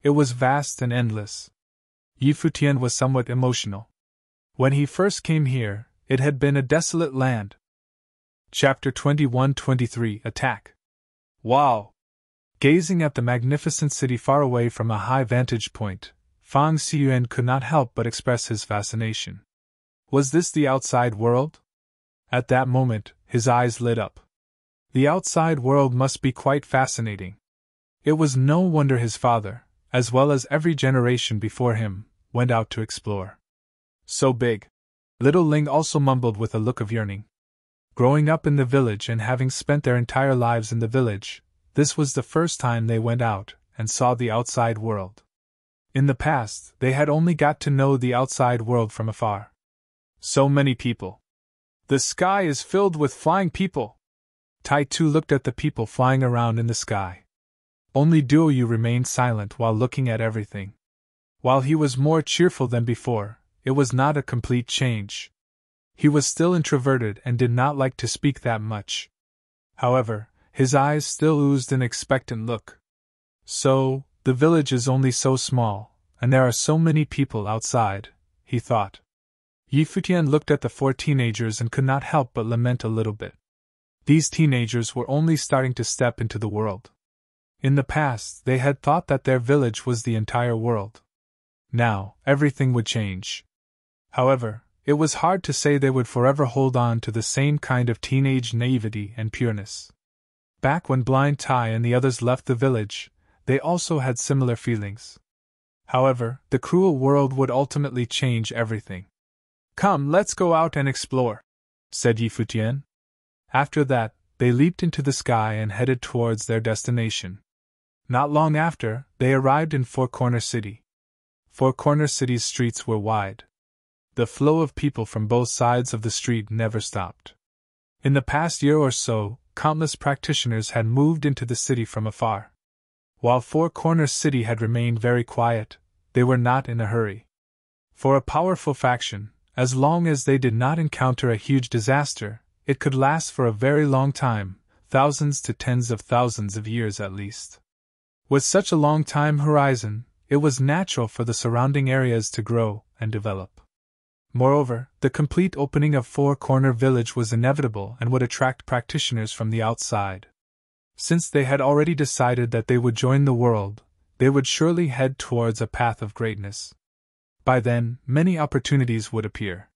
It was vast and endless. Futian was somewhat emotional. When he first came here, it had been a desolate land. Chapter 21-23 Attack. Wow! Gazing at the magnificent city far away from a high vantage point, Fang Xiyuan could not help but express his fascination. Was this the outside world? At that moment, his eyes lit up. The outside world must be quite fascinating. It was no wonder his father, as well as every generation before him, went out to explore. So big. Little Ling also mumbled with a look of yearning. Growing up in the village and having spent their entire lives in the village, this was the first time they went out and saw the outside world. In the past, they had only got to know the outside world from afar. So many people. The sky is filled with flying people. Tai Tu looked at the people flying around in the sky. Only Duo Yu remained silent while looking at everything. While he was more cheerful than before, it was not a complete change. He was still introverted and did not like to speak that much. However, his eyes still oozed an expectant look. So, the village is only so small, and there are so many people outside, he thought. Futian looked at the 4 teenagers and could not help but lament a little bit. These teenagers were only starting to step into the world. In the past, they had thought that their village was the entire world. Now, everything would change. However, it was hard to say they would forever hold on to the same kind of teenage naivety and pureness. Back when Blind Tai and the others left the village, they also had similar feelings. However, the cruel world would ultimately change everything. "Come, let's go out and explore," said Futian. After that, they leaped into the sky and headed towards their destination. Not long after, they arrived in Four Corner City. Four Corner City's streets were wide. The flow of people from both sides of the street never stopped. In the past year or so, countless practitioners had moved into the city from afar. While Four Corner City had remained very quiet, they were not in a hurry. For a powerful faction, as long as they did not encounter a huge disaster, it could last for a very long time, thousands to tens of thousands of years at least. With such a long time horizon, it was natural for the surrounding areas to grow and develop. Moreover, the complete opening of Four Corner Village was inevitable and would attract practitioners from the outside. Since they had already decided that they would join the world, they would surely head towards a path of greatness. By then, many opportunities would appear.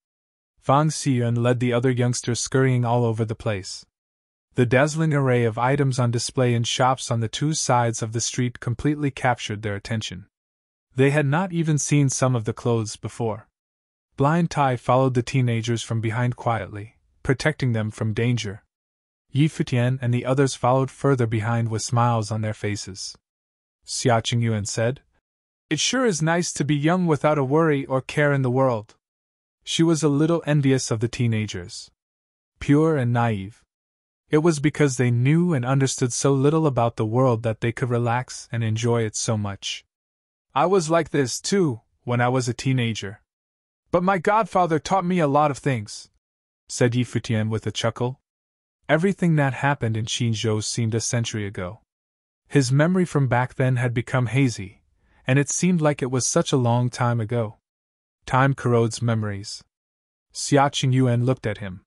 Fang Xiyuan led the other youngsters scurrying all over the place. The dazzling array of items on display in shops on the 2 sides of the street completely captured their attention. They had not even seen some of the clothes before. Blind Tai followed the teenagers from behind quietly, protecting them from danger. Futian and the others followed further behind with smiles on their faces. Xia Qingyuan said, "It sure is nice to be young without a worry or care in the world." She was a little envious of the teenagers. Pure and naive. It was because they knew and understood so little about the world that they could relax and enjoy it so much. "I was like this, too, when I was a teenager. But my godfather taught me a lot of things," said Futian with a chuckle. Everything that happened in Xinzhou seemed a century ago. His memory from back then had become hazy, and it seemed like it was such a long time ago. Time corrodes memories. Xia Qingyuan looked at him.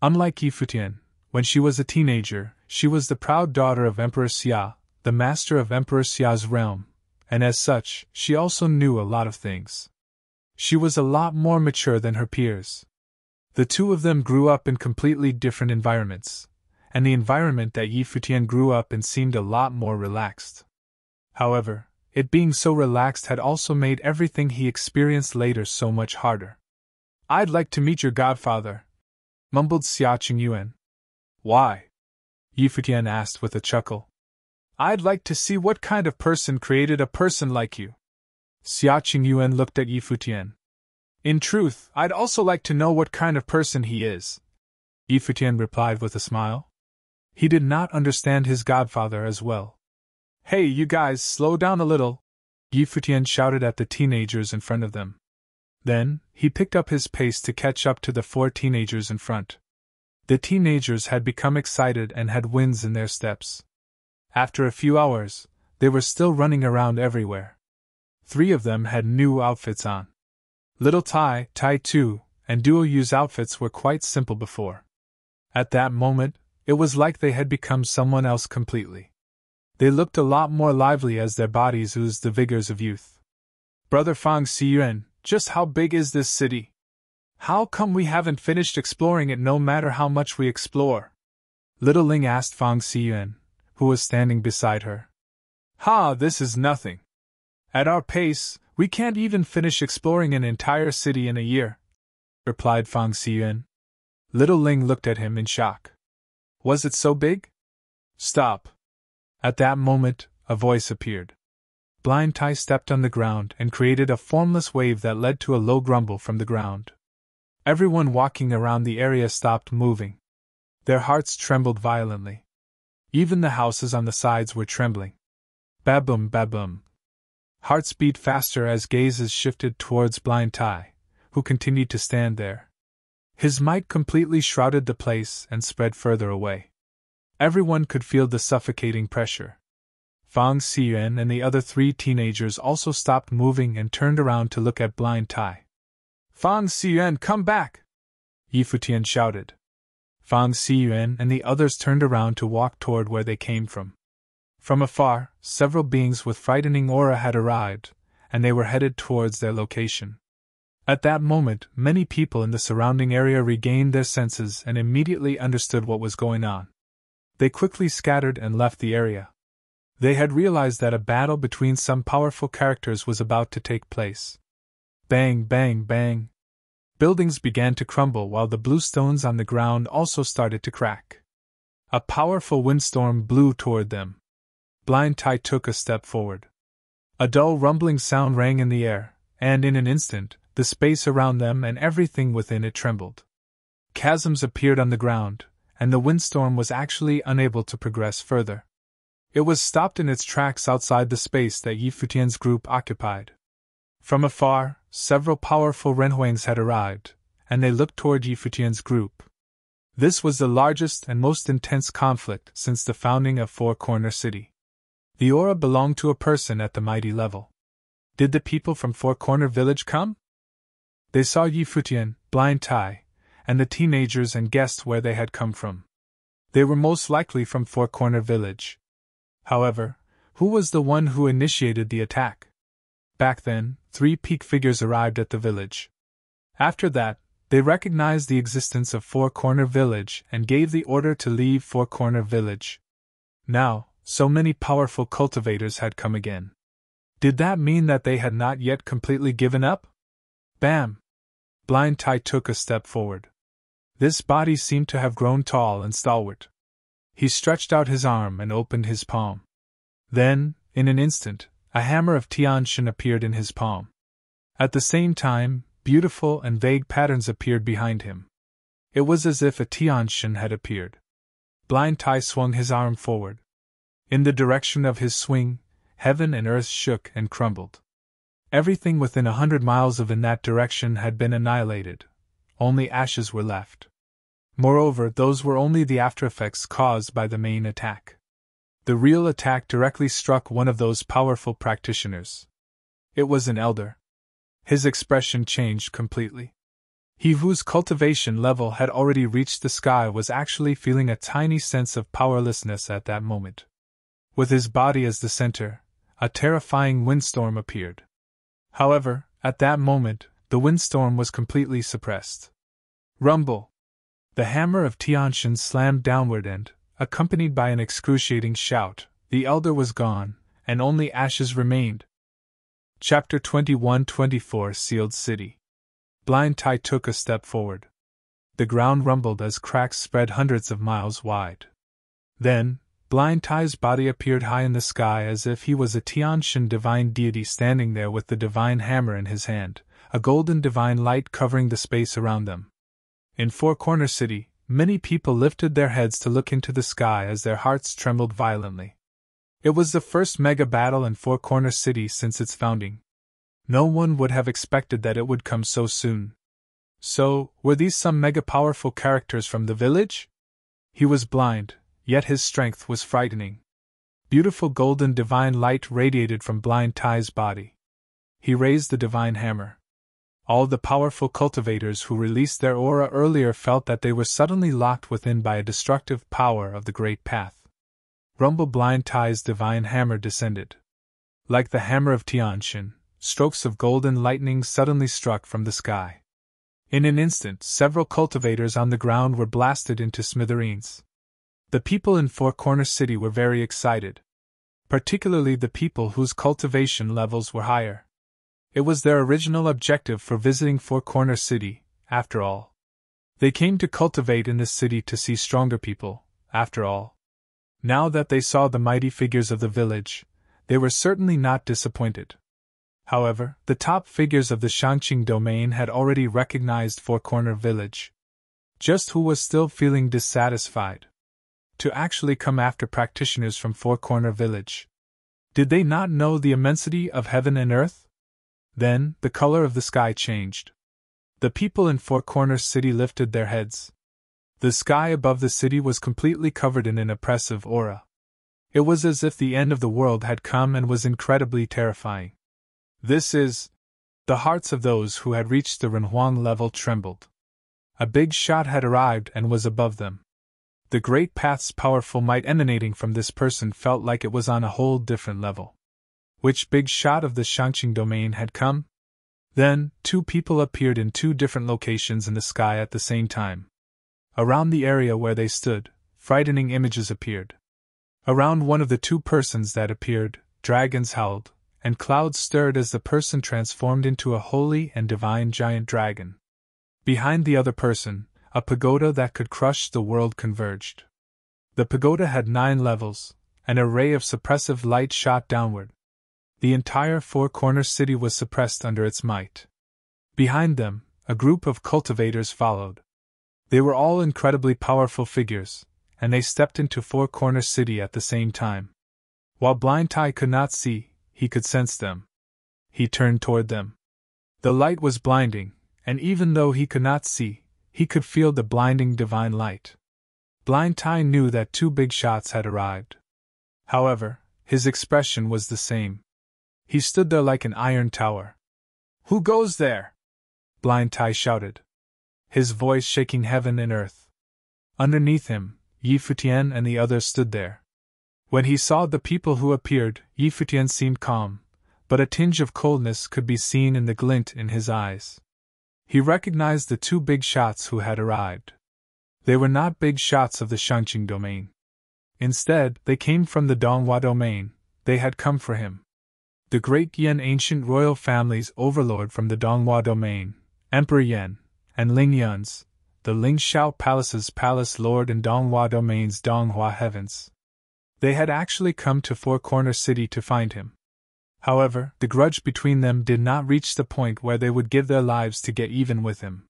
Unlike Futian, when she was a teenager, she was the proud daughter of Emperor Xia, the master of Emperor Xia's realm, and as such, she also knew a lot of things. She was a lot more mature than her peers. The two of them grew up in completely different environments, and the environment that Futian grew up in seemed a lot more relaxed. However, it being so relaxed had also made everything he experienced later so much harder. "I'd like to meet your godfather," mumbled Xia Qingyuan. "Why?" Futian asked with a chuckle. "I'd like to see what kind of person created a person like you." Xia Qingyuan looked at Futian. "In truth, I'd also like to know what kind of person he is," Futian replied with a smile. He did not understand his godfather as well. "Hey, you guys, slow down a little," Futian shouted at the teenagers in front of them. Then, he picked up his pace to catch up to the 4 teenagers in front. The teenagers had become excited and had winds in their steps. After a few hours, they were still running around everywhere. 3 of them had new outfits on. Little Tai, Tai 2, and Duo Yu's outfits were quite simple before. At that moment, it was like they had become someone else completely. They looked a lot more lively as their bodies oozed the vigors of youth. "Brother Fang Xiyuan, just how big is this city? How come we haven't finished exploring it no matter how much we explore?" Little Ling asked Fang Xiyuan, who was standing beside her. "Ha, this is nothing. At our pace, we can't even finish exploring an entire city in a year," replied Fang Xiyuan. Little Ling looked at him in shock. "Was it so big?" "Stop." At that moment, a voice appeared. Blind Tai stepped on the ground and created a formless wave that led to a low grumble from the ground. Everyone walking around the area stopped moving. Their hearts trembled violently. Even the houses on the sides were trembling. Baboom, baboom. Hearts beat faster as gazes shifted towards Blind Tai, who continued to stand there. His might completely shrouded the place and spread further away. Everyone could feel the suffocating pressure. Fang Xiyuan and the other 3 teenagers also stopped moving and turned around to look at Blind Tai. "Fang Xiyuan, come back!" Futian shouted. Fang Xiyuan and the others turned around to walk toward where they came from. From afar, several beings with frightening aura had arrived, and they were headed towards their location. At that moment, many people in the surrounding area regained their senses and immediately understood what was going on. They quickly scattered and left the area. They had realized that a battle between some powerful characters was about to take place. Bang, bang, bang. Buildings began to crumble while the blue stones on the ground also started to crack. A powerful windstorm blew toward them. Blind Tai took a step forward. A dull rumbling sound rang in the air, and in an instant, the space around them and everything within it trembled. Chasms appeared on the ground, and the windstorm was actually unable to progress further. It was stopped in its tracks outside the space that Futian's group occupied. From afar, several powerful Renhuangs had arrived, and they looked toward Futian's group. This was the largest and most intense conflict since the founding of Four Corner City. The aura belonged to a person at the mighty level. Did the people from Four Corner Village come? They saw Futian, Blind Tai, and the teenagers and guessed where they had come from. They were most likely from Four Corner Village. However, who was the one who initiated the attack? Back then, 3 peak figures arrived at the village. After that, they recognized the existence of Four Corner Village and gave the order to leave Four Corner Village. Now, so many powerful cultivators had come again. Did that mean that they had not yet completely given up? Bam! Blind Tai took a step forward. This body seemed to have grown tall and stalwart. He stretched out his arm and opened his palm. Then, in an instant, a hammer of Tianshan appeared in his palm. At the same time, beautiful and vague patterns appeared behind him. It was as if a Tianshan had appeared. Blind Tai swung his arm forward. In the direction of his swing, heaven and earth shook and crumbled. Everything within 100 miles of in that direction had been annihilated. Only ashes were left. Moreover, those were only the aftereffects caused by the main attack. The real attack directly struck one of those powerful practitioners. It was an elder. His expression changed completely. He whose cultivation level had already reached the sky was actually feeling a tiny sense of powerlessness at that moment. With his body as the center, a terrifying windstorm appeared. However, at that moment, the windstorm was completely suppressed. Rumble! The hammer of Tianshan slammed downward and, accompanied by an excruciating shout, the elder was gone, and only ashes remained. Chapter 21-24 Sealed City. Blind Tai took a step forward. The ground rumbled as cracks spread hundreds of miles wide. Then, Blind Tai's body appeared high in the sky as if he was a Tianshan divine deity standing there with the divine hammer in his hand, a golden divine light covering the space around them. In Four Corner City, many people lifted their heads to look into the sky as their hearts trembled violently. It was the first mega battle in Four Corner City since its founding. No one would have expected that it would come so soon. So, were these some mega powerful characters from the village? He was blind, yet his strength was frightening. Beautiful golden divine light radiated from Blind Tai's body. He raised the divine hammer. All the powerful cultivators who released their aura earlier felt that they were suddenly locked within by a destructive power of the Great Path. Rumble! Blind Tai's divine hammer descended. Like the hammer of Tianshan, strokes of golden lightning suddenly struck from the sky. In an instant, several cultivators on the ground were blasted into smithereens. The people in Four Corner City were very excited. Particularly the people whose cultivation levels were higher. It was their original objective for visiting Four Corner City, after all. They came to cultivate in this city to see stronger people, after all. Now that they saw the mighty figures of the village, they were certainly not disappointed. However, the top figures of the Shangqing domain had already recognized Four Corner Village. Just who was still feeling dissatisfied? To actually come after practitioners from Four Corner Village. Did they not know the immensity of heaven and earth? Then, the color of the sky changed. The people in Four Corner City lifted their heads. The sky above the city was completely covered in an oppressive aura. It was as if the end of the world had come and was incredibly terrifying. This is... The hearts of those who had reached the Renhuang level trembled. A big shot had arrived and was above them. The great path's powerful might emanating from this person felt like it was on a whole different level. Which big shot of the Shangqing domain had come? Then, two people appeared in two different locations in the sky at the same time. Around the area where they stood, frightening images appeared. Around one of the two persons that appeared, dragons howled, and clouds stirred as the person transformed into a holy and divine giant dragon. Behind the other person, a pagoda that could crush the world converged. The pagoda had 9 levels, an array of suppressive light shot downward. The entire four-corner city was suppressed under its might. Behind them, a group of cultivators followed. They were all incredibly powerful figures, and they stepped into four-corner city at the same time. While Blind Tai could not see, he could sense them. He turned toward them. The light was blinding, and even though he could not see, he could feel the blinding divine light. Blind Tai knew that 2 big shots had arrived. However, his expression was the same. He stood there like an iron tower. "Who goes there?" Blind Tai shouted, his voice shaking heaven and earth. Underneath him, Futian and the others stood there. When he saw the people who appeared, Futian seemed calm, but a tinge of coldness could be seen in the glint in his eyes. He recognized the 2 big shots who had arrived. They were not big shots of the Shangqing domain. Instead, they came from the Donghua domain. They had come for him. The great Yan ancient royal family's overlord from the Donghua domain, Emperor Yan, and Ling Yun's, the Ling Shao Palace's palace lord in Donghua domain's Donghua heavens. They had actually come to Four Corner City to find him. However, the grudge between them did not reach the point where they would give their lives to get even with him.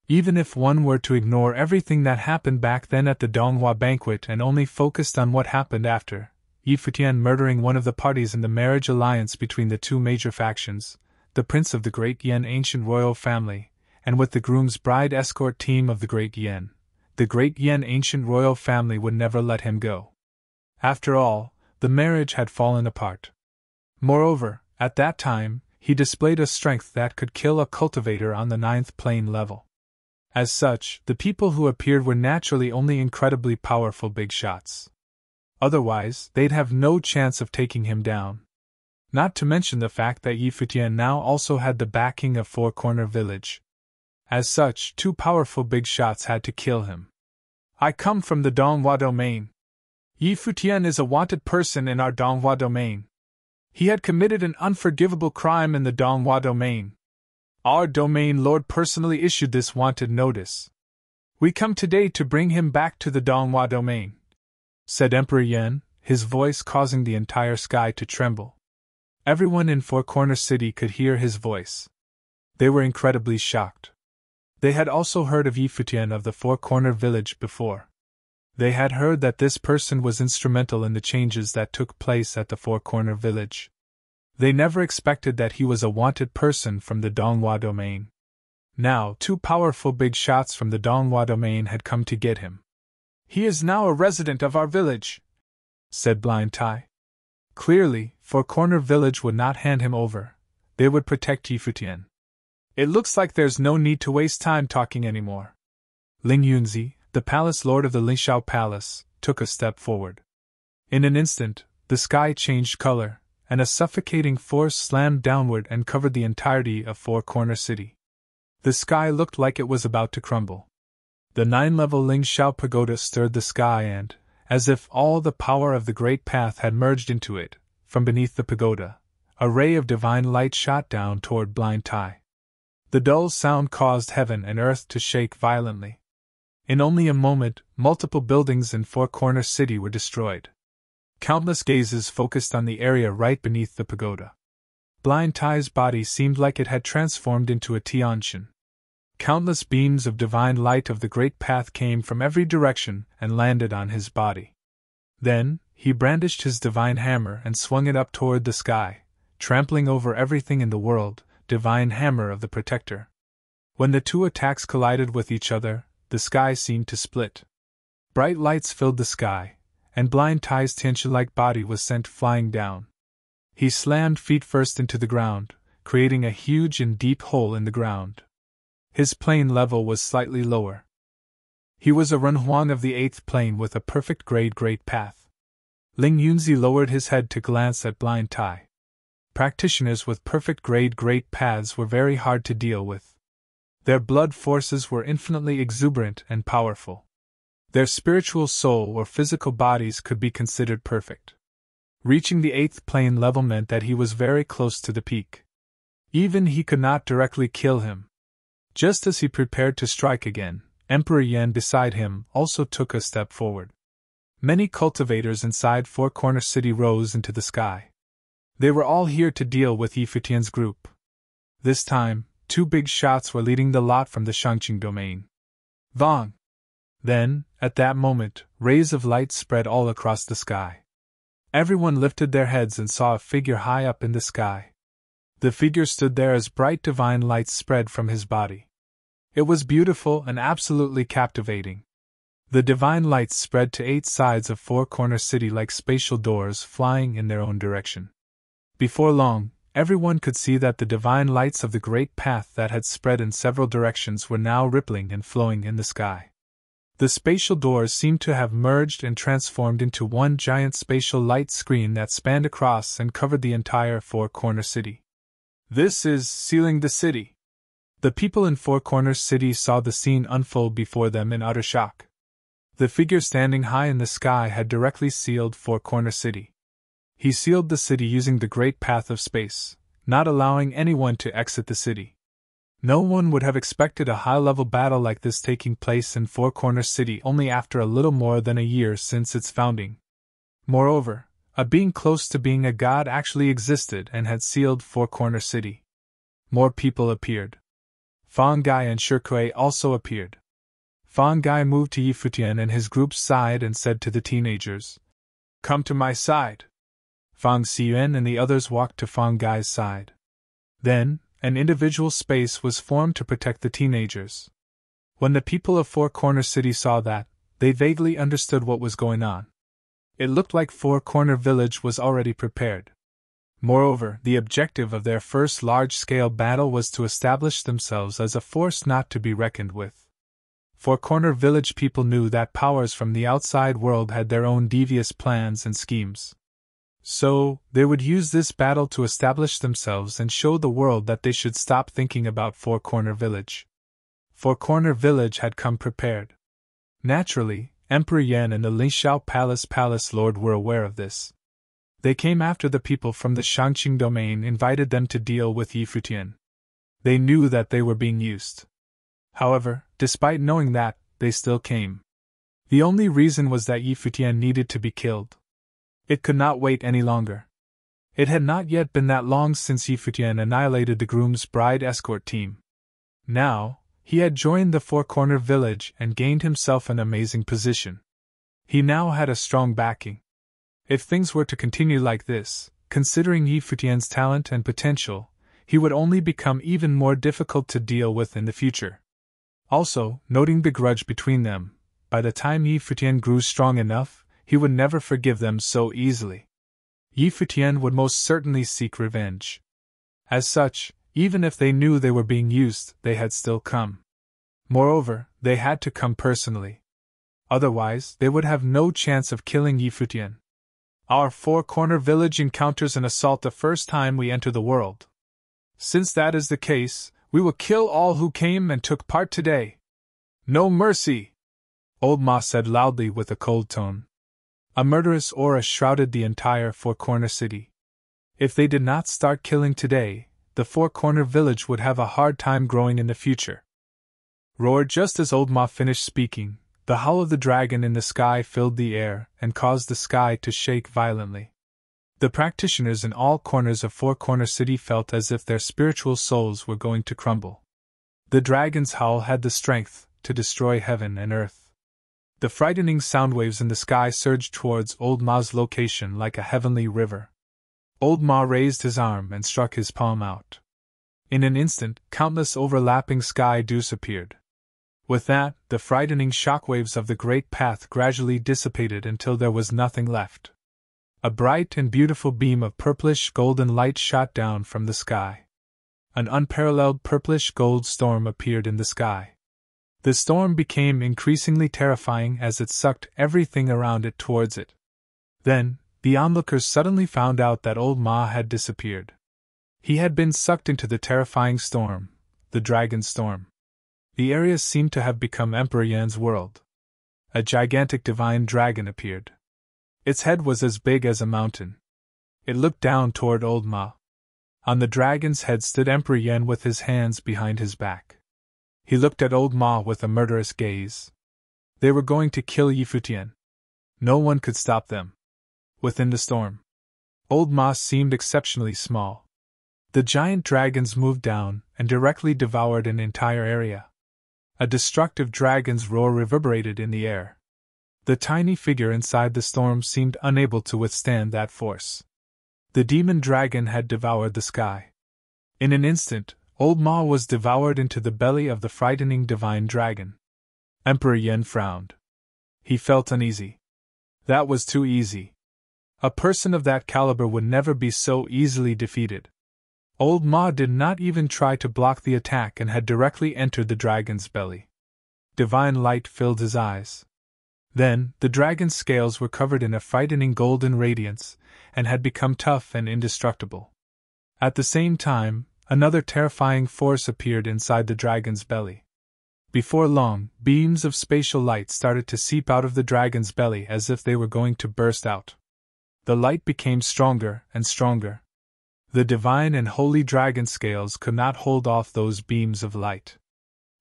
Even if one were to ignore everything that happened back then at the Donghua banquet and only focused on what happened after, Futian murdering one of the parties in the marriage alliance between the 2 major factions, the prince of the Great Yan ancient royal family, and with the groom's bride escort team of the Great Yan, the Great Yan ancient royal family would never let him go. After all, the marriage had fallen apart. Moreover, at that time, he displayed a strength that could kill a cultivator on the 9th plane level. As such, the people who appeared were naturally only incredibly powerful big shots. Otherwise, they'd have no chance of taking him down. Not to mention the fact that Futian now also had the backing of Four Corner Village. As such, 2 powerful big shots had to kill him. "I come from the Donghua domain. Futian is a wanted person in our Donghua domain. He had committed an unforgivable crime in the Donghua domain. Our domain lord personally issued this wanted notice. We come today to bring him back to the Donghua domain," said Emperor Yan, his voice causing the entire sky to tremble. Everyone in Four Corner City could hear his voice. They were incredibly shocked. They had also heard of Futian of the Four Corner Village before. They had heard that this person was instrumental in the changes that took place at the Four Corner Village. They never expected that he was a wanted person from the Donghua domain. Now, 2 powerful big shots from the Donghua domain had come to get him. "He is now a resident of our village," said Blind Tai. Clearly, Four Corner Village would not hand him over. They would protect Futian. "It looks like there's no need to waste time talking anymore." Ling Yunzi, the palace lord of the Lingshao Palace, took a step forward. In an instant, the sky changed color, and a suffocating force slammed downward and covered the entirety of Four Corner City. The sky looked like it was about to crumble. The 9-level Lingshao Pagoda stirred the sky and, as if all the power of the Great Path had merged into it, from beneath the pagoda, a ray of divine light shot down toward Blind Tai. The dull sound caused heaven and earth to shake violently. In only a moment, multiple buildings in Four Corner City were destroyed. Countless gazes focused on the area right beneath the pagoda. Blind Tai's body seemed like it had transformed into a Tianshan. Countless beams of divine light of the Great Path came from every direction and landed on his body. Then, he brandished his divine hammer and swung it up toward the sky, trampling over everything in the world, divine hammer of the Protector. When the 2 attacks collided with each other, the sky seemed to split. Bright lights filled the sky, and Blind Tai's tianchi-like body was sent flying down. He slammed feet first into the ground, creating a huge and deep hole in the ground. His plane level was slightly lower. He was a Renhuang of the 8th plane with a perfect grade great path. Ling Yunzi lowered his head to glance at Blind Tai. Practitioners with perfect grade great paths were very hard to deal with. Their blood forces were infinitely exuberant and powerful. Their spiritual soul or physical bodies could be considered perfect. Reaching the 8th plane level meant that he was very close to the peak. Even he could not directly kill him. Just as he prepared to strike again, Emperor Yan beside him also took a step forward. Many cultivators inside Four Corner City rose into the sky. They were all here to deal with Yi Futian's group. This time, 2 big shots were leading the lot from the Shangqing domain. Vong! Then, at that moment, rays of light spread all across the sky. Everyone lifted their heads and saw a figure high up in the sky. The figure stood there as bright divine light spread from his body. It was beautiful and absolutely captivating. The divine lights spread to 8 sides of Four Corner City like spatial doors flying in their own direction. Before long, everyone could see that the divine lights of the great path that had spread in several directions were now rippling and flowing in the sky. The spatial doors seemed to have merged and transformed into one giant spatial light screen that spanned across and covered the entire Four Corner City. This is sealing the city. The people in Four Corner City saw the scene unfold before them in utter shock. The figure standing high in the sky had directly sealed Four Corner City. He sealed the city using the great path of space, not allowing anyone to exit the city. No one would have expected a high-level battle like this taking place in Four Corner City only after a little more than a year since its founding. Moreover, a being close to being a god actually existed and had sealed Four Corner City. More people appeared. Fang Gai and Shikui also appeared. Fang Gai moved to Yi Futian and his group's side and said to the teenagers, "Come to my side." Fang Xiyuan and the others walked to Fang Gai's side. Then, an individual space was formed to protect the teenagers. When the people of Four Corner City saw that, they vaguely understood what was going on. It looked like Four Corner Village was already prepared. Moreover, the objective of their first large-scale battle was to establish themselves as a force not to be reckoned with. Four Corner Village people knew that powers from the outside world had their own devious plans and schemes. So, they would use this battle to establish themselves and show the world that they should stop thinking about Four Corner Village. Four Corner Village had come prepared. Naturally, Emperor Yan and the Lingxiao Palace Lord were aware of this. They came after the people from the Shangqing domain invited them to deal with Yi Futian. They knew that they were being used. However, despite knowing that, they still came. The only reason was that Yi Futian needed to be killed. It could not wait any longer. It had not yet been that long since Yi Futian annihilated the groom's bride escort team. Now, he had joined the Four Corner Village and gained himself an amazing position. He now had a strong backing. If things were to continue like this, considering Yi Futian's talent and potential, he would only become even more difficult to deal with in the future. Also, noting the grudge between them, by the time Yi Futian grew strong enough, he would never forgive them so easily. Yi Futian would most certainly seek revenge. As such, even if they knew they were being used, they had still come. Moreover, they had to come personally. Otherwise, they would have no chance of killing Yi Futian. Our Four Corner Village encounters an assault the first time we enter the world. Since that is the case, we will kill all who came and took part today. No mercy! Old Ma said loudly with a cold tone. A murderous aura shrouded the entire Four Corner City. If they did not start killing today, the Four Corner Village would have a hard time growing in the future. Roared just as Old Ma finished speaking, the howl of the dragon in the sky filled the air and caused the sky to shake violently. The practitioners in all corners of Four Corner City felt as if their spiritual souls were going to crumble. The dragon's howl had the strength to destroy heaven and earth. The frightening sound waves in the sky surged towards Old Ma's location like a heavenly river. Old Ma raised his arm and struck his palm out. In an instant, countless overlapping sky dews appeared. With that, the frightening shockwaves of the great path gradually dissipated until there was nothing left. A bright and beautiful beam of purplish-golden light shot down from the sky. An unparalleled purplish-gold storm appeared in the sky. The storm became increasingly terrifying as it sucked everything around it towards it. Then, the onlookers suddenly found out that old Ma had disappeared. He had been sucked into the terrifying storm, the dragon storm. The area seemed to have become Emperor Yan's world. A gigantic divine dragon appeared. Its head was as big as a mountain. It looked down toward old Ma. On the dragon's head stood Emperor Yan with his hands behind his back. He looked at old Ma with a murderous gaze. They were going to kill Futian. No one could stop them. Within the storm, old Ma seemed exceptionally small. The giant dragons moved down and directly devoured an entire area. A destructive dragon's roar reverberated in the air. The tiny figure inside the storm seemed unable to withstand that force. The demon dragon had devoured the sky. In an instant, old Ma was devoured into the belly of the frightening divine dragon. Emperor Yan frowned. He felt uneasy. That was too easy. A person of that caliber would never be so easily defeated. Old Ma did not even try to block the attack and had directly entered the dragon's belly. Divine light filled his eyes. Then, the dragon's scales were covered in a frightening golden radiance, and had become tough and indestructible. At the same time, another terrifying force appeared inside the dragon's belly. Before long, beams of spatial light started to seep out of the dragon's belly as if they were going to burst out. The light became stronger and stronger. The divine and holy dragon scales could not hold off those beams of light.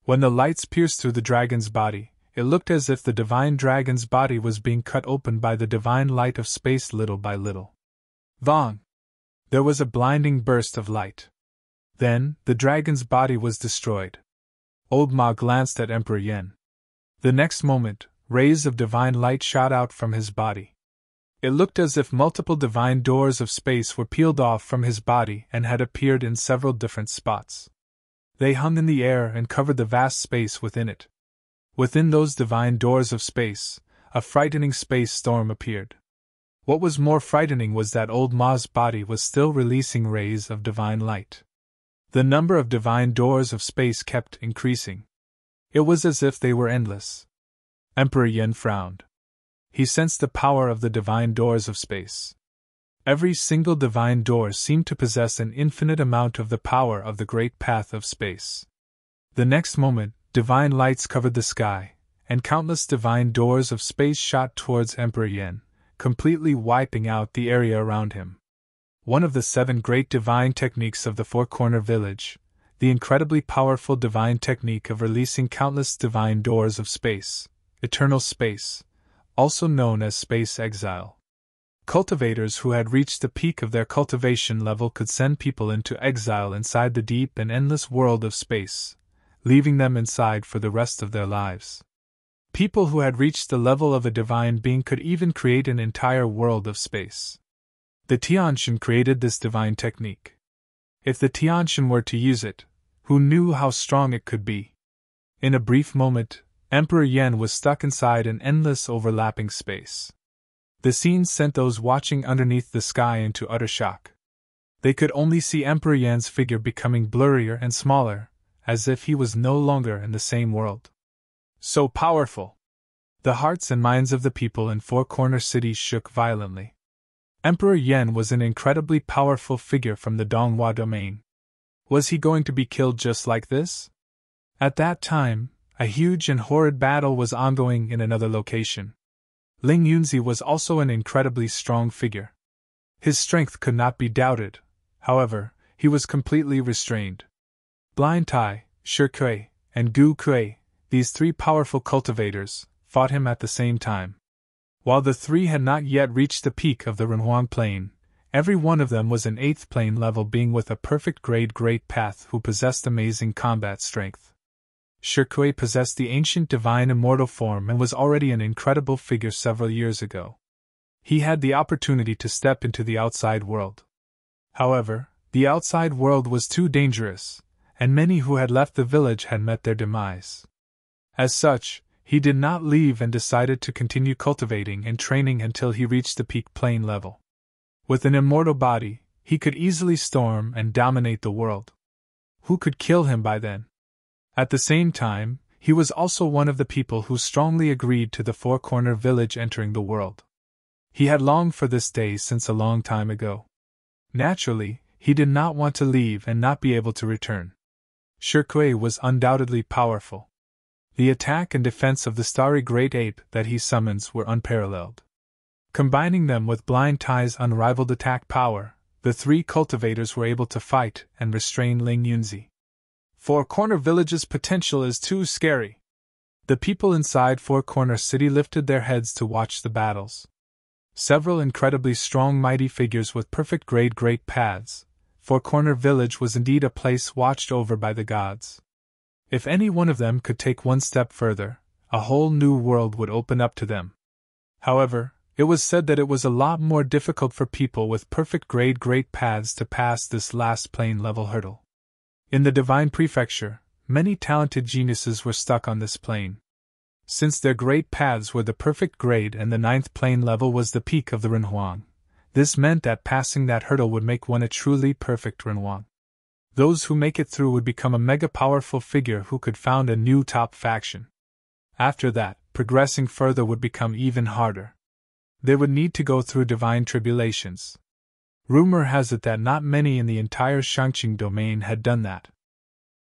When the lights pierced through the dragon's body, it looked as if the divine dragon's body was being cut open by the divine light of space little by little. Vong! There was a blinding burst of light. Then, the dragon's body was destroyed. Old Ma glanced at Emperor Yan. The next moment, rays of divine light shot out from his body. It looked as if multiple divine doors of space were peeled off from his body and had appeared in several different spots. They hung in the air and covered the vast space within it. Within those divine doors of space, a frightening space storm appeared. What was more frightening was that old Ma's body was still releasing rays of divine light. The number of divine doors of space kept increasing. It was as if they were endless. Emperor Yan frowned. He sensed the power of the divine doors of space. Every single divine door seemed to possess an infinite amount of the power of the great path of space. The next moment, divine lights covered the sky, and countless divine doors of space shot towards Emperor Yan, completely wiping out the area around him. One of the 7 great divine techniques of the Four-Corner Village, the incredibly powerful divine technique of releasing countless divine doors of space, eternal space, also known as space exile. Cultivators who had reached the peak of their cultivation level could send people into exile inside the deep and endless world of space, leaving them inside for the rest of their lives. People who had reached the level of a divine being could even create an entire world of space. The Tianshan created this divine technique. If the Tianshan were to use it, who knew how strong it could be? In a brief moment, Emperor Yan was stuck inside an endless overlapping space. The scene sent those watching underneath the sky into utter shock. They could only see Emperor Yan's figure becoming blurrier and smaller, as if he was no longer in the same world. So powerful! The hearts and minds of the people in Four Corner City shook violently. Emperor Yan was an incredibly powerful figure from the Donghua domain. Was he going to be killed just like this? At that time, a huge and horrid battle was ongoing in another location. Ling Yunzi was also an incredibly strong figure. His strength could not be doubted, however, he was completely restrained. Blind Tai, Shi Kui, and Gu Kui, these 3 powerful cultivators, fought him at the same time. While the 3 had not yet reached the peak of the Renhuang Plain, every one of them was an 8th plane level being with a perfect grade great path who possessed amazing combat strength. Shi Kui possessed the ancient divine immortal form and was already an incredible figure several years ago. He had the opportunity to step into the outside world. However, the outside world was too dangerous, and many who had left the village had met their demise. As such, he did not leave and decided to continue cultivating and training until he reached the peak plane level. With an immortal body, he could easily storm and dominate the world. Who could kill him by then? At the same time, he was also one of the people who strongly agreed to the four-corner village entering the world. He had longed for this day since a long time ago. Naturally, he did not want to leave and not be able to return. Shirkui was undoubtedly powerful. The attack and defense of the starry great ape that he summons were unparalleled. Combining them with Blind Tai's unrivaled attack power, the three cultivators were able to fight and restrain Ling Yunzi. Four Corner Village's potential is too scary. The people inside Four Corner City lifted their heads to watch the battles. Several incredibly strong mighty figures with perfect grade great paths. Four Corner Village was indeed a place watched over by the gods. If any one of them could take one step further, a whole new world would open up to them. However, it was said that it was a lot more difficult for people with perfect grade great paths to pass this last plane level hurdle. In the Divine Prefecture, many talented geniuses were stuck on this plane. Since their great paths were the perfect grade and the 9th plane level was the peak of the Renhuang, this meant that passing that hurdle would make one a truly perfect Renhuang. Those who make it through would become a mega-powerful figure who could found a new top faction. After that, progressing further would become even harder. They would need to go through divine tribulations. Rumor has it that not many in the entire Shangqing domain had done that.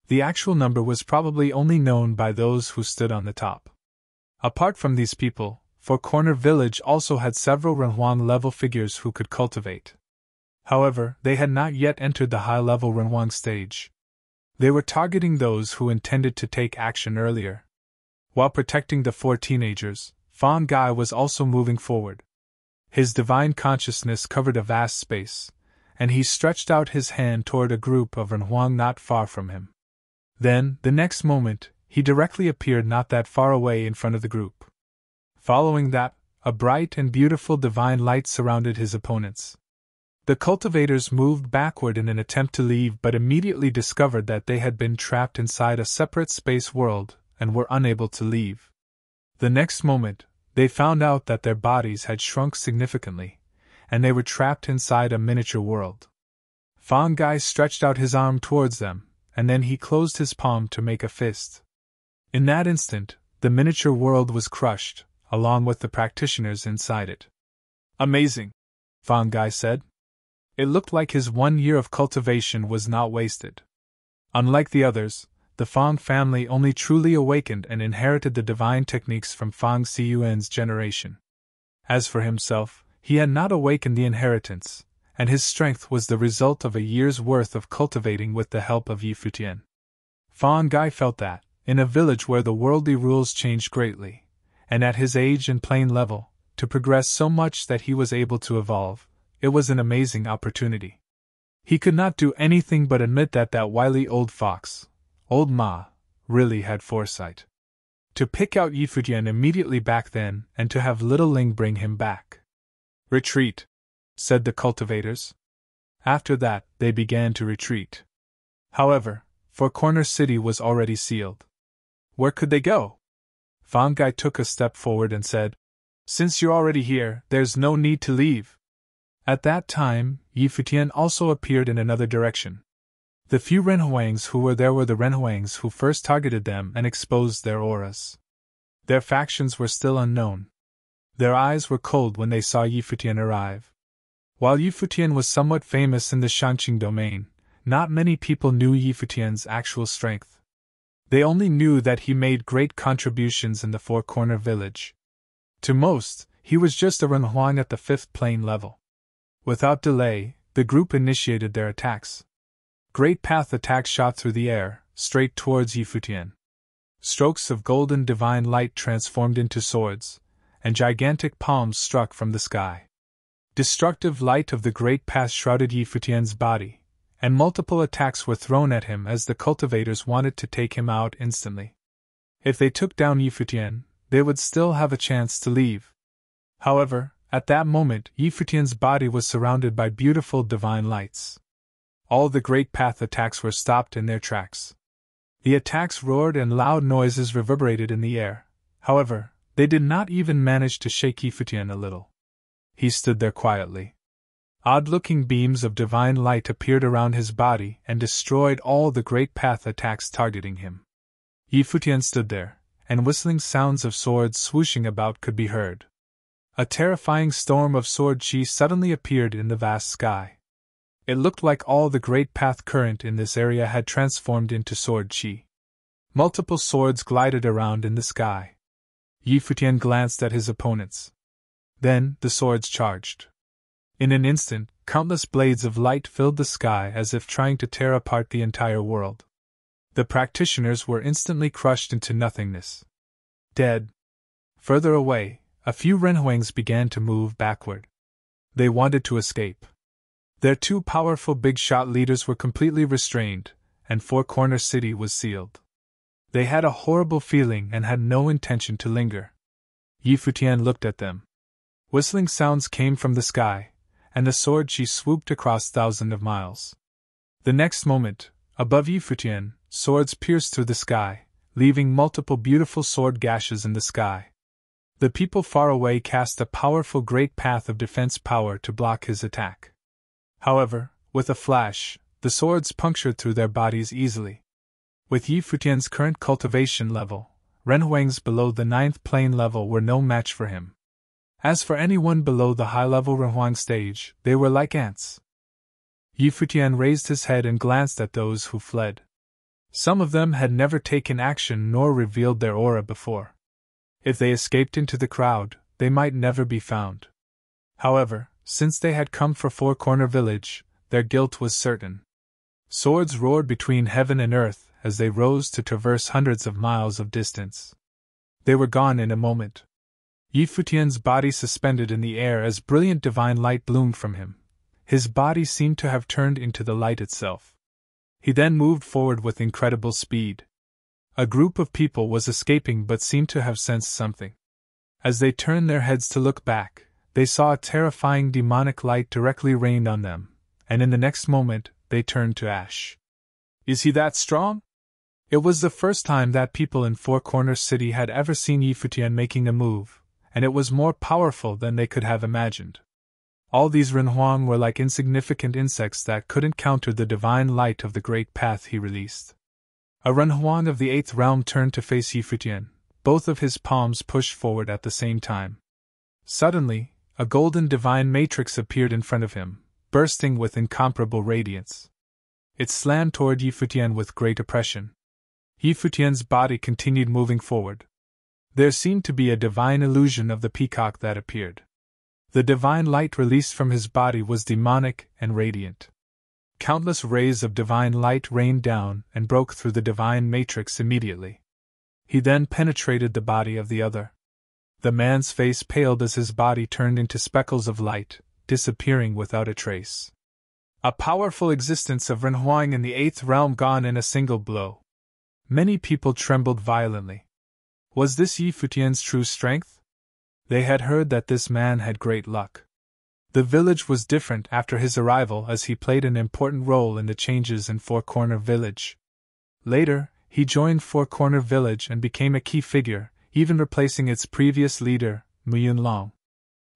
The actual number was probably only known by those who stood on the top. Apart from these people, Four Corner Village also had several Renhuang-level figures who could cultivate. However, they had not yet entered the high-level Renhuang stage. They were targeting those who intended to take action earlier. While protecting the four teenagers, Fang Gai was also moving forward. His divine consciousness covered a vast space, and he stretched out his hand toward a group of Renhuang not far from him. Then, the next moment, he directly appeared not that far away in front of the group. Following that, a bright and beautiful divine light surrounded his opponents. The cultivators moved backward in an attempt to leave but immediately discovered that they had been trapped inside a separate space world and were unable to leave. The next moment, they found out that their bodies had shrunk significantly, and they were trapped inside a miniature world. Fang Gai stretched out his arm towards them, and then he closed his palm to make a fist. In that instant, the miniature world was crushed, along with the practitioners inside it. Amazing, Fang Gai said. It looked like his 1 year of cultivation was not wasted. Unlike the others, the Fang family only truly awakened and inherited the divine techniques from Fang Xiyuan's generation. As for himself, he had not awakened the inheritance, and his strength was the result of a year's worth of cultivating with the help of Yi Futian. Fang Gai felt that, in a village where the worldly rules changed greatly, and at his age and plane level, to progress so much that he was able to evolve, it was an amazing opportunity. He could not do anything but admit that that wily old fox, Old Ma, really had foresight. To pick out Yi Futian immediately back then and to have little Ling bring him back. Retreat, said the cultivators. After that, they began to retreat. However, Four Corner City was already sealed. Where could they go? Fang Gai took a step forward and said, Since you're already here, there's no need to leave. At that time, Yi Futian also appeared in another direction. The few Renhuangs who were there were the Renhuangs who first targeted them and exposed their auras. Their factions were still unknown. Their eyes were cold when they saw Yi Futian arrive. While Yi Futian was somewhat famous in the Shangqing domain, not many people knew Yi Futian's actual strength. They only knew that he made great contributions in the Four Corner Village. To most, he was just a Renhuang at the 5th plane level. Without delay, the group initiated their attacks. Great path attacks shot through the air, straight towards Yi Futian. Strokes of golden divine light transformed into swords, and gigantic palms struck from the sky. Destructive light of the great path shrouded Yi Futian's body, and multiple attacks were thrown at him as the cultivators wanted to take him out instantly. If they took down Yi Futian, they would still have a chance to leave. However, at that moment, Yi Futian's body was surrounded by beautiful divine lights. All the great path attacks were stopped in their tracks. The attacks roared and loud noises reverberated in the air. However, they did not even manage to shake Futian a little. He stood there quietly. Odd-looking beams of divine light appeared around his body and destroyed all the great path attacks targeting him. Futian stood there, and whistling sounds of swords swooshing about could be heard. A terrifying storm of sword chi suddenly appeared in the vast sky. It looked like all the great path current in this area had transformed into sword chi. Multiple swords glided around in the sky. Futian glanced at his opponents. Then, the swords charged. In an instant, countless blades of light filled the sky as if trying to tear apart the entire world. The practitioners were instantly crushed into nothingness. Dead. Further away, a few Renhuangs began to move backward. They wanted to escape. Their two powerful big-shot leaders were completely restrained, and Four Corner City was sealed. They had a horrible feeling and had no intention to linger. Futian looked at them. Whistling sounds came from the sky, and the sword chi swooped across thousands of miles. The next moment, above Futian, swords pierced through the sky, leaving multiple beautiful sword gashes in the sky. The people far away cast a powerful great path of defense power to block his attack. However, with a flash, the swords punctured through their bodies easily. With Futian's current cultivation level, Renhuangs below the 9th plane level were no match for him. As for anyone below the high-level Renhuang stage, they were like ants. Futian raised his head and glanced at those who fled. Some of them had never taken action nor revealed their aura before. If they escaped into the crowd, they might never be found. However, since they had come for Four Corner Village, their guilt was certain. Swords roared between heaven and earth as they rose to traverse hundreds of miles of distance. They were gone in a moment. Futian's body suspended in the air as brilliant divine light bloomed from him. His body seemed to have turned into the light itself. He then moved forward with incredible speed. A group of people was escaping but seemed to have sensed something. As they turned their heads to look back, they saw a terrifying demonic light directly rained on them, and in the next moment, they turned to ash. Is he that strong? It was the first time that people in Four Corner City had ever seen Futian making a move, and it was more powerful than they could have imagined. All these Renhuang were like insignificant insects that couldn't counter the divine light of the great path he released. A Renhuang of the 8th realm turned to face Futian, both of his palms pushed forward at the same time. Suddenly, a golden divine matrix appeared in front of him, bursting with incomparable radiance. It slammed toward Futian with great oppression. Futian's body continued moving forward. There seemed to be a divine illusion of the peacock that appeared. The divine light released from his body was demonic and radiant. Countless rays of divine light rained down and broke through the divine matrix immediately. He then penetrated the body of the other. The man's face paled as his body turned into speckles of light, disappearing without a trace. A powerful existence of Renhuang in the 8th realm gone in a single blow. Many people trembled violently. Was this Futian's true strength? They had heard that this man had great luck. The village was different after his arrival as he played an important role in the changes in Four Corner Village. Later, he joined Four Corner Village and became a key figure, even replacing its previous leader, Muyunlong.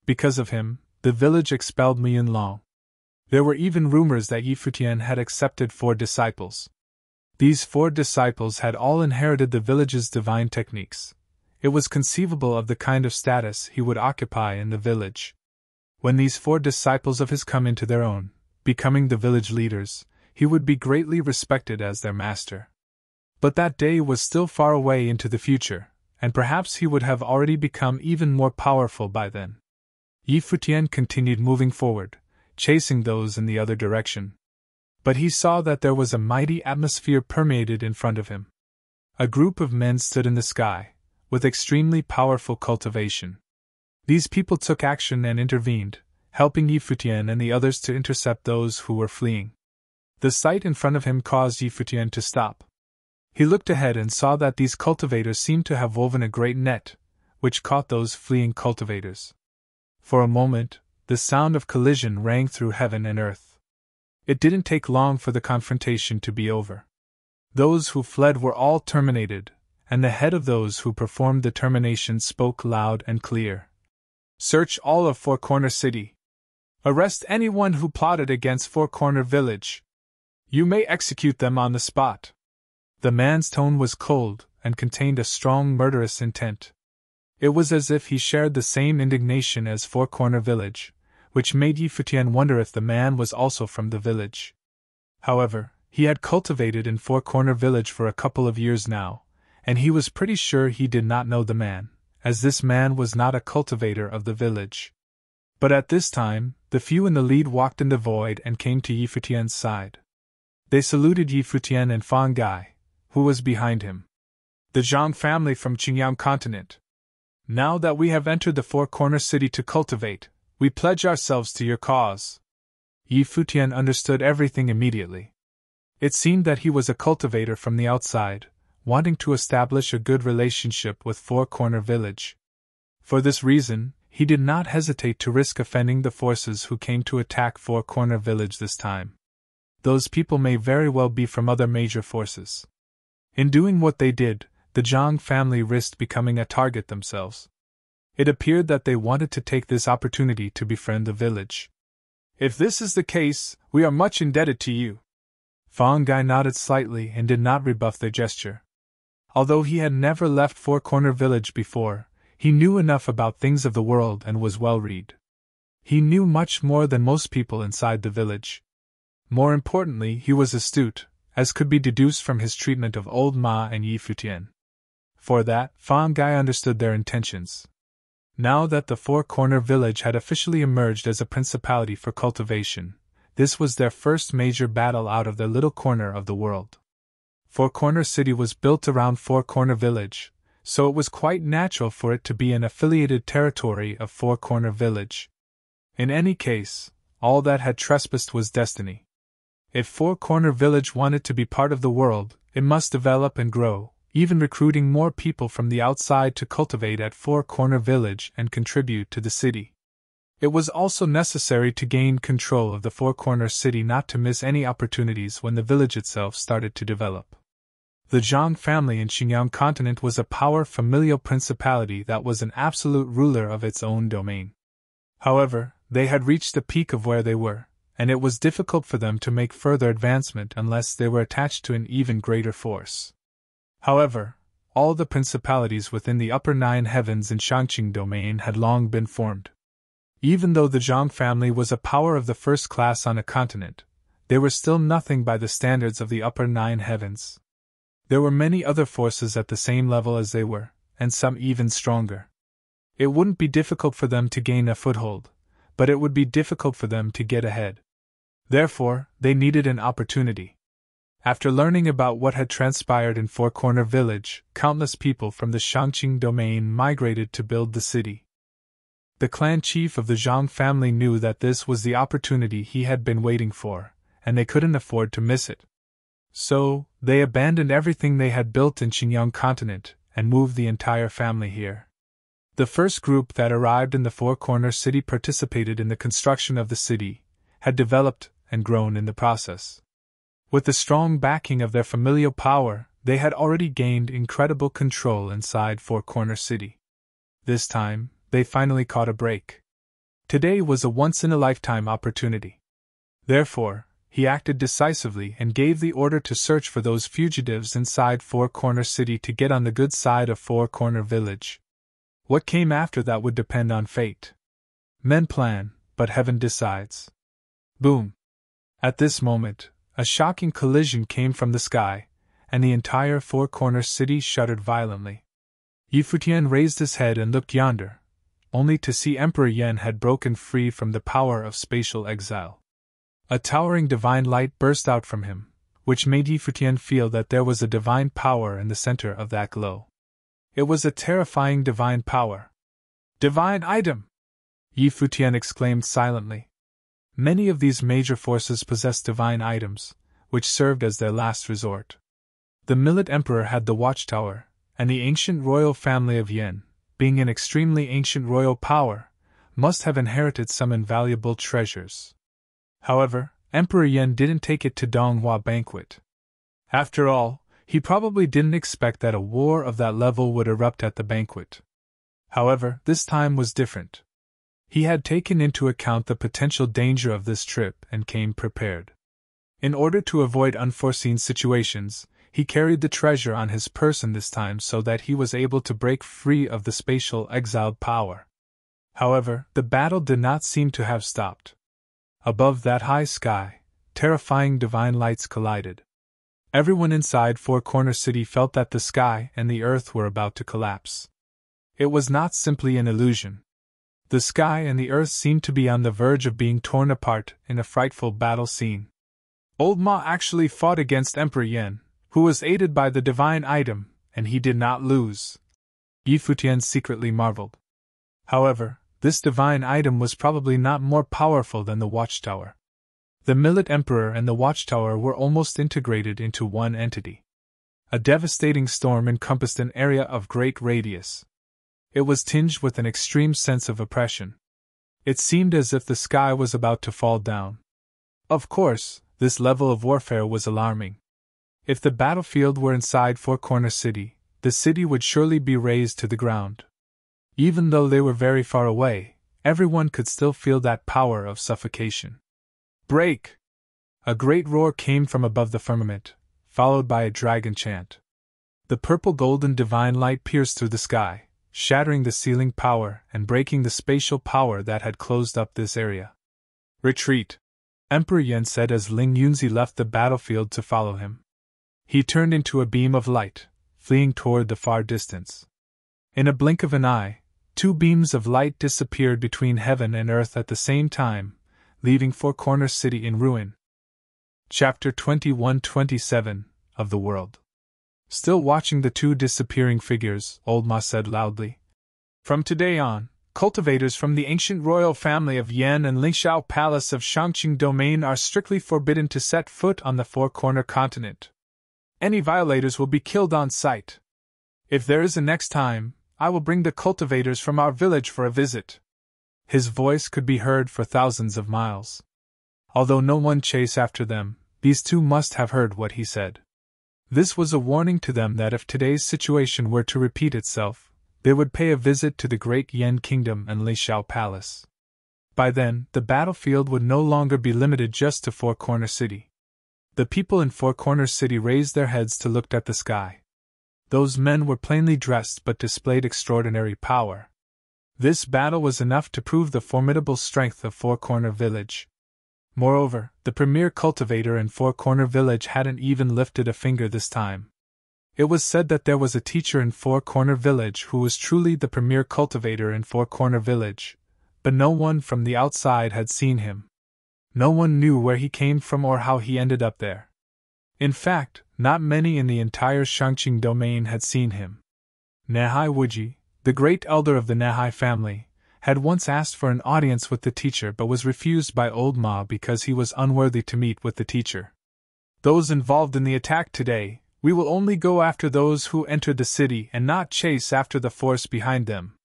Because of him, the village expelled Muyunlong. There were even rumors that Futian had accepted 4 disciples. These 4 disciples had all inherited the village's divine techniques. It was conceivable of the kind of status he would occupy in the village. When these 4 disciples of his come into their own, becoming the village leaders, he would be greatly respected as their master. But that day was still far away into the future, and perhaps he would have already become even more powerful by then. Futian continued moving forward, chasing those in the other direction. But he saw that there was a mighty atmosphere permeated in front of him. A group of men stood in the sky, with extremely powerful cultivation. These people took action and intervened, helping Futian and the others to intercept those who were fleeing. The sight in front of him caused Futian to stop. He looked ahead and saw that these cultivators seemed to have woven a great net, which caught those fleeing cultivators. For a moment, the sound of collision rang through heaven and earth. It didn't take long for the confrontation to be over. Those who fled were all terminated, and the head of those who performed the termination spoke loud and clear. Search all of Four Corner City. Arrest anyone who plotted against Four Corner Village. You may execute them on the spot. The man's tone was cold and contained a strong murderous intent. It was as if he shared the same indignation as Four Corner Village, which made Futian wonder if the man was also from the village. However, he had cultivated in Four Corner Village for a couple of years now, and he was pretty sure he did not know the man, as this man was not a cultivator of the village. But at this time, the few in the lead walked in the void and came to Futian's side. They saluted Futian and Fang Gai, who was behind him. The Zhang family from Qingyang continent. Now that we have entered the Four Corner City to cultivate, we pledge ourselves to your cause. Futian understood everything immediately. It seemed that he was a cultivator from the outside, wanting to establish a good relationship with Four Corner Village. For this reason, he did not hesitate to risk offending the forces who came to attack Four Corner Village this time. Those people may very well be from other major forces. In doing what they did, the Zhang family risked becoming a target themselves. It appeared that they wanted to take this opportunity to befriend the village. If this is the case, we are much indebted to you. Fang Gai nodded slightly and did not rebuff their gesture. Although he had never left Four Corner Village before, he knew enough about things of the world and was well read. He knew much more than most people inside the village. More importantly, he was astute, as could be deduced from his treatment of old Ma and Futian. For that, Fang Gai understood their intentions. Now that the Four Corner Village had officially emerged as a principality for cultivation, this was their first major battle out of their little corner of the world. Four Corner City was built around Four Corner Village, so it was quite natural for it to be an affiliated territory of Four Corner Village. In any case, all that had trespassed was destiny. If Four Corner Village wanted to be part of the world, it must develop and grow, even recruiting more people from the outside to cultivate at Four Corner Village and contribute to the city. It was also necessary to gain control of the Four Corner City not to miss any opportunities when the village itself started to develop. The Zhang family in Xinjiang continent was a familial principality that was an absolute ruler of its own domain. However, they had reached the peak of where they were, and it was difficult for them to make further advancement unless they were attached to an even greater force. However, all the principalities within the upper nine heavens in Shangqing domain had long been formed. Even though the Zhang family was a power of the first class on a continent, they were still nothing by the standards of the upper nine heavens. There were many other forces at the same level as they were, and some even stronger. It wouldn't be difficult for them to gain a foothold, but it would be difficult for them to get ahead. Therefore, they needed an opportunity. After learning about what had transpired in Four Corner Village, countless people from the Shangqing domain migrated to build the city. The clan chief of the Zhang family knew that this was the opportunity he had been waiting for, and they couldn't afford to miss it. So, they abandoned everything they had built in Xinjiang continent and moved the entire family here. The first group that arrived in the Four Corner City participated in the construction of the city, had developed and grown in the process. With the strong backing of their familial power, they had already gained incredible control inside Four Corner City. This time, they finally caught a break. Today was a once-in-a-lifetime opportunity. Therefore, he acted decisively and gave the order to search for those fugitives inside Four Corner City to get on the good side of Four Corner Village. What came after that would depend on fate. Men plan, but heaven decides. Boom! At this moment, a shocking collision came from the sky, and the entire Four Corner City shuddered violently. Futian raised his head and looked yonder, only to see Emperor Yan had broken free from the power of spatial exile. A towering divine light burst out from him, which made Futian feel that there was a divine power in the center of that glow. It was a terrifying divine power. Divine item! Futian exclaimed silently. Many of these major forces possessed divine items, which served as their last resort. The Millet Emperor had the Watchtower, and the ancient royal family of Yan, being an extremely ancient royal power, must have inherited some invaluable treasures. However, Emperor Yan didn't take it to Donghua banquet. After all, He probably didn't expect that a war of that level would erupt at the banquet. However, this time was different. He had taken into account the potential danger of this trip and came prepared. In order to avoid unforeseen situations, he carried the treasure on his person this time so that he was able to break free of the spatial exiled power. However, the battle did not seem to have stopped. Above that high sky, terrifying divine lights collided. Everyone inside Four Corner City felt that the sky and the earth were about to collapse. It was not simply an illusion. The sky and the earth seemed to be on the verge of being torn apart in a frightful battle scene. Old Ma actually fought against Emperor Yen, who was aided by the divine item, and he did not lose. Futian secretly marveled. However, this divine item was probably not more powerful than the watchtower. The Millet Emperor and the watchtower were almost integrated into one entity. A devastating storm encompassed an area of great radius. It was tinged with an extreme sense of oppression. It seemed as if the sky was about to fall down. Of course, this level of warfare was alarming. If the battlefield were inside Four Corner City, the city would surely be razed to the ground. Even though they were very far away, everyone could still feel that power of suffocation. Break! A great roar came from above the firmament, followed by a dragon chant. The purple-golden divine light pierced through the sky, shattering the ceiling power and breaking the spatial power that had closed up this area. Retreat! Emperor Yen said as Ling Yunzi left the battlefield to follow him. He turned into a beam of light, fleeing toward the far distance. In a blink of an eye, two beams of light disappeared between heaven and earth at the same time, leaving Four Corner City in ruin. Chapter 21-27 of the World. Still watching the two disappearing figures, Old Ma said loudly. From today on, cultivators from the ancient royal family of Yan and Lingxiao Palace of Shangqing Domain are strictly forbidden to set foot on the Four Corner Continent. Any violators will be killed on sight. If there is a next time, I will bring the cultivators from our village for a visit. His voice could be heard for thousands of miles. Although no one chased after them, these two must have heard what he said. This was a warning to them that if today's situation were to repeat itself, they would pay a visit to the great Yan Kingdom and Lingxiao Palace. By then, the battlefield would no longer be limited just to Four Corner City. The people in Four Corner City raised their heads to look at the sky. Those men were plainly dressed but displayed extraordinary power. This battle was enough to prove the formidable strength of Four Corner Village. Moreover, the premier cultivator in Four Corner Village hadn't even lifted a finger this time. It was said that there was a teacher in Four Corner Village who was truly the premier cultivator in Four Corner Village, but no one from the outside had seen him. No one knew where he came from or how he ended up there. In fact, not many in the entire Shangqing domain had seen him. Nehai Wuji, the great elder of the Nehai family, had once asked for an audience with the teacher but was refused by Old Ma because he was unworthy to meet with the teacher. Those involved in the attack today, we will only go after those who entered the city and not chase after the force behind them.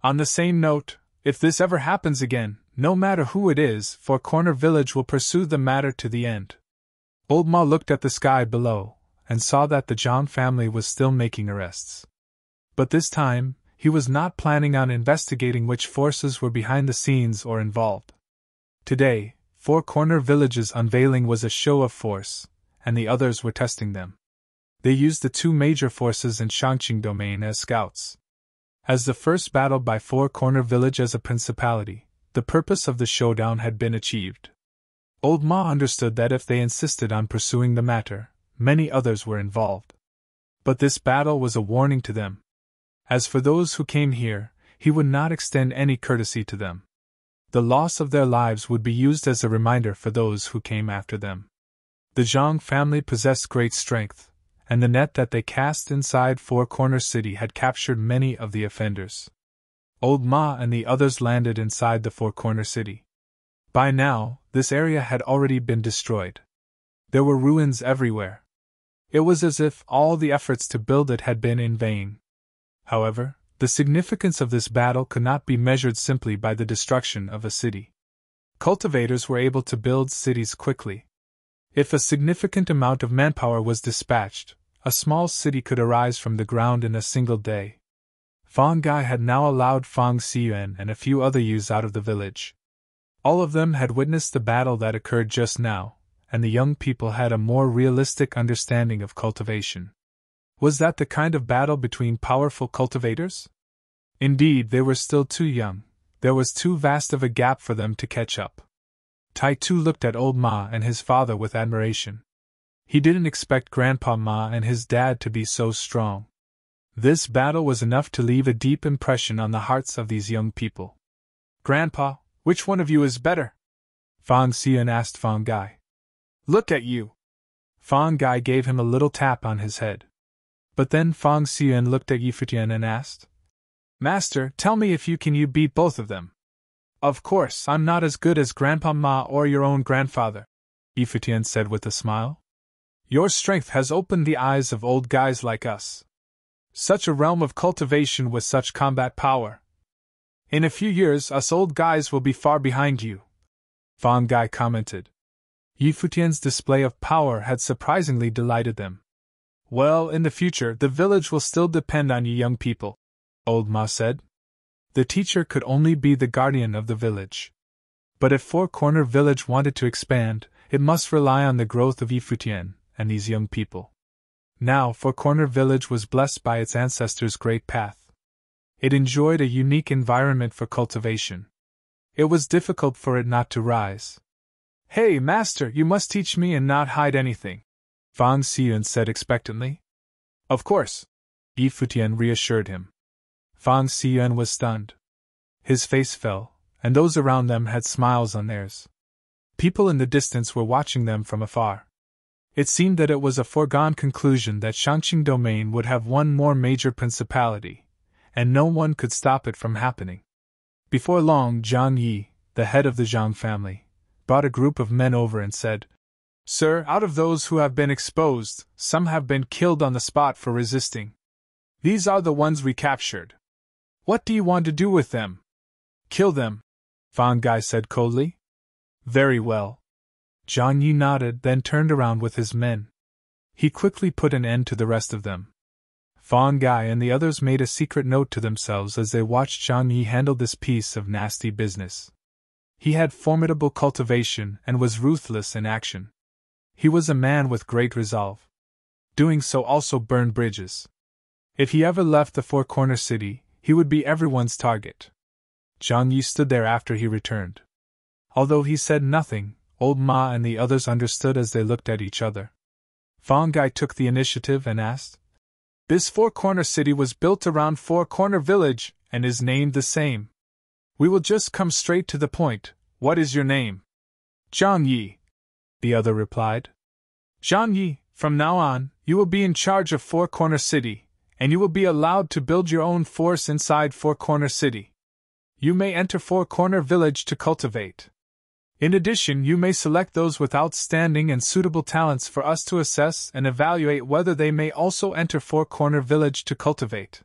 On the same note, if this ever happens again, no matter who it is, Four Corner Village will pursue the matter to the end. Old Ma looked at the sky below, and saw that the Zhang family was still making arrests. But this time, he was not planning on investigating which forces were behind the scenes or involved. Today, Four Corner Village's unveiling was a show of force, and the others were testing them. They used the two major forces in Shangqing domain as scouts. As the first battle by Four Corner Village as a principality, the purpose of the showdown had been achieved. Old Ma understood that if they insisted on pursuing the matter, many others were involved. But this battle was a warning to them. As for those who came here, he would not extend any courtesy to them. The loss of their lives would be used as a reminder for those who came after them. The Zhang family possessed great strength, and the net that they cast inside Four Corner City had captured many of the offenders. Old Ma and the others landed inside the Four Corner City. By now, this area had already been destroyed. There were ruins everywhere. It was as if all the efforts to build it had been in vain. However, the significance of this battle could not be measured simply by the destruction of a city. Cultivators were able to build cities quickly. If a significant amount of manpower was dispatched, a small city could arise from the ground in a single day. Fang Gai had now allowed Fang Xiyuan and a few other youths out of the village. All of them had witnessed the battle that occurred just now, and the young people had a more realistic understanding of cultivation. Was that the kind of battle between powerful cultivators? Indeed, they were still too young. There was too vast of a gap for them to catch up. Tai Tu looked at old Ma and his father with admiration. He didn't expect Grandpa Ma and his dad to be so strong. This battle was enough to leave a deep impression on the hearts of these young people. Grandpa, which one of you is better? Fang Xian asked Fang Gai. Look at you! Fang Gai gave him a little tap on his head. But then Fang Xian looked at Futian and asked, Master, tell me if you beat both of them. Of course, I'm not as good as Grandpa Ma or your own grandfather, Futian said with a smile. Your strength has opened the eyes of old guys like us. Such a realm of cultivation with such combat power. In a few years, us old guys will be far behind you, Fang Gai commented. Futian's display of power had surprisingly delighted them. Well, in the future, the village will still depend on you young people, old Ma said. The teacher could only be the guardian of the village. But if Four Corner Village wanted to expand, it must rely on the growth of Futian and these young people. Now, Four Corner Village was blessed by its ancestors' great path. It enjoyed a unique environment for cultivation. It was difficult for it not to rise. Hey, Master, you must teach me and not hide anything, Fang Xian said expectantly. Of course, Futian reassured him. Fang Xian was stunned. His face fell, and those around them had smiles on theirs. People in the distance were watching them from afar. It seemed that it was a foregone conclusion that Shangqing Domain would have one more major principality, and no one could stop it from happening. Before long, Zhang Yi, the head of the Zhang family, brought a group of men over and said, Sir, out of those who have been exposed, some have been killed on the spot for resisting. These are the ones we captured. What do you want to do with them? Kill them, Fang Gai said coldly. Very well. Zhang Yi nodded, then turned around with his men. He quickly put an end to the rest of them. Fang Gai and the others made a secret note to themselves as they watched Zhang Yi handle this piece of nasty business. He had formidable cultivation and was ruthless in action. He was a man with great resolve. Doing so also burned bridges. If he ever left the Four Corner City, he would be everyone's target. Zhang Yi stood there after he returned. Although he said nothing, old Ma and the others understood as they looked at each other. Fang Gai took the initiative and asked, This Four Corner City was built around Four Corner Village and is named the same. We will just come straight to the point. What is your name? Zhang Yi, the other replied. Zhang Yi, from now on, you will be in charge of Four Corner City, and you will be allowed to build your own force inside Four Corner City. You may enter Four Corner Village to cultivate. In addition, you may select those with outstanding and suitable talents for us to assess and evaluate whether they may also enter Four Corner Village to cultivate.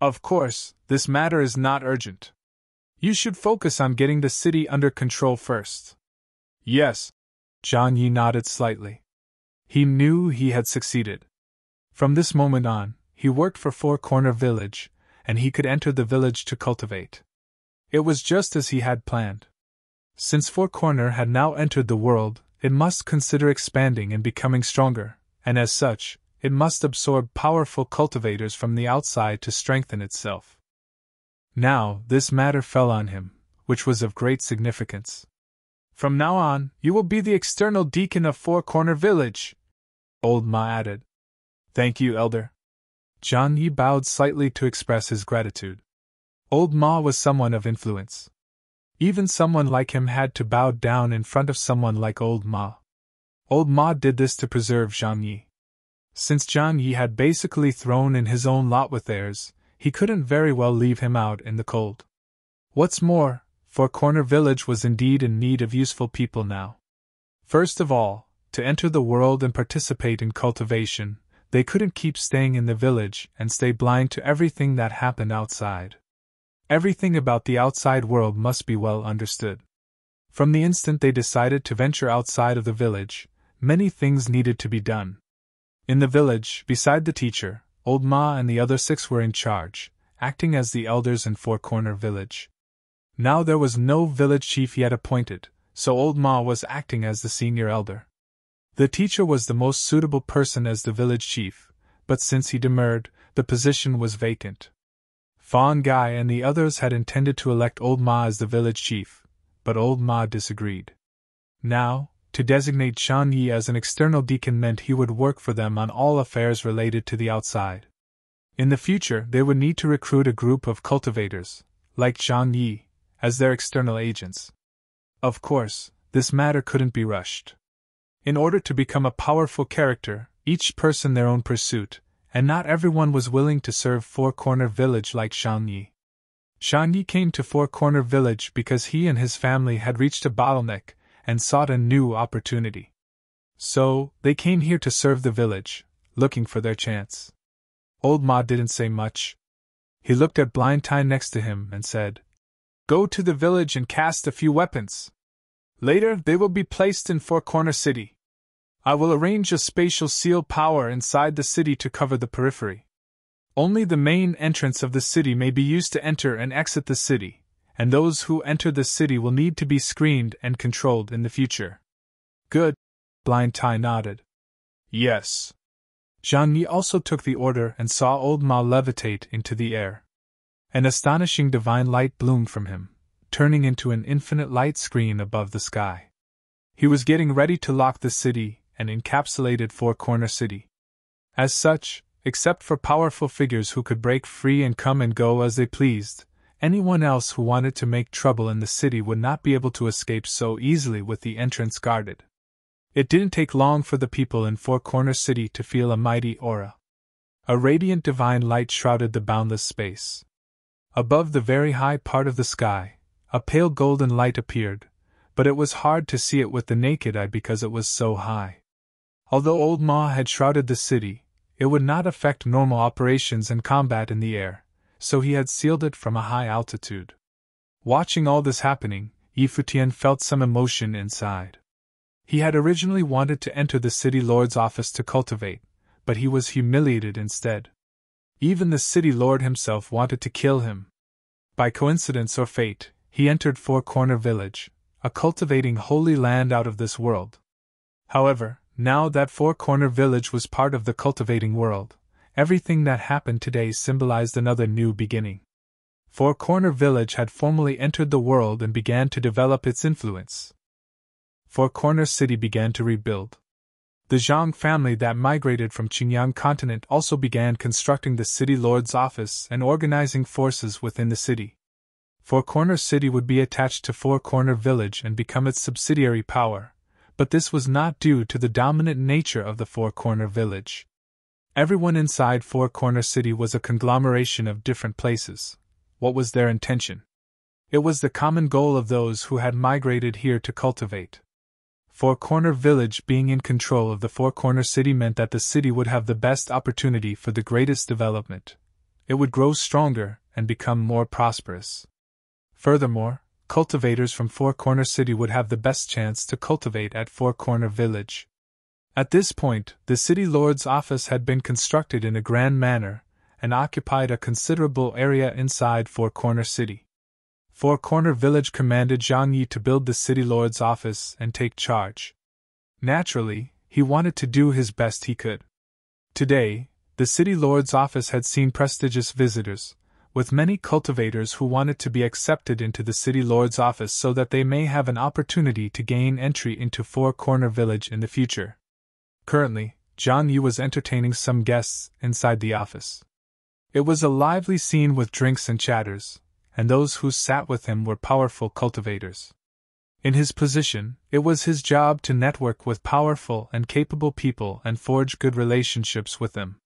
Of course, this matter is not urgent. You should focus on getting the city under control first. Yes. Zhang Yi nodded slightly. He knew he had succeeded. From this moment on, he worked for Four Corner Village, and he could enter the village to cultivate. It was just as he had planned. Since Four Corner had now entered the world, it must consider expanding and becoming stronger, and as such, it must absorb powerful cultivators from the outside to strengthen itself. Now, this matter fell on him, which was of great significance. From now on, you will be the external deacon of Four Corner Village, old Ma added. Thank you, elder. Zhang Yi bowed slightly to express his gratitude. Old Ma was someone of influence. Even someone like him had to bow down in front of someone like Old Ma. Old Ma did this to preserve Zhang Yi. Since Zhang Yi had basically thrown in his own lot with theirs, he couldn't very well leave him out in the cold. What's more, Four Corner Village was indeed in need of useful people now. First of all, to enter the world and participate in cultivation, they couldn't keep staying in the village and stay blind to everything that happened outside. Everything about the outside world must be well understood. From the instant they decided to venture outside of the village, many things needed to be done. In the village, beside the teacher, Old Ma and the other 6 were in charge, acting as the elders in Four Corner Village. Now there was no village chief yet appointed, so Old Ma was acting as the senior elder. The teacher was the most suitable person as the village chief, but since he demurred, the position was vacant. Fawn Guy and the others had intended to elect Old Ma as the village chief, but Old Ma disagreed. Now, to designate Shan Yi as an external deacon meant he would work for them on all affairs related to the outside. In the future, they would need to recruit a group of cultivators, like Shan Yi, as their external agents. Of course, this matter couldn't be rushed. In order to become a powerful character, each person their own pursuit, and not everyone was willing to serve Four Corner Village like Shan Yi. Shan Yi came to Four Corner Village because he and his family had reached a bottleneck and sought a new opportunity. So, they came here to serve the village, looking for their chance. Old Ma didn't say much. He looked at Blind Tai next to him and said, "Go to the village and cast a few weapons. Later, they will be placed in Four Corner City. I will arrange a spatial seal power inside the city to cover the periphery. Only the main entrance of the city may be used to enter and exit the city, and those who enter the city will need to be screened and controlled in the future." "Good," Blind Tai nodded. "Yes." Zhang Yi also took the order and saw Old Ma levitate into the air. An astonishing divine light bloomed from him, turning into an infinite light screen above the sky. He was getting ready to lock the city and encapsulated Four Corner City. As such, except for powerful figures who could break free and come and go as they pleased, anyone else who wanted to make trouble in the city would not be able to escape so easily with the entrance guarded. It didn't take long for the people in Four Corner City to feel a mighty aura. A radiant divine light shrouded the boundless space. Above the very high part of the sky, a pale golden light appeared, but it was hard to see it with the naked eye because it was so high. Although Old Ma had shrouded the city, it would not affect normal operations and combat in the air, so he had sealed it from a high altitude. Watching all this happening, Futian felt some emotion inside. He had originally wanted to enter the city lord's office to cultivate, but he was humiliated instead. Even the city lord himself wanted to kill him. By coincidence or fate, he entered Four Corner Village, a cultivating holy land out of this world. However, now that Four Corner Village was part of the cultivating world, everything that happened today symbolized another new beginning. Four Corner Village had formally entered the world and began to develop its influence. Four Corner City began to rebuild. The Zhang family that migrated from Qingyang continent also began constructing the city lord's office and organizing forces within the city. Four Corner City would be attached to Four Corner Village and become its subsidiary power, but this was not due to the dominant nature of the Four Corner Village. Everyone inside Four Corner City was a conglomeration of different places. What was their intention? It was the common goal of those who had migrated here to cultivate. Four Corner Village being in control of the Four Corner City meant that the city would have the best opportunity for the greatest development. It would grow stronger and become more prosperous. Furthermore, cultivators from Four Corner City would have the best chance to cultivate at Four Corner Village. At this point, the city lord's office had been constructed in a grand manner and occupied a considerable area inside Four Corner City. Four Corner Village commanded Zhang Yi to build the city lord's office and take charge. Naturally, he wanted to do his best he could. Today, the city lord's office had seen prestigious visitors, with many cultivators who wanted to be accepted into the city lord's office so that they may have an opportunity to gain entry into Four Corner Village in the future. Currently, Zhang Yi was entertaining some guests inside the office. It was a lively scene with drinks and chatters, and those who sat with him were powerful cultivators. In his position, it was his job to network with powerful and capable people and forge good relationships with them.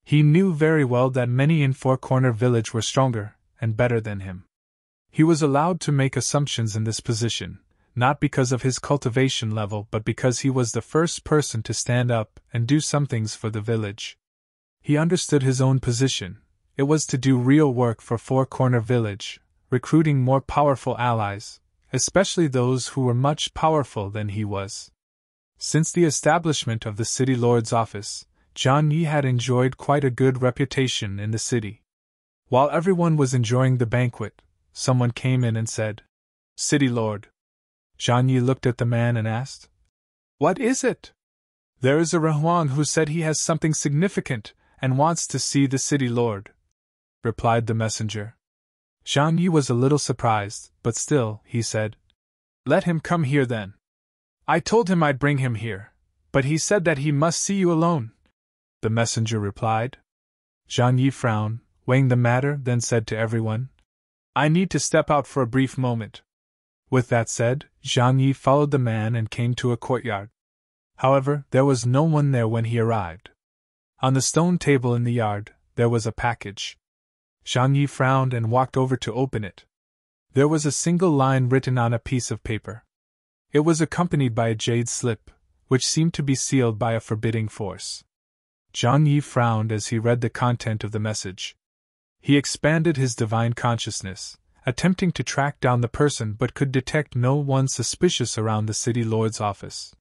He knew very well that many in Four Corner Village were stronger and better than him. He was allowed to make assumptions in this position, not because of his cultivation level but because he was the first person to stand up and do some things for the village. He understood his own position. It was to do real work for Four Corner Village, recruiting more powerful allies, especially those who were much powerful than he was. Since the establishment of the city lord's office, Zhang Yi had enjoyed quite a good reputation in the city. While everyone was enjoying the banquet, someone came in and said, "City Lord." Zhang Yi looked at the man and asked, "What is it?" "There is a Rahuang who said he has something significant and wants to see the city lord," replied the messenger. Zhang Yi was a little surprised, but still, he said, "Let him come here then." "I told him I'd bring him here, but he said that he must see you alone," the messenger replied. Zhang Yi frowned, weighing the matter, then said to everyone, "I need to step out for a brief moment." With that said, Zhang Yi followed the man and came to a courtyard. However, there was no one there when he arrived. On the stone table in the yard, there was a package. Zhang Yi frowned and walked over to open it. There was a single line written on a piece of paper. It was accompanied by a jade slip, which seemed to be sealed by a forbidding force. Zhang Yi frowned as he read the content of the message. He expanded his divine consciousness, attempting to track down the person, but could detect no one suspicious around the city lord's office.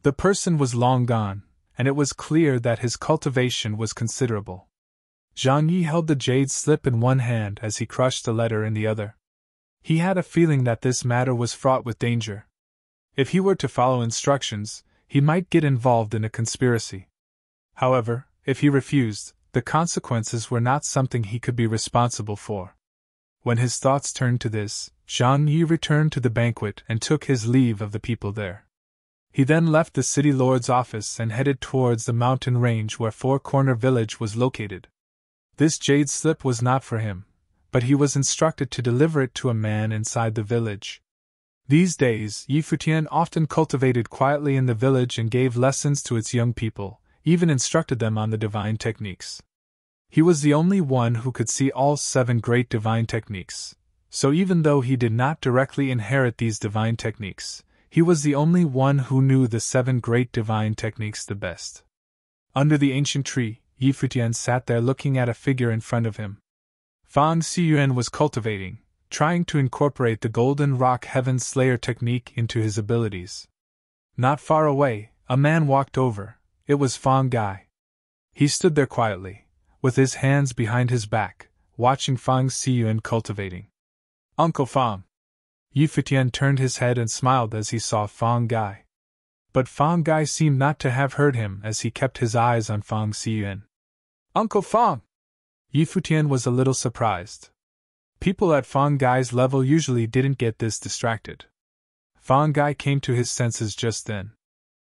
The person was long gone, and it was clear that his cultivation was considerable. Zhang Yi held the jade slip in one hand as he crushed the letter in the other. He had a feeling that this matter was fraught with danger. If he were to follow instructions, he might get involved in a conspiracy. However, if he refused, the consequences were not something he could be responsible for. When his thoughts turned to this, Zhang Yi returned to the banquet and took his leave of the people there. He then left the city lord's office and headed towards the mountain range where Four Corner Village was located. This jade slip was not for him, but he was instructed to deliver it to a man inside the village. These days, Futian often cultivated quietly in the village and gave lessons to its young people, even instructed them on the divine techniques. He was the only one who could see all 7 great divine techniques, so even though he did not directly inherit these divine techniques, he was the only one who knew the 7 great divine techniques the best. Under the ancient tree, Futian sat there looking at a figure in front of him. Fang Xiyuan was cultivating, trying to incorporate the Golden Rock Heaven Slayer technique into his abilities. Not far away, a man walked over. It was Fang Gai. He stood there quietly, with his hands behind his back, watching Fang Xiyuan cultivating. "Uncle Fang." Futian turned his head and smiled as he saw Fang Gai. But Fang Gai seemed not to have heard him as he kept his eyes on Fang Xiyuan. "Uncle Fang!" Futian was a little surprised. People at Fang Gai's level usually didn't get this distracted. Fang Gai came to his senses just then.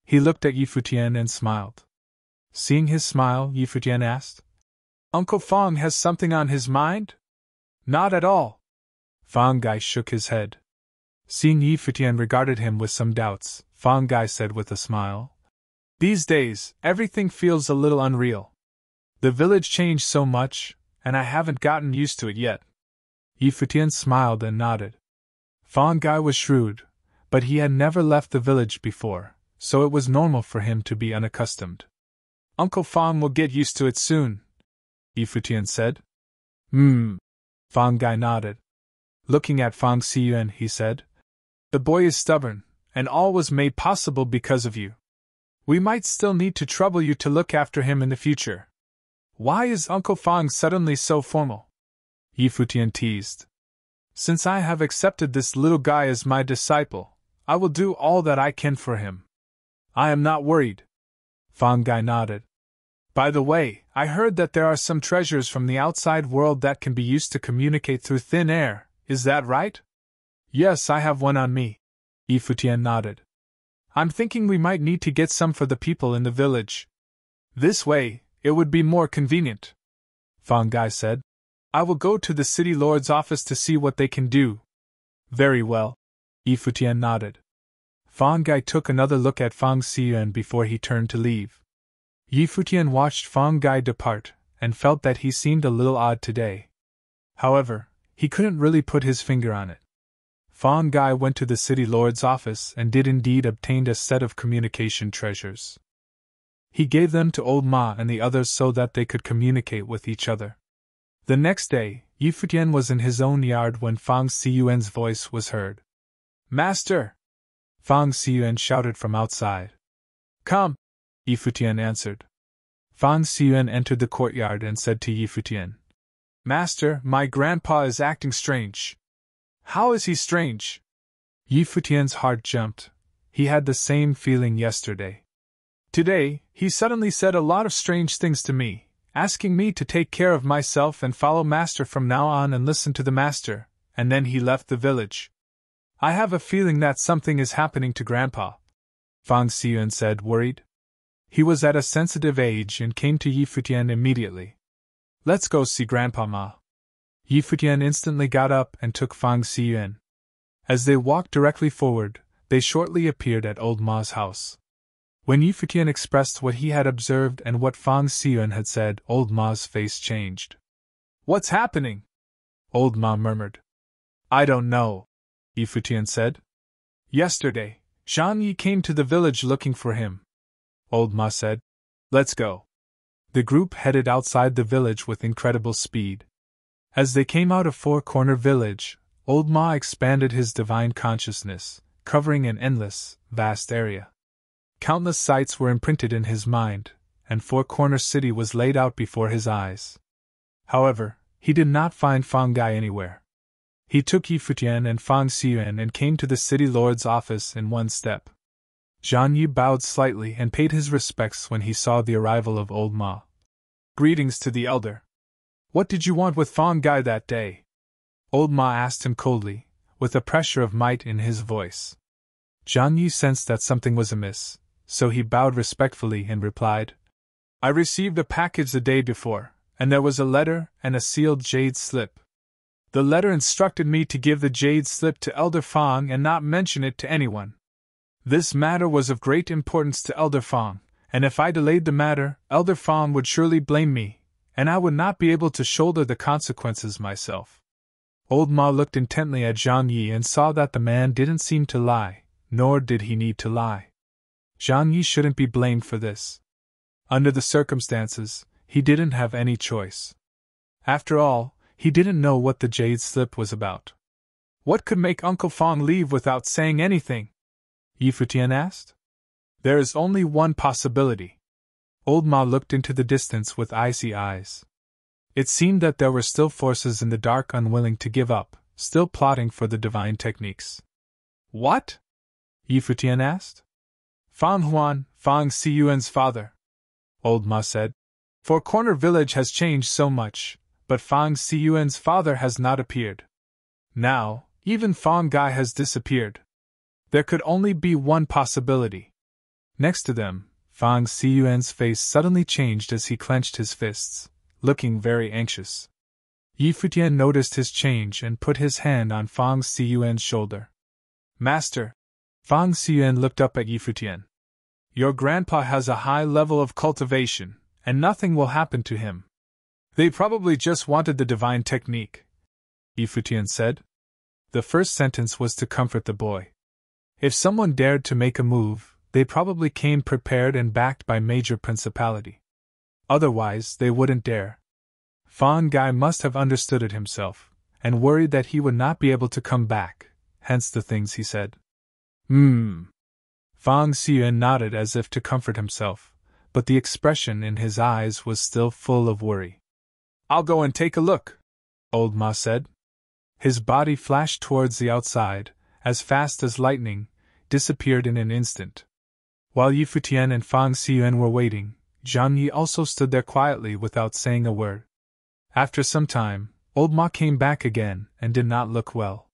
He looked at Futian and smiled. Seeing his smile, Futian asked, "Uncle Fang has something on his mind?" "Not at all." Fang Gai shook his head. Seeing Futian regarded him with some doubts, Fang Gai said with a smile, "These days, everything feels a little unreal. The village changed so much, and I haven't gotten used to it yet." Futian smiled and nodded. Fang Gai was shrewd, but he had never left the village before, so it was normal for him to be unaccustomed. "Uncle Fang will get used to it soon," Futian said. Fang Gai nodded. Looking at Fang Xiyuan, he said, "The boy is stubborn, and all was made possible because of you. We might still need to trouble you to look after him in the future." "Why is Uncle Fang suddenly so formal?" Futian teased. "Since I have accepted this little guy as my disciple, I will do all that I can for him. I am not worried." Fang Gai nodded. "By the way, I heard that there are some treasures from the outside world that can be used to communicate through thin air, is that right?" "Yes, I have one on me." Futian nodded. "I'm thinking we might need to get some for the people in the village. This way, it would be more convenient." Fang Gai said, "I will go to the city lord's office to see what they can do." "Very well." Futian nodded. Fang Gai took another look at Fang Xiyuan before he turned to leave. Futian watched Fang Gai depart, and felt that he seemed a little odd today. However, he couldn't really put his finger on it. Fang Gai went to the city lord's office and did indeed obtain a set of communication treasures. He gave them to old Ma and the others so that they could communicate with each other. The next day, Futian was in his own yard when Fang Xiyuan's voice was heard. "Master!" Fang Xiyuan shouted from outside. "Come!" Futian answered. Fang Xiyuan entered the courtyard and said to Yi Futian, "Master, my grandpa is acting strange." "How is he strange?" Yi Futian's heart jumped. He had the same feeling yesterday. "Today, he suddenly said a lot of strange things to me, asking me to take care of myself and follow Master from now on and listen to the Master, and then he left the village. I have a feeling that something is happening to Grandpa," Fang Xiyuan said, worried. He was at a sensitive age and came to Yi Futian immediately. "Let's go see Grandpa Ma." Yi Futian instantly got up and took Fang Xiyuan. As they walked directly forward, they shortly appeared at Old Ma's house. When Yi Futian expressed what he had observed and what Fang Xiyuan had said, Old Ma's face changed. "What's happening?" Old Ma murmured. "I don't know," Yi Futian said. "Yesterday, Zhang Yi came to the village looking for him," Old Ma said. "Let's go." The group headed outside the village with incredible speed. As they came out of Four Corner Village, Old Ma expanded his divine consciousness, covering an endless, vast area. Countless sights were imprinted in his mind, and Four Corner City was laid out before his eyes. However, he did not find Fang Gai anywhere. He took Yi Futian and Fang Xiyuan and came to the city lord's office in one step. Zhang Yi bowed slightly and paid his respects when he saw the arrival of Old Ma. "Greetings to the elder. What did you want with Fang Gai that day?" Old Ma asked him coldly, with a pressure of might in his voice. Zhang Yi sensed that something was amiss, so he bowed respectfully and replied, "I received a package the day before, and there was a letter and a sealed jade slip. The letter instructed me to give the jade slip to Elder Fang and not mention it to anyone. This matter was of great importance to Elder Fang, and if I delayed the matter, Elder Fang would surely blame me, and I would not be able to shoulder the consequences myself." Old Ma looked intently at Zhang Yi and saw that the man didn't seem to lie, nor did he need to lie. Zhang Yi shouldn't be blamed for this. Under the circumstances, he didn't have any choice. After all, he didn't know what the jade slip was about. "What could make Uncle Fang leave without saying anything?" Yi Futian asked. "There is only one possibility." Old Ma looked into the distance with icy eyes. It seemed that there were still forces in the dark unwilling to give up, still plotting for the divine techniques. "What?" Yi Futian asked. "Fang Huan, Fang Xiyuan's father," Old Ma said. "Four Corner Village has changed so much, but Fang Xiyuan's father has not appeared. Now, even Fang Gai has disappeared. There could only be one possibility." Next to them, Fang Xiyuan's face suddenly changed as he clenched his fists, looking very anxious. Yi Futian noticed his change and put his hand on Fang Xiyuan's shoulder. "Master," Fang Xiyuan looked up at Yi Futian. "Your grandpa has a high level of cultivation, and nothing will happen to him. They probably just wanted the divine technique," Yi Futian said. The first sentence was to comfort the boy. If someone dared to make a move, they probably came prepared and backed by major principality. Otherwise, they wouldn't dare. Fang Gai must have understood it himself, and worried that he would not be able to come back, hence the things he said. Fang Xiyuan nodded as if to comfort himself, but the expression in his eyes was still full of worry. "I'll go and take a look," Old Ma said. His body flashed towards the outside, as fast as lightning, disappeared in an instant. While Yi Futian and Fang Xiyuan were waiting, Zhang Yi also stood there quietly without saying a word. After some time, Old Ma came back again and did not look well.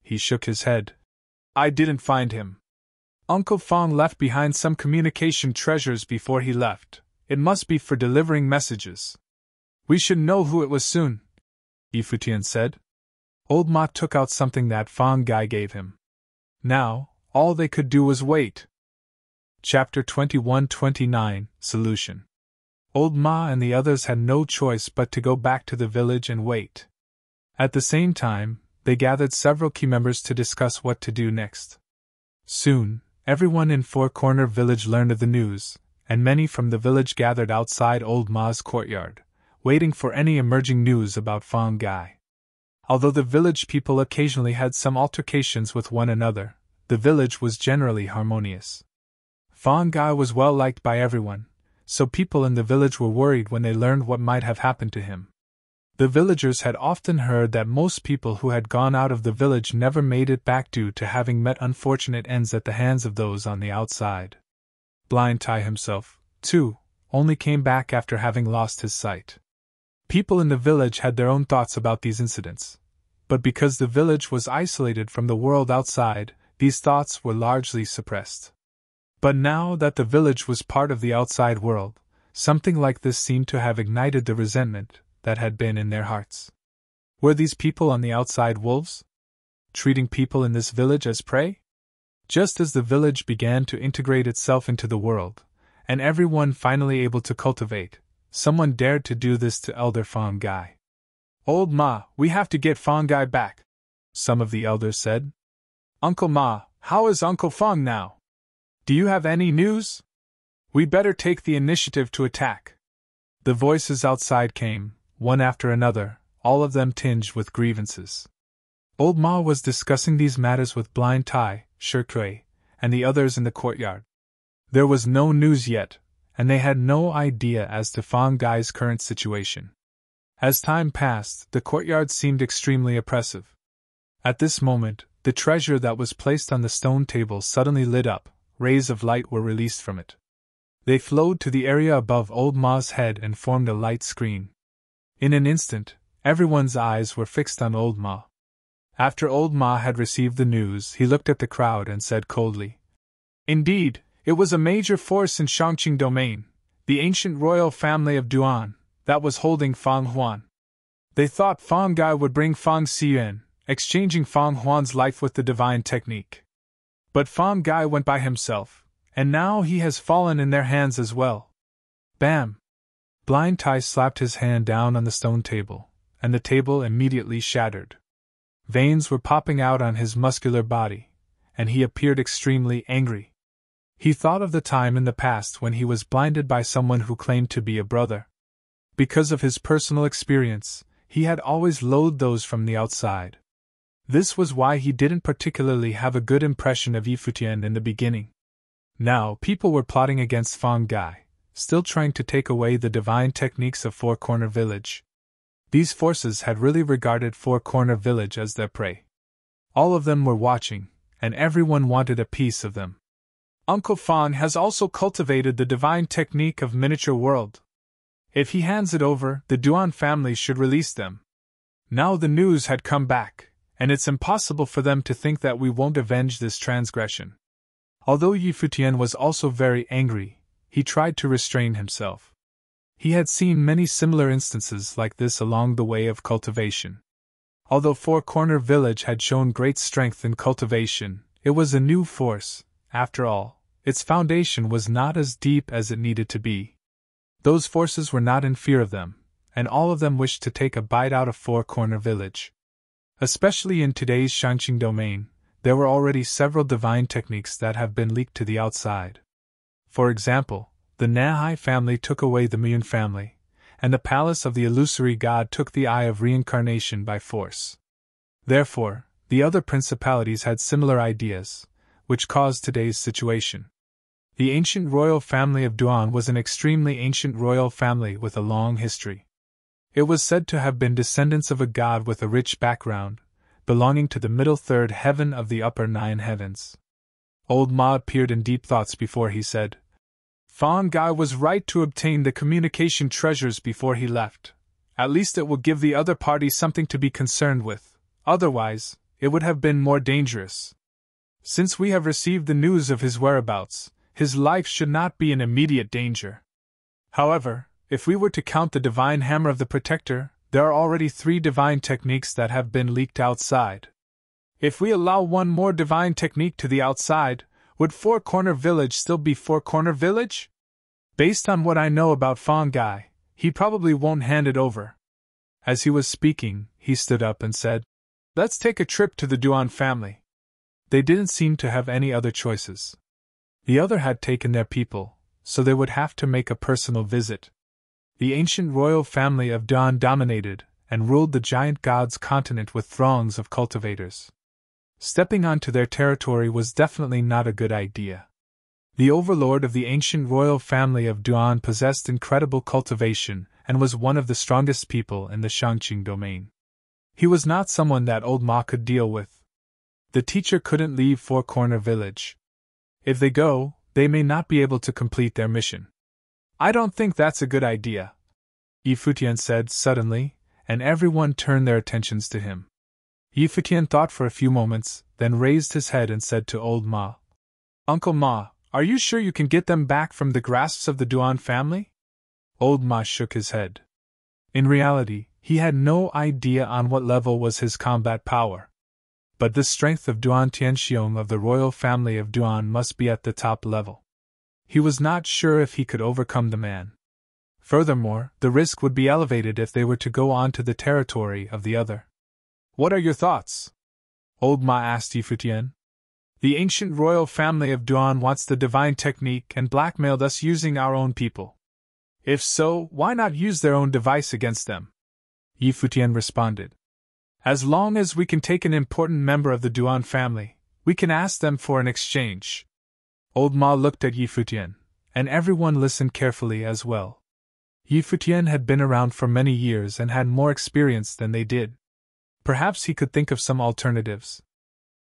He shook his head. "I didn't find him. Uncle Fang left behind some communication treasures before he left. It must be for delivering messages. We should know who it was soon," Yi Futian said. Old Ma took out something that Fang Gai gave him. Now, all they could do was wait. Chapter 21-29, Solution. Old Ma and the others had no choice but to go back to the village and wait. At the same time, they gathered several key members to discuss what to do next. Soon, everyone in Four Corner Village learned of the news, and many from the village gathered outside Old Ma's courtyard, waiting for any emerging news about Fang Gai. Although the village people occasionally had some altercations with one another, the village was generally harmonious. Fang Gai was well liked by everyone, so people in the village were worried when they learned what might have happened to him. The villagers had often heard that most people who had gone out of the village never made it back due to having met unfortunate ends at the hands of those on the outside. Blind Tai himself, too, only came back after having lost his sight. People in the village had their own thoughts about these incidents, but because the village was isolated from the world outside, these thoughts were largely suppressed. But now that the village was part of the outside world, something like this seemed to have ignited the resentment that had been in their hearts. Were these people on the outside wolves? Treating people in this village as prey? Just as the village began to integrate itself into the world, and everyone finally able to cultivate, someone dared to do this to Elder Fong Gai. "Old Ma, we have to get Fong Gai back," some of the elders said. "Uncle Ma, how is Uncle Fong now? Do you have any news? We better take the initiative to attack." The voices outside came, one after another, all of them tinged with grievances. Old Ma was discussing these matters with Blind Tai, Shirkui, and the others in the courtyard. There was no news yet, and they had no idea as to Fong Gai's current situation. As time passed, the courtyard seemed extremely oppressive. At this moment, the treasure that was placed on the stone table suddenly lit up, rays of light were released from it. They flowed to the area above Old Ma's head and formed a light screen. In an instant, everyone's eyes were fixed on Old Ma. After Old Ma had received the news, he looked at the crowd and said coldly, "Indeed, it was a major force in Shangqing domain, the ancient royal family of Duan, that was holding Fong Huan. They thought Fong Gai would bring Fong Xian, exchanging Fong Huan's life with the divine technique. But Fong Gai went by himself, and now he has fallen in their hands as well." Bam! Blind Tai slapped his hand down on the stone table, and the table immediately shattered. Veins were popping out on his muscular body, and he appeared extremely angry. He thought of the time in the past when he was blinded by someone who claimed to be a brother. Because of his personal experience, he had always loathed those from the outside. This was why he didn't particularly have a good impression of Futian in the beginning. Now people were plotting against Fong Gai, still trying to take away the divine techniques of Four Corner Village. These forces had really regarded Four Corner Village as their prey. All of them were watching, and everyone wanted a piece of them. "Uncle Fong has also cultivated the divine technique of miniature world. If he hands it over, the Duan family should release them. Now the news had come back, and it's impossible for them to think that we won't avenge this transgression." Although Futian was also very angry, he tried to restrain himself. He had seen many similar instances like this along the way of cultivation. Although Four Corner Village had shown great strength in cultivation, it was a new force. After all, its foundation was not as deep as it needed to be. Those forces were not in fear of them, and all of them wished to take a bite out of Four Corner Village. Especially in today's Shangqing domain, there were already several divine techniques that have been leaked to the outside. For example, the Nahai family took away the Muyun family, and the palace of the illusory god took the eye of reincarnation by force. Therefore, the other principalities had similar ideas, which caused today's situation. The ancient royal family of Duan was an extremely ancient royal family with a long history. It was said to have been descendants of a god with a rich background, belonging to the middle third heaven of the upper 9 heavens. Old Ma appeared in deep thoughts before he said, "Fong Gai was right to obtain the communication treasures before he left. At least it will give the other party something to be concerned with, otherwise, it would have been more dangerous. Since we have received the news of his whereabouts, his life should not be in immediate danger. However, if we were to count the divine hammer of the protector, there are already 3 divine techniques that have been leaked outside. If we allow one more divine technique to the outside, would Four Corner Village still be Four Corner Village? Based on what I know about Fong Gai, he probably won't hand it over." As he was speaking, he stood up and said, "Let's take a trip to the Duan family." They didn't seem to have any other choices. The other had taken their people, so they would have to make a personal visit. The ancient royal family of Duan dominated and ruled the giant god's continent with throngs of cultivators. Stepping onto their territory was definitely not a good idea. The overlord of the ancient royal family of Duan possessed incredible cultivation and was one of the strongest people in the Shangqing domain. He was not someone that old Ma could deal with. The teacher couldn't leave Four Corner Village. If they go, they may not be able to complete their mission. I don't think that's a good idea, Futian said suddenly, and everyone turned their attentions to him. Futian thought for a few moments, then raised his head and said to old Ma, "Uncle Ma, are you sure you can get them back from the grasps of the Duan family?" Old Ma shook his head. In reality, he had no idea on what level was his combat power. But the strength of Duan Tianxiong of the royal family of Duan must be at the top level. He was not sure if he could overcome the man. Furthermore, the risk would be elevated if they were to go on to the territory of the other. "What are your thoughts?" Old Ma asked Futian. "The ancient royal family of Duan wants the divine technique and blackmailed us using our own people. If so, why not use their own device against them?" Futian responded. "As long as we can take an important member of the Duan family, we can ask them for an exchange." Old Ma looked at Futian, and everyone listened carefully as well. Futian had been around for many years and had more experience than they did. Perhaps he could think of some alternatives.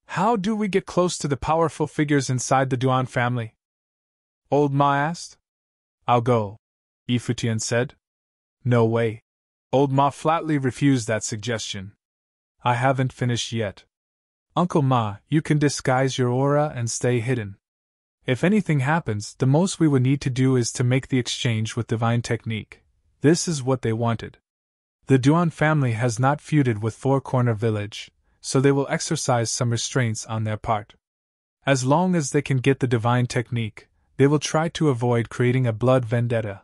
"How do we get close to the powerful figures inside the Duan family?" Old Ma asked. "I'll go," Futian said. "No way." Old Ma flatly refused that suggestion. "I haven't finished yet. Uncle Ma, you can disguise your aura and stay hidden. If anything happens, the most we would need to do is to make the exchange with divine technique. This is what they wanted. The Duan family has not feuded with Four Corner Village, so they will exercise some restraints on their part. As long as they can get the divine technique, they will try to avoid creating a blood vendetta."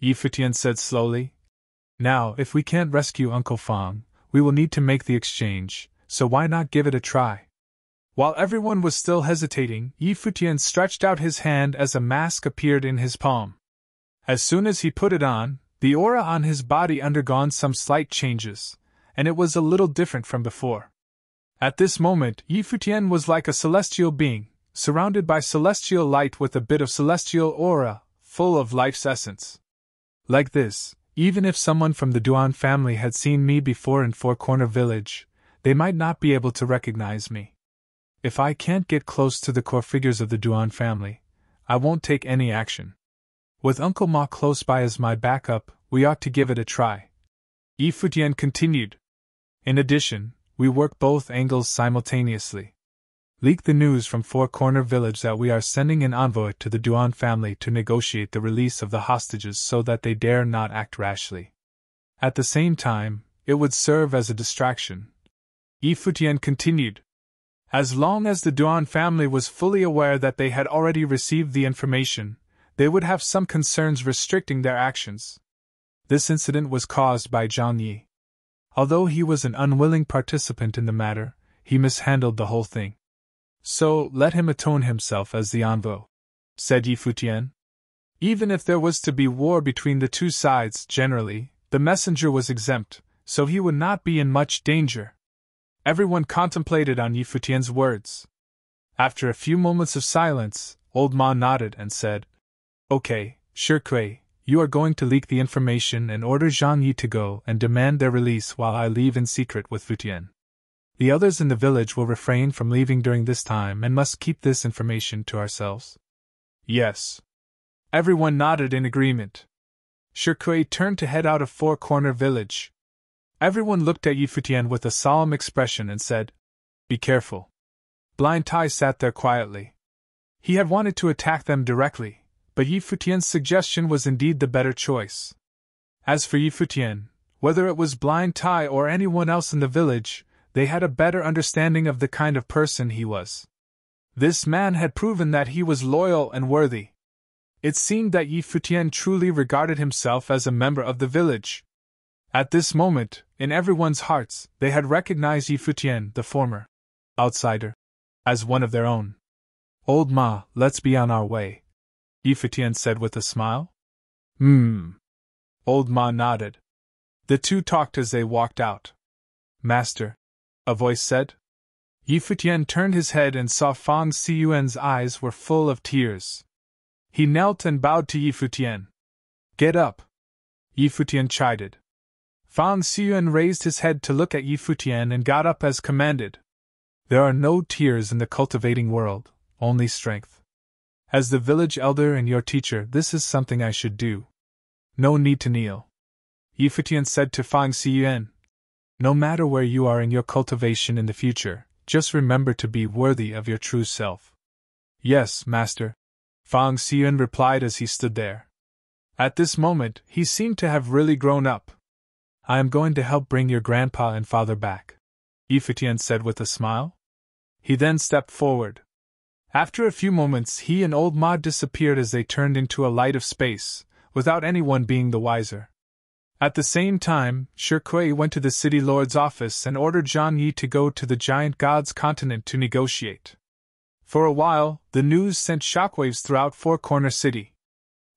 Futian said slowly. "Now, if we can't rescue Uncle Fang, we will need to make the exchange, so why not give it a try?" While everyone was still hesitating, Futian stretched out his hand as a mask appeared in his palm. As soon as he put it on, the aura on his body undergone some slight changes, and it was a little different from before. At this moment, Futian was like a celestial being, surrounded by celestial light with a bit of celestial aura, full of life's essence. Like this, even if someone from the Duan family had seen me before in Four Corner Village, they might not be able to recognize me. If I can't get close to the core figures of the Duan family, I won't take any action. With Uncle Ma close by as my backup, we ought to give it a try. Futian continued. In addition, we work both angles simultaneously. Leak the news from Four Corner Village that we are sending an envoy to the Duan family to negotiate the release of the hostages so that they dare not act rashly. At the same time, it would serve as a distraction. Futian continued. As long as the Duan family was fully aware that they had already received the information, they would have some concerns restricting their actions. This incident was caused by Zhang Yi. Although he was an unwilling participant in the matter, he mishandled the whole thing. So, let him atone himself as the envoy, said Futian. Even if there was to be war between the two sides, generally, the messenger was exempt, so he would not be in much danger. Everyone contemplated on Futian's words. After a few moments of silence, old Ma nodded and said, "Okay, Shirkui, you are going to leak the information and order Zhang Yi to go and demand their release while I leave in secret with Futian. The others in the village will refrain from leaving during this time and must keep this information to ourselves." "Yes." Everyone nodded in agreement. Shirkui turned to head out of Four Corner Village. Everyone looked at Futian with a solemn expression and said, "Be careful." Blind Tai sat there quietly. He had wanted to attack them directly, but Futian's suggestion was indeed the better choice. As for Futian, whether it was Blind Tai or anyone else in the village, they had a better understanding of the kind of person he was. This man had proven that he was loyal and worthy. It seemed that Futian truly regarded himself as a member of the village. At this moment, in everyone's hearts, they had recognized Futian, the former outsider, as one of their own. "Old Ma, let's be on our way," Futian said with a smile. Old Ma nodded. The two talked as they walked out. "Master," a voice said. Yi Futian turned his head and saw Fang Xiyuan's eyes were full of tears. He knelt and bowed to Yi Futian. Get up! Yi Futian chided. Fang Xiyuan raised his head to look at Yi Futian and got up as commanded. There are no tears in the cultivating world, only strength. As the village elder and your teacher, this is something I should do. No need to kneel. Yi Futian said to Fang Xiyuan. No matter where you are in your cultivation in the future, just remember to be worthy of your true self. Yes, master, Fang Xiyuan replied as he stood there. At this moment, he seemed to have really grown up. I am going to help bring your grandpa and father back, Yi Futian said with a smile. He then stepped forward. After a few moments, he and old Ma disappeared as they turned into a light of space, without anyone being the wiser. At the same time, Shi Kui went to the city lord's office and ordered Zhang Yi to go to the giant god's continent to negotiate. For a while, the news sent shockwaves throughout Four Corner City.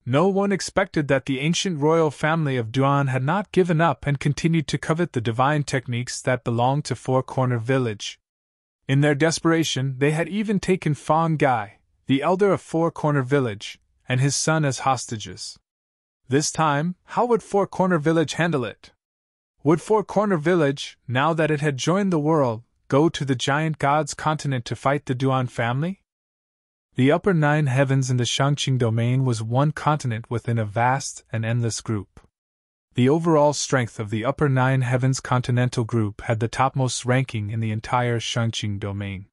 No one expected that the ancient royal family of Duan had not given up and continued to covet the divine techniques that belonged to Four Corner Village. In their desperation, they had even taken Fang Gai, the elder of Four Corner Village, and his son as hostages. This time, how would Four Corner Village handle it? Would Four Corner Village, now that it had joined the world, go to the giant god's continent to fight the Duan family? The upper nine heavens in the Shangqing domain was one continent within a vast and endless group. The overall strength of the upper nine heavens continental group had the topmost ranking in the entire Shangqing domain.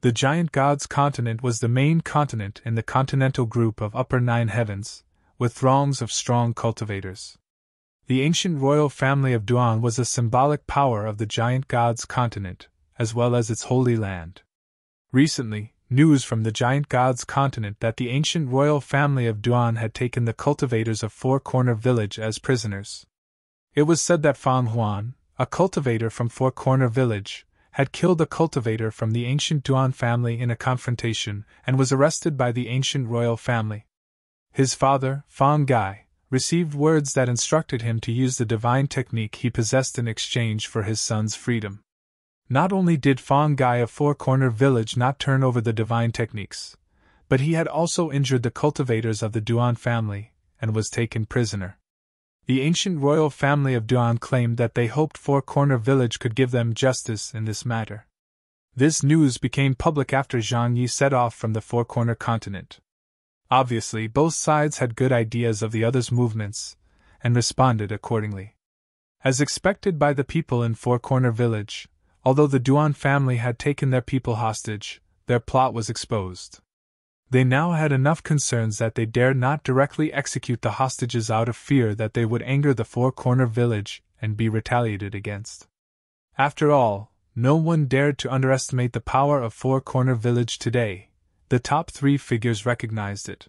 The giant god's continent was the main continent in the continental group of upper nine heavens, with throngs of strong cultivators. The ancient royal family of Duan was a symbolic power of the giant god's continent, as well as its holy land. Recently, news from the giant god's continent that the ancient royal family of Duan had taken the cultivators of Four Corner Village as prisoners. It was said that Fang Huan, a cultivator from Four Corner Village, had killed a cultivator from the ancient Duan family in a confrontation and was arrested by the ancient royal family. His father, Fang Gai, received words that instructed him to use the divine technique he possessed in exchange for his son's freedom. Not only did Fang Gai of Four Corner Village not turn over the divine techniques, but he had also injured the cultivators of the Duan family, and was taken prisoner. The ancient royal family of Duan claimed that they hoped Four Corner Village could give them justice in this matter. This news became public after Zhang Yi set off from the Four Corner continent. Obviously, both sides had good ideas of the other's movements, and responded accordingly. As expected by the people in Four Corner Village, although the Duan family had taken their people hostage, their plot was exposed. They now had enough concerns that they dared not directly execute the hostages out of fear that they would anger the Four Corner Village and be retaliated against. After all, no one dared to underestimate the power of Four Corner Village today. The top three figures recognized it.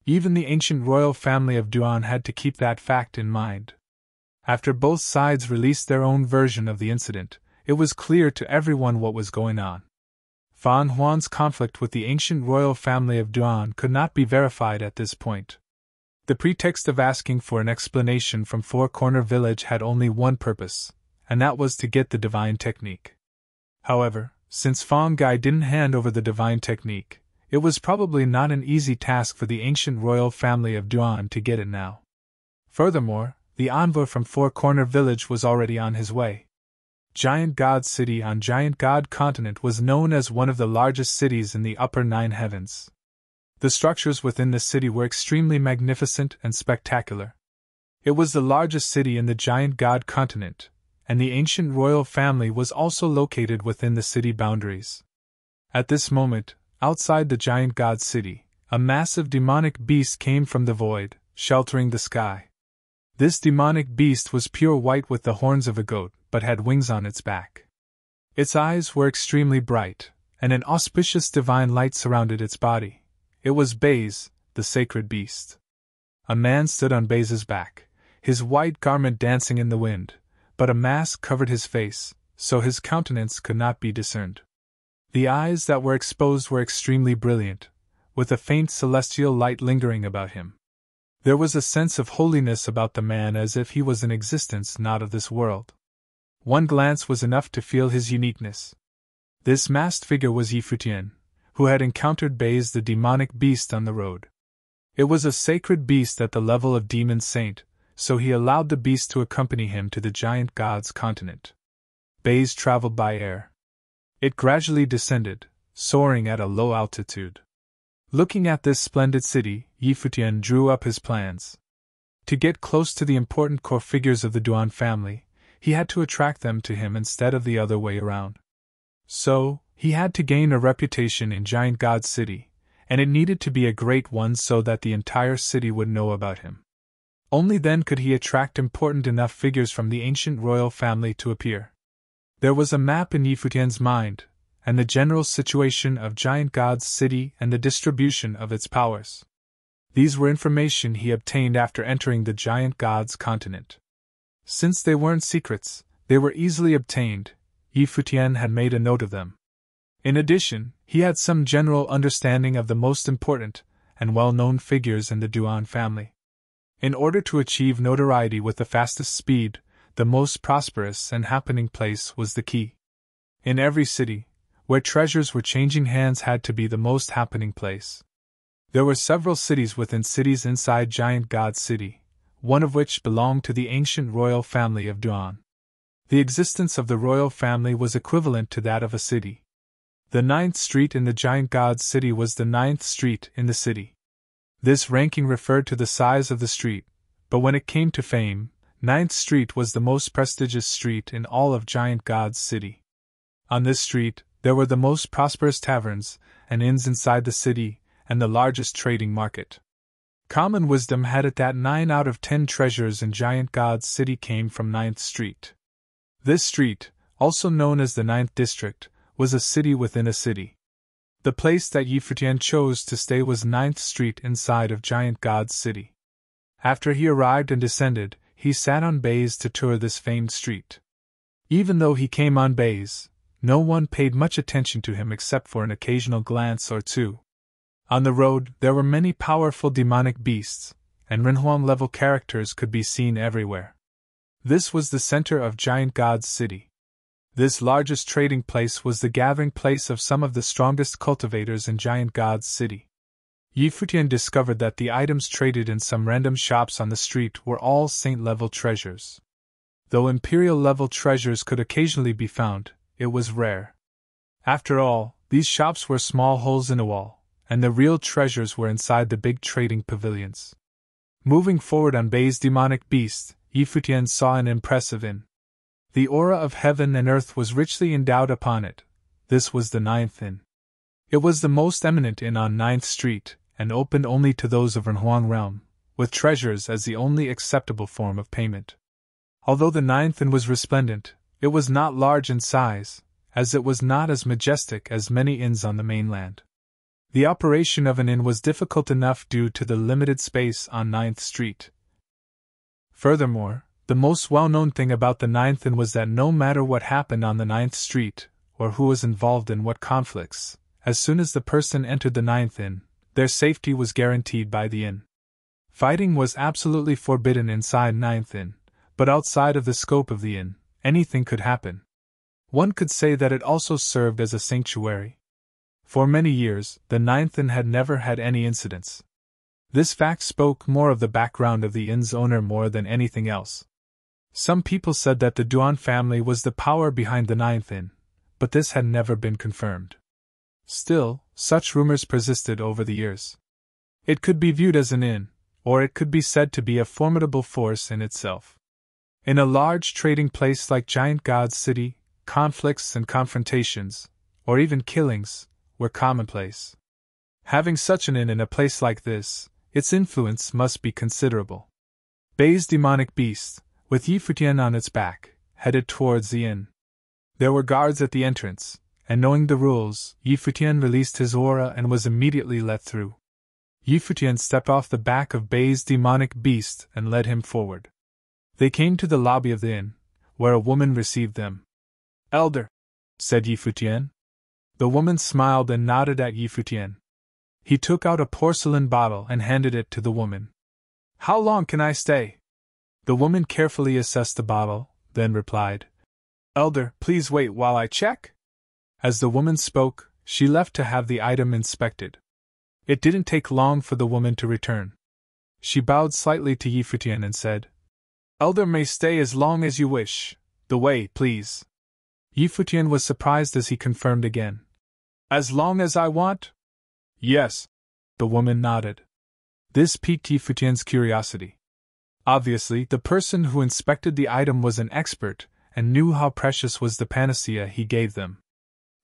Even the ancient royal family of Duan had to keep that fact in mind. After both sides released their own version of the incident, it was clear to everyone what was going on. Fang Huan's conflict with the ancient royal family of Duan could not be verified at this point. The pretext of asking for an explanation from Four Corner Village had only one purpose, and that was to get the divine technique. However, since Fang Gai didn't hand over the divine technique, it was probably not an easy task for the ancient royal family of Duan to get it now. Furthermore, the envoy from Four Corner Village was already on his way. Giant God City on Giant God Continent was known as one of the largest cities in the upper nine heavens. The structures within the city were extremely magnificent and spectacular. It was the largest city in the Giant God Continent, and the ancient royal family was also located within the city boundaries. At this moment, outside the Giant God City, a massive demonic beast came from the void, sheltering the sky. This demonic beast was pure white with the horns of a goat, but had wings on its back. Its eyes were extremely bright, and an auspicious divine light surrounded its body. It was Baize, the sacred beast. A man stood on Baize's back, his white garment dancing in the wind, but a mask covered his face, so his countenance could not be discerned. The eyes that were exposed were extremely brilliant, with a faint celestial light lingering about him. There was a sense of holiness about the man as if he was an existence not of this world. One glance was enough to feel his uniqueness. This masked figure was Futian, who had encountered Baze the demonic beast on the road. It was a sacred beast at the level of demon saint, so he allowed the beast to accompany him to the giant god's continent. Baze traveled by air. It gradually descended, soaring at a low altitude. Looking at this splendid city, Futian drew up his plans. To get close to the important core figures of the Duan family, he had to attract them to him instead of the other way around. So, he had to gain a reputation in Giant God City, and it needed to be a great one so that the entire city would know about him. Only then could he attract important enough figures from the ancient royal family to appear. There was a map in Futian's mind, and the general situation of Giant God's city and the distribution of its powers. These were information he obtained after entering the Giant God's continent. Since they weren't secrets, they were easily obtained. Futian had made a note of them. In addition, he had some general understanding of the most important and well-known figures in the Duan family. In order to achieve notoriety with the fastest speed, the most prosperous and happening place was the key. In every city, where treasures were changing hands had to be the most happening place. There were several cities within cities inside Giant God City, one of which belonged to the ancient royal family of Duan. The existence of the royal family was equivalent to that of a city. The 9th street in the Giant God City was the 9th street in the city. This ranking referred to the size of the street, but when it came to fame, 9th Street was the most prestigious street in all of Giant God's City. On this street, there were the most prosperous taverns and inns inside the city, and the largest trading market. Common wisdom had it that 9 out of 10 treasures in Giant God's City came from 9th Street. This street, also known as the 9th District, was a city within a city. The place that Futian chose to stay was 9th Street inside of Giant God's City. After he arrived and descended, he sat on bays to tour this famed street. Even though he came on bays, no one paid much attention to him except for an occasional glance or two. On the road, there were many powerful demonic beasts, and Renhuang-level characters could be seen everywhere. This was the center of Giant God's City. This largest trading place was the gathering place of some of the strongest cultivators in Giant God's City. Futian discovered that the items traded in some random shops on the street were all saint-level treasures. Though imperial-level treasures could occasionally be found, it was rare. After all, these shops were small holes in a wall, and the real treasures were inside the big trading pavilions. Moving forward on Bay's demonic beast, Futian saw an impressive inn. The aura of heaven and earth was richly endowed upon it. This was the 9th inn. It was the most eminent inn on 9th Street, and opened only to those of Renhuang realm, with treasures as the only acceptable form of payment. Although the 9th inn was resplendent, it was not large in size, as it was not as majestic as many inns on the mainland. The operation of an inn was difficult enough due to the limited space on 9th Street. Furthermore, the most well-known thing about the 9th inn was that no matter what happened on the 9th Street, or who was involved in what conflicts, as soon as the person entered the 9th inn, their safety was guaranteed by the inn. Fighting was absolutely forbidden inside 9th inn, but outside of the scope of the inn, anything could happen. One could say that it also served as a sanctuary. For many years, the 9th inn had never had any incidents. This fact spoke more of the background of the inn's owner more than anything else. Some people said that the Duan family was the power behind the 9th inn, but this had never been confirmed. Still, such rumors persisted over the years. It could be viewed as an inn, or it could be said to be a formidable force in itself. In a large trading place like Giant God's City, conflicts and confrontations, or even killings, were commonplace. Having such an inn in a place like this, its influence must be considerable. Bay's demonic beast, with Futian on its back, headed towards the inn. There were guards at the entrance, and knowing the rules, Futian released his aura and was immediately let through. Futian stepped off the back of Bay's demonic beast and led him forward. They came to the lobby of the inn, where a woman received them. "Elder," said Futian. The woman smiled and nodded at Futian. He took out a porcelain bottle and handed it to the woman. "How long can I stay?" The woman carefully assessed the bottle, then replied, "Elder, please wait while I check." As the woman spoke, she left to have the item inspected. It didn't take long for the woman to return. She bowed slightly to Futian and said, "Elder may stay as long as you wish. The way, please." Futian was surprised as he confirmed again. "As long as I want?" "Yes." The woman nodded. This piqued Futian's curiosity. Obviously, the person who inspected the item was an expert and knew how precious was the panacea he gave them.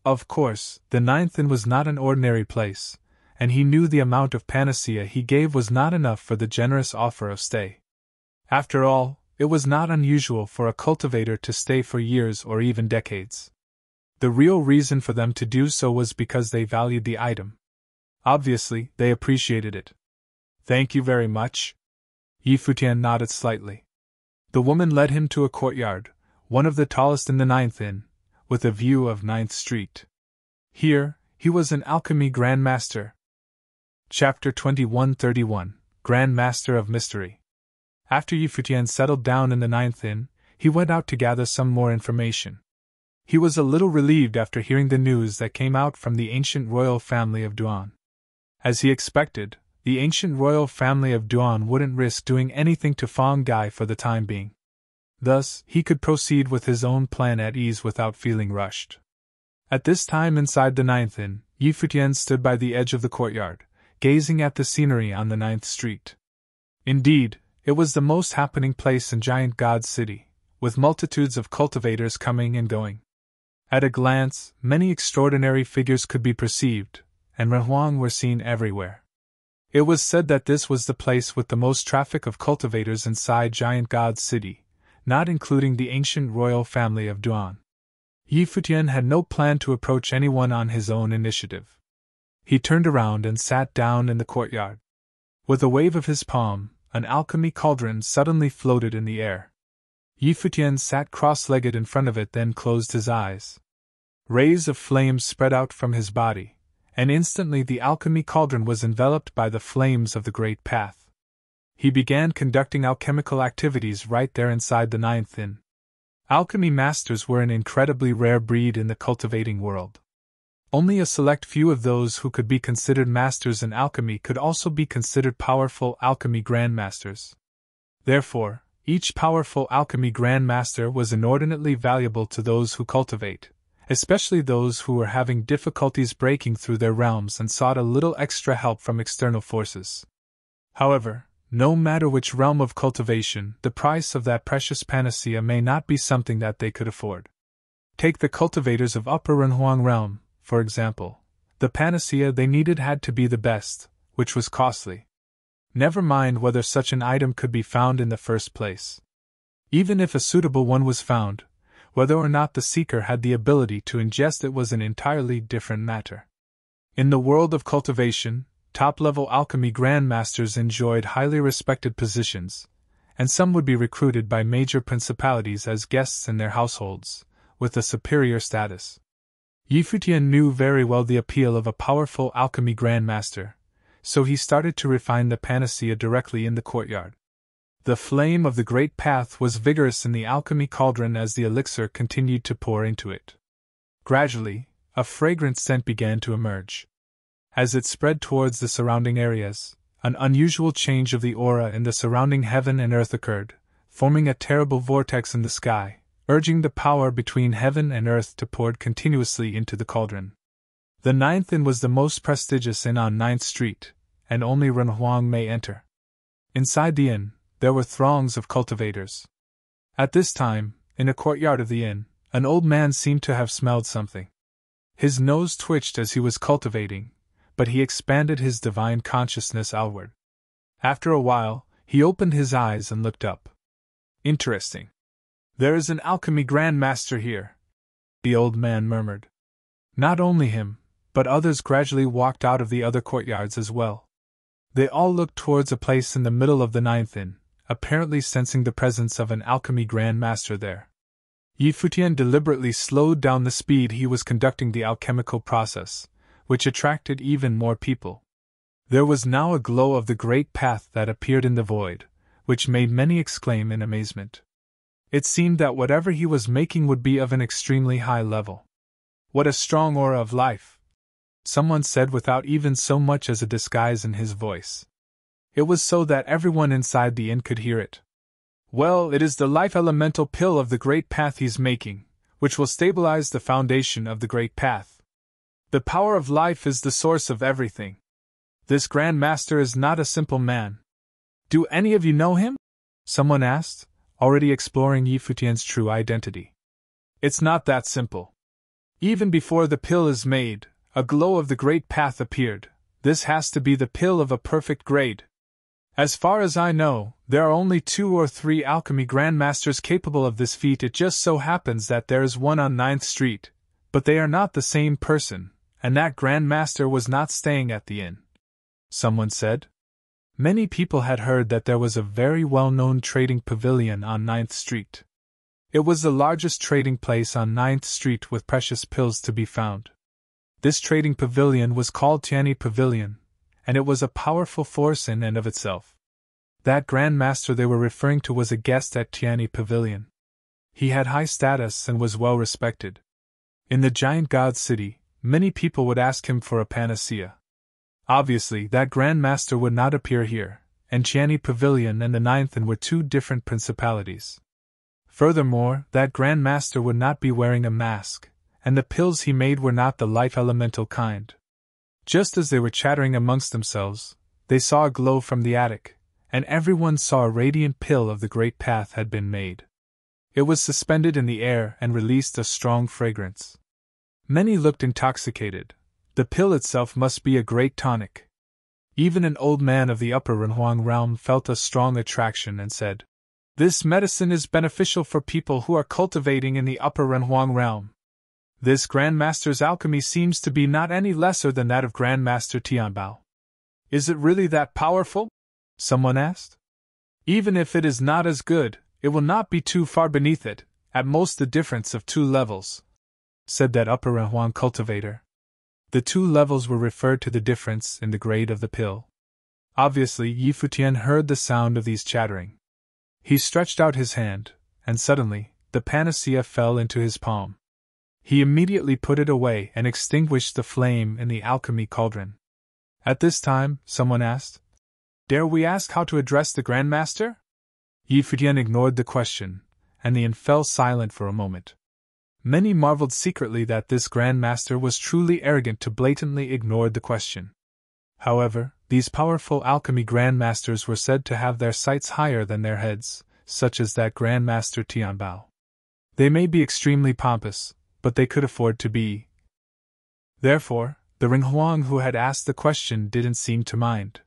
Of course, the Ninth Inn was not an ordinary place, and he knew the amount of panacea he gave was not enough for the generous offer of stay. After all, it was not unusual for a cultivator to stay for years or even decades. The real reason for them to do so was because they valued the item. Obviously, they appreciated it. "Thank you very much." Futian nodded slightly. The woman led him to a courtyard, one of the tallest in the Ninth Inn, with a view of 9th Street. Here, he was an alchemy Grand Master. Chapter 2131, Grand Master of Mystery. After Futian settled down in the Ninth Inn, he went out to gather some more information. He was a little relieved after hearing the news that came out from the ancient royal family of Duan. As he expected, the ancient royal family of Duan wouldn't risk doing anything to Fong Gai for the time being. Thus, he could proceed with his own plan at ease without feeling rushed. At this time inside the Ninth Inn, Futian stood by the edge of the courtyard, gazing at the scenery on the 9th Street. Indeed, it was the most happening place in Giant God's City, with multitudes of cultivators coming and going. At a glance, many extraordinary figures could be perceived, and Renhuang were seen everywhere. It was said that this was the place with the most traffic of cultivators inside Giant God's City, not including the ancient royal family of Duan. Futian had no plan to approach anyone on his own initiative. He turned around and sat down in the courtyard. With a wave of his palm, an alchemy cauldron suddenly floated in the air. Futian sat cross-legged in front of it, then closed his eyes. Rays of flame spread out from his body, and instantly the alchemy cauldron was enveloped by the flames of the Great Path. He began conducting alchemical activities right there inside the Ninth Inn. Alchemy masters were an incredibly rare breed in the cultivating world. Only a select few of those who could be considered masters in alchemy could also be considered powerful alchemy grandmasters. Therefore, each powerful alchemy grandmaster was inordinately valuable to those who cultivate, especially those who were having difficulties breaking through their realms and sought a little extra help from external forces. However, no matter which realm of cultivation, the price of that precious panacea may not be something that they could afford. Take the cultivators of Upper Renhuang realm, for example. The panacea they needed had to be the best, which was costly. Never mind whether such an item could be found in the first place. Even if a suitable one was found, whether or not the seeker had the ability to ingest it was an entirely different matter. In the world of cultivation, top-level alchemy grandmasters enjoyed highly respected positions, and some would be recruited by major principalities as guests in their households, with a superior status. Futian knew very well the appeal of a powerful alchemy grandmaster, so he started to refine the panacea directly in the courtyard. The flame of the Great Path was vigorous in the alchemy cauldron as the elixir continued to pour into it. Gradually, a fragrant scent began to emerge. As it spread towards the surrounding areas, an unusual change of the aura in the surrounding heaven and earth occurred, forming a terrible vortex in the sky, urging the power between heaven and earth to pour continuously into the cauldron. The Ninth Inn was the most prestigious inn on 9th Street, and only Renhuang may enter. Inside the inn, there were throngs of cultivators. At this time, in a courtyard of the inn, an old man seemed to have smelled something. His nose twitched as he was cultivating, but he expanded his divine consciousness outward. After a while, he opened his eyes and looked up. "Interesting. There is an alchemy grandmaster here," the old man murmured. Not only him, but others gradually walked out of the other courtyards as well. They all looked towards a place in the middle of the Ninth Inn, apparently sensing the presence of an alchemy grandmaster there. Futian deliberately slowed down the speed he was conducting the alchemical process, which attracted even more people. There was now a glow of the Great Path that appeared in the void, which made many exclaim in amazement. It seemed that whatever he was making would be of an extremely high level. What a strong aura of life! Someone said without even so much as a disguise in his voice. It was so that everyone inside the inn could hear it. Well, it is the life elemental pill of the great path he's making, which will stabilize the foundation of the great path. The power of life is the source of everything. This Grand Master is not a simple man. Do any of you know him? Someone asked, already exploring Yi Futian's true identity. It's not that simple. Even before the pill is made, a glow of the great path appeared. This has to be the pill of a perfect grade. As far as I know, there are only 2 or 3 alchemy grandmasters capable of this feat. It just so happens that there is one on 9th Street, but they are not the same person, and that grandmaster was not staying at the inn. Someone said. Many people had heard that there was a very well-known trading pavilion on 9th Street. It was the largest trading place on 9th Street with precious pills to be found. This trading pavilion was called Tianyi Pavilion, and it was a powerful force in and of itself. That Grand Master they were referring to was a guest at Tianyi Pavilion. He had high status and was well respected. In the giant god city, many people would ask him for a panacea. Obviously, that Grand Master would not appear here, and Tianyi Pavilion and the 9th Inn were 2 different principalities. Furthermore, that Grand Master would not be wearing a mask, and the pills he made were not the life elemental kind. Just as they were chattering amongst themselves, they saw a glow from the attic, and everyone saw a radiant pill of the great path had been made. It was suspended in the air and released a strong fragrance. Many looked intoxicated. The pill itself must be a great tonic. Even an old man of the upper Renhuang realm felt a strong attraction and said, "This medicine is beneficial for people who are cultivating in the upper Renhuang realm." This Grandmaster's alchemy seems to be not any lesser than that of Grandmaster Tianbao. Is it really that powerful? Someone asked. Even if it is not as good, it will not be too far beneath it, at most the difference of 2 levels, said that upper Renhuang cultivator. The 2 levels were referred to the difference in the grade of the pill. Obviously, Yi Futian heard the sound of these chattering. He stretched out his hand, and suddenly, the panacea fell into his palm. He immediately put it away and extinguished the flame in the alchemy cauldron. At this time, someone asked, "Dare we ask how to address the Grandmaster?" Yi Futian ignored the question, and the inn fell silent for a moment. Many marveled secretly that this Grandmaster was truly arrogant to blatantly ignore the question. However, these powerful alchemy Grandmasters were said to have their sights higher than their heads, such as that Grandmaster Tianbao. They may be extremely pompous, but they could afford to be. Therefore, the Renhuang who had asked the question didn't seem to mind.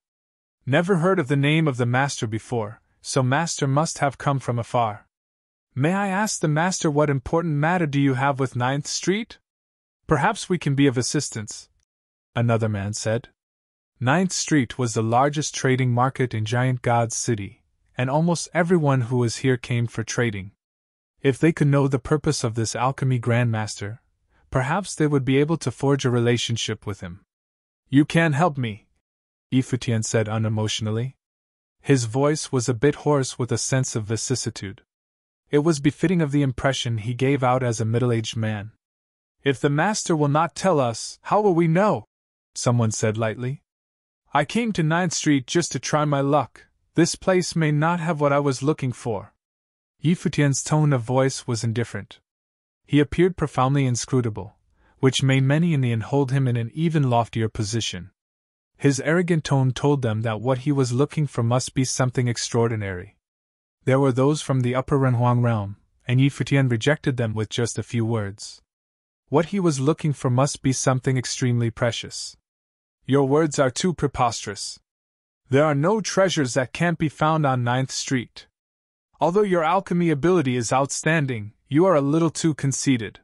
Never heard of the name of the master before, so master must have come from afar. May I ask the master what important matter do you have with 9th Street? Perhaps we can be of assistance, another man said. 9th Street was the largest trading market in Giant God's City, and almost everyone who was here came for trading. If they could know the purpose of this alchemy Grandmaster, perhaps they would be able to forge a relationship with him. You can help me, Yi Futian said unemotionally. His voice was a bit hoarse with a sense of vicissitude. It was befitting of the impression he gave out as a middle-aged man. If the master will not tell us, how will we know? Someone said lightly. I came to 9th Street just to try my luck. This place may not have what I was looking for. Yi Futian's tone of voice was indifferent. He appeared profoundly inscrutable, which made many in the inn hold him in an even loftier position. His arrogant tone told them that what he was looking for must be something extraordinary. There were those from the upper Renhuang realm, and Yi Futian rejected them with just a few words. What he was looking for must be something extremely precious. Your words are too preposterous. There are no treasures that can't be found on 9th Street. Although your alchemy ability is outstanding, you are a little too conceited.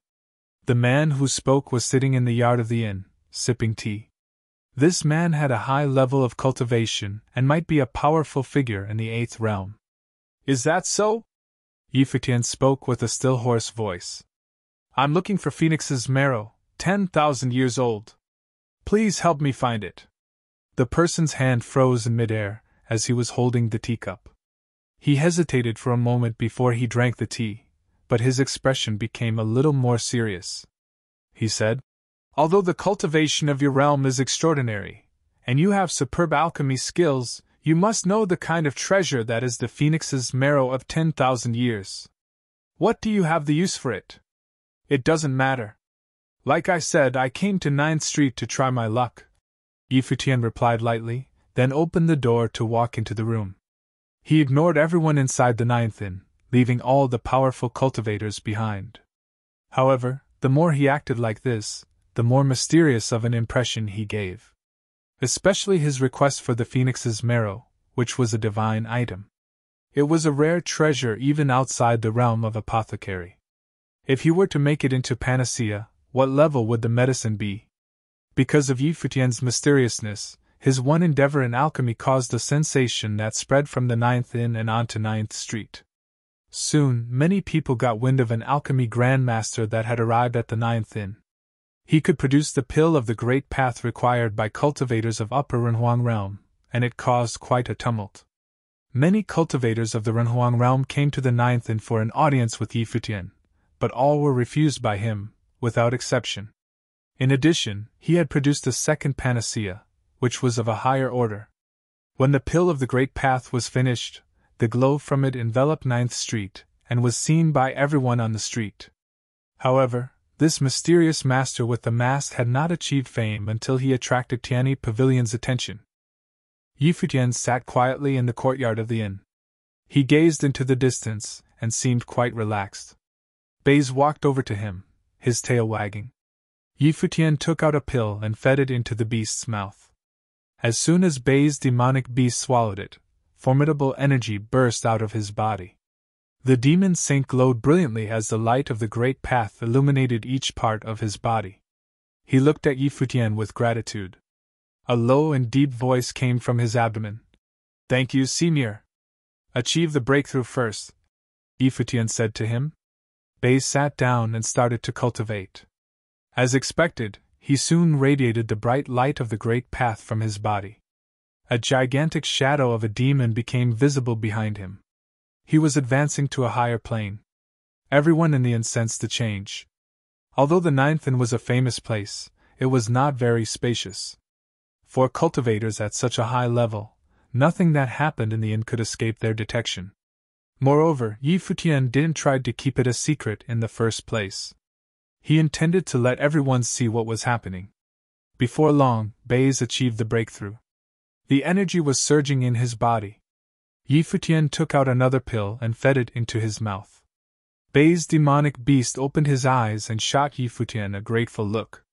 The man who spoke was sitting in the yard of the inn, sipping tea. This man had a high level of cultivation and might be a powerful figure in the 8th realm. Is that so? Yi Futian spoke with a still hoarse voice. I'm looking for Phoenix's marrow, 10,000 years old. Please help me find it. The person's hand froze in midair as he was holding the teacup. He hesitated for a moment before he drank the tea, but his expression became a little more serious. he said. Although the cultivation of your realm is extraordinary, and you have superb alchemy skills, you must know the kind of treasure that is the phoenix's marrow of 10,000 years. What do you have the use for it? It doesn't matter. Like I said, I came to 9th Street to try my luck, Futian replied lightly, then opened the door to walk into the room. He ignored everyone inside the 9th Inn, leaving all the powerful cultivators behind. However, the more he acted like this, the more mysterious of an impression he gave. Especially his request for the phoenix's marrow, which was a divine item. It was a rare treasure even outside the realm of apothecary. If he were to make it into panacea, what level would the medicine be? Because of Futian's mysteriousness, his one endeavor in alchemy caused a sensation that spread from the 9th Inn and onto 9th Street. Soon, many people got wind of an alchemy grandmaster that had arrived at the 9th Inn. He could produce the pill of the great path required by cultivators of Upper Renhuang realm, and it caused quite a tumult. Many cultivators of the Renhuang realm came to the 9th Inn for an audience with Futian, but all were refused by him, without exception. In addition, he had produced a second panacea, which was of a higher order. When the pill of the great path was finished, the glow from it enveloped 9th Street, and was seen by everyone on the street. However, this mysterious master with the mask had not achieved fame until he attracted Tianyi Pavilion's attention. Futian sat quietly in the courtyard of the inn. He gazed into the distance, and seemed quite relaxed. Baze walked over to him, his tail wagging. Futian took out a pill and fed it into the beast's mouth. As soon as Baze's demonic beast swallowed it, formidable energy burst out of his body. The demon saint glowed brilliantly as the light of the great path illuminated each part of his body. He looked at Futian with gratitude. A low and deep voice came from his abdomen. "Thank you, Senior. Achieve the breakthrough first," Futian said to him. Baze sat down and started to cultivate. As expected, he soon radiated the bright light of the great path from his body. A gigantic shadow of a demon became visible behind him. He was advancing to a higher plane. Everyone in the inn sensed the change. Although the 9th Inn was a famous place, it was not very spacious. For cultivators at such a high level, nothing that happened in the inn could escape their detection. Moreover, Futian didn't try to keep it a secret in the first place. He intended to let everyone see what was happening. Before long, Baze achieved the breakthrough. The energy was surging in his body. Futian took out another pill and fed it into his mouth. Baze's demonic beast opened his eyes and shot Futian a grateful look.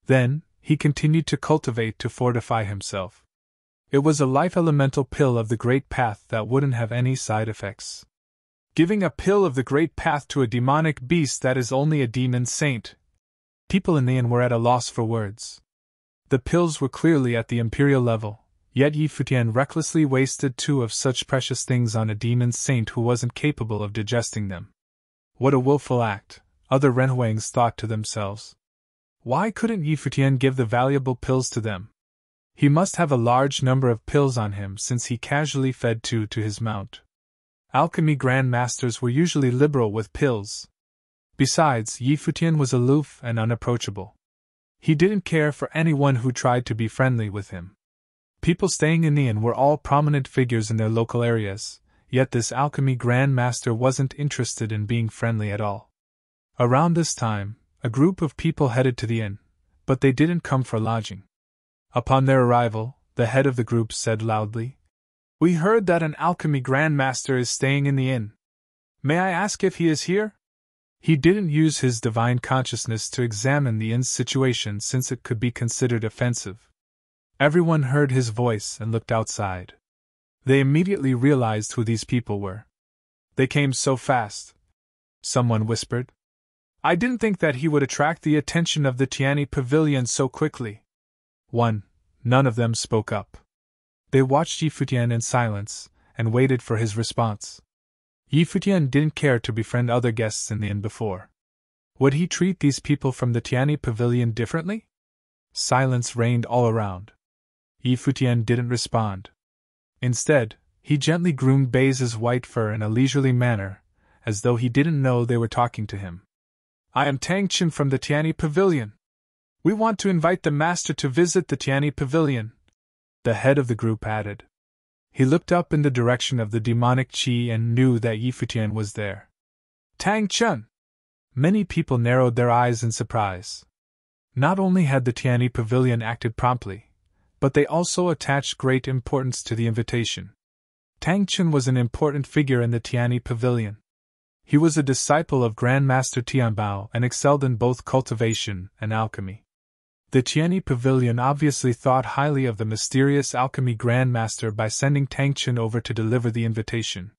Then, he continued to cultivate to fortify himself. It was a life elemental pill of the great path that wouldn't have any side effects. Giving a pill of the great path to a demonic beast that is only a demon saint. People in the inn were at a loss for words. The pills were clearly at the imperial level, yet Futian recklessly wasted 2 of such precious things on a demon saint who wasn't capable of digesting them. What a willful act, other Renhuangs thought to themselves. Why couldn't Futian give the valuable pills to them? He must have a large number of pills on him since he casually fed 2 to his mount. Alchemy grandmasters were usually liberal with pills. Besides, Futian was aloof and unapproachable. He didn't care for anyone who tried to be friendly with him. People staying in the inn were all prominent figures in their local areas, yet this alchemy grandmaster wasn't interested in being friendly at all. Around this time, a group of people headed to the inn, but they didn't come for lodging. Upon their arrival, the head of the group said loudly, "We heard that an alchemy grandmaster is staying in the inn. May I ask if he is here?" He didn't use his divine consciousness to examine the inn's situation since it could be considered offensive. Everyone heard his voice and looked outside. They immediately realized who these people were. "They came so fast," someone whispered. "I didn't think that he would attract the attention of the Tianyi Pavilion so quickly." None of them spoke up. They watched Futian in silence, and waited for his response. Futian didn't care to befriend other guests in the inn before. Would he treat these people from the Tianyi Pavilion differently? Silence reigned all around. Futian didn't respond. Instead, he gently groomed Baze's white fur in a leisurely manner, as though he didn't know they were talking to him. I am Tang Chen from the Tianyi Pavilion. We want to invite the master to visit the Tianyi Pavilion, the head of the group added. He looked up in the direction of the demonic qi and knew that Futian was there. Tang Chen! Many people narrowed their eyes in surprise. Not only had the Tianyi Pavilion acted promptly, but they also attached great importance to the invitation. Tang Chen was an important figure in the Tianyi Pavilion. He was a disciple of Grand Master Tianbao and excelled in both cultivation and alchemy. The Tianyi Pavilion obviously thought highly of the mysterious alchemy Grand Master by sending Tang Chen over to deliver the invitation.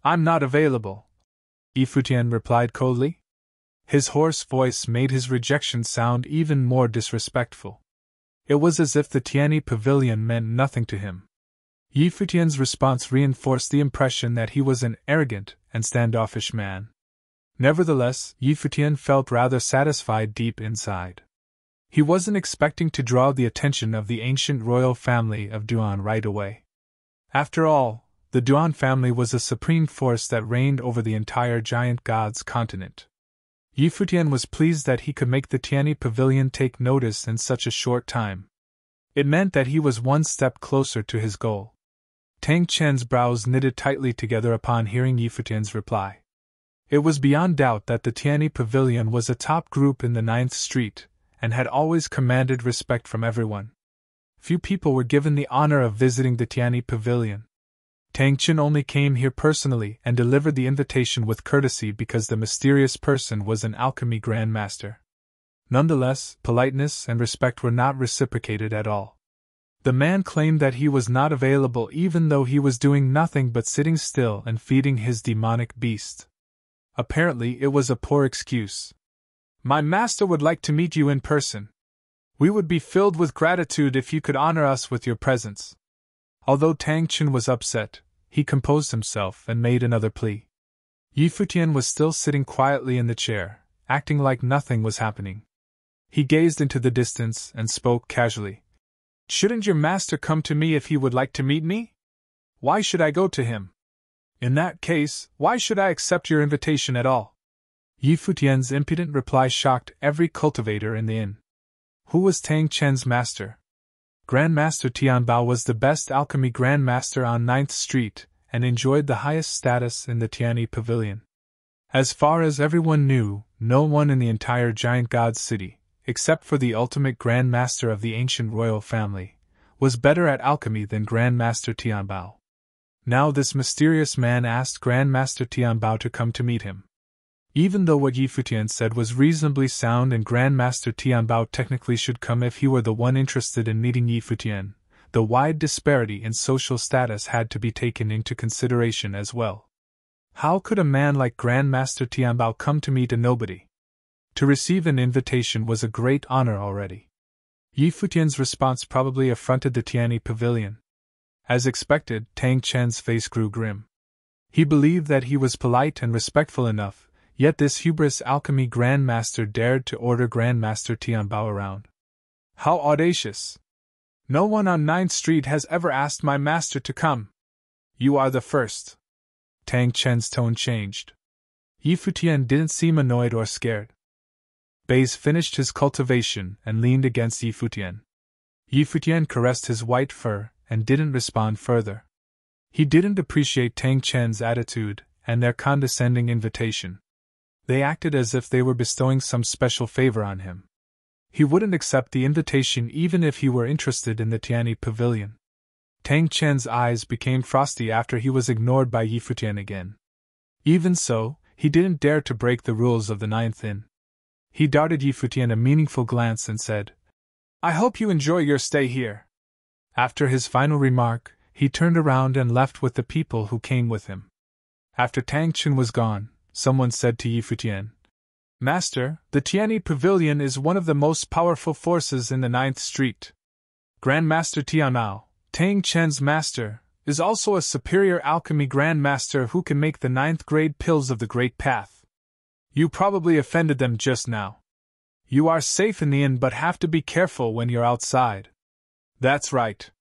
I'm not available, Futian replied coldly. His hoarse voice made his rejection sound even more disrespectful. It was as if the Tianyi Pavilion meant nothing to him. Futian's response reinforced the impression that he was an arrogant and standoffish man. Nevertheless, Futian felt rather satisfied deep inside. He wasn't expecting to draw the attention of the ancient royal family of Duan right away. After all, the Duan family was a supreme force that reigned over the entire giant god's continent. Futian was pleased that he could make the Tianyi Pavilion take notice in such a short time. It meant that he was one step closer to his goal. Tang Chen's brows knitted tightly together upon hearing Futian's reply. It was beyond doubt that the Tianyi Pavilion was a top group in the 9th Street, and had always commanded respect from everyone. Few people were given the honor of visiting the Tianyi Pavilion. Tang Chen only came here personally and delivered the invitation with courtesy because the mysterious person was an alchemy grandmaster. Nonetheless, politeness and respect were not reciprocated at all. The man claimed that he was not available even though he was doing nothing but sitting still and feeding his demonic beast. Apparently, it was a poor excuse. My master would like to meet you in person. We would be filled with gratitude if you could honor us with your presence. Although Tang Chen was upset, he composed himself and made another plea. Futian was still sitting quietly in the chair, acting like nothing was happening. He gazed into the distance and spoke casually. Shouldn't your master come to me if he would like to meet me? Why should I go to him? In that case, why should I accept your invitation at all? Futian's impudent reply shocked every cultivator in the inn. Who was Tang Chen's master? Grandmaster Tianbao was the best alchemy grandmaster on 9th Street and enjoyed the highest status in the Tianyi Pavilion. As far as everyone knew, no one in the entire giant god city, except for the ultimate grandmaster of the ancient royal family, was better at alchemy than Grandmaster Tianbao. Now this mysterious man asked Grandmaster Tianbao to come to meet him. Even though what Futian said was reasonably sound and Grandmaster Tianbao technically should come if he were the one interested in meeting Futian, the wide disparity in social status had to be taken into consideration as well. How could a man like Grandmaster Tianbao come to meet a nobody? To receive an invitation was a great honor already. Futian's response probably affronted the Tianyi Pavilion. As expected, Tang Chen's face grew grim. He believed that he was polite and respectful enough, yet this hubris alchemy grandmaster dared to order Grandmaster Tianbao around. How audacious! No one on 9th Street has ever asked my master to come. You are the first. Tang Chen's tone changed. Futian didn't seem annoyed or scared. Baze finished his cultivation and leaned against Futian. Futian caressed his white fur and didn't respond further. He didn't appreciate Tang Chen's attitude and their condescending invitation. They acted as if they were bestowing some special favor on him. He wouldn't accept the invitation even if he were interested in the Tianyi Pavilion. Tang Chen's eyes became frosty after he was ignored by Futian again. Even so, he didn't dare to break the rules of the 9th Inn. He darted Futian a meaningful glance and said, I hope you enjoy your stay here. After his final remark, he turned around and left with the people who came with him. After Tang Chen was gone, someone said to Futian, Master, the Tianyi Pavilion is one of the most powerful forces in the 9th Street. Grandmaster Tianbao, Tang Chen's master, is also a superior alchemy grandmaster who can make the 9th grade pills of the Great Path. You probably offended them just now. You are safe in the inn but have to be careful when you're outside. That's right.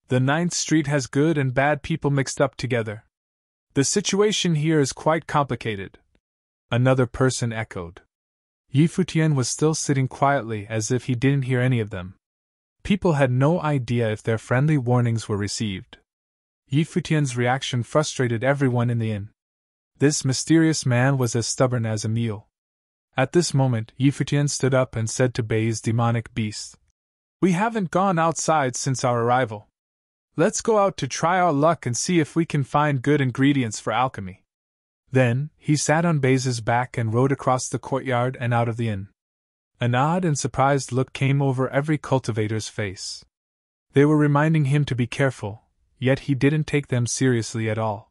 The 9th Street has good and bad people mixed up together. The situation here is quite complicated. Another person echoed. Futian was still sitting quietly as if he didn't hear any of them. People had no idea if their friendly warnings were received. Futian's reaction frustrated everyone in the inn. This mysterious man was as stubborn as a mule. At this moment, Futian stood up and said to Bay's demonic beast, "We haven't gone outside since our arrival. Let's go out to try our luck and see if we can find good ingredients for alchemy." Then, he sat on Bay's back and rode across the courtyard and out of the inn. An odd and surprised look came over every cultivator's face. They were reminding him to be careful, yet he didn't take them seriously at all.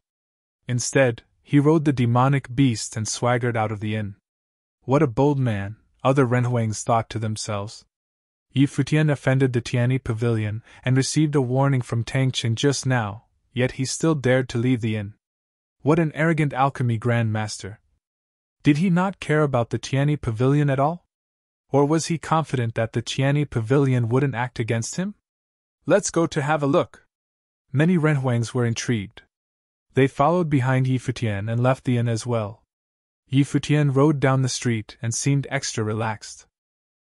Instead, he rode the demonic beast and swaggered out of the inn. What a bold man, other Renhuangs thought to themselves. Futian offended the Tiani pavilion and received a warning from Tangchen just now, yet he still dared to leave the inn. What an arrogant alchemy Grand Master! Did he not care about the Tiani pavilion at all? Or was he confident that the Tiani pavilion wouldn't act against him? "Let's go to have a look." Many Renhuangs were intrigued. They followed behind Futian and left the inn as well. Futian rode down the street and seemed extra relaxed.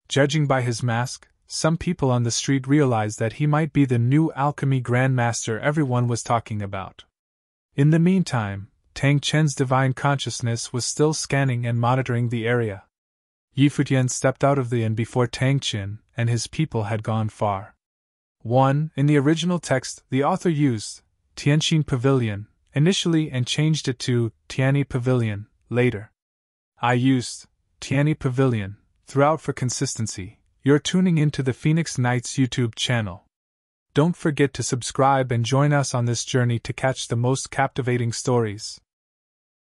Judging by his mask, some people on the street realized that he might be the new alchemy Grand Master everyone was talking about. In the meantime, Tang Chen's divine consciousness was still scanning and monitoring the area. Futian stepped out of the inn before Tang Chen and his people had gone far. 1. In the original text, the author used Tianxin Pavilion initially and changed it to Tiani Pavilion later. I used Tiani Pavilion throughout for consistency. You're tuning into the Phoenix Knights YouTube channel. Don't forget to subscribe and join us on this journey to catch the most captivating stories.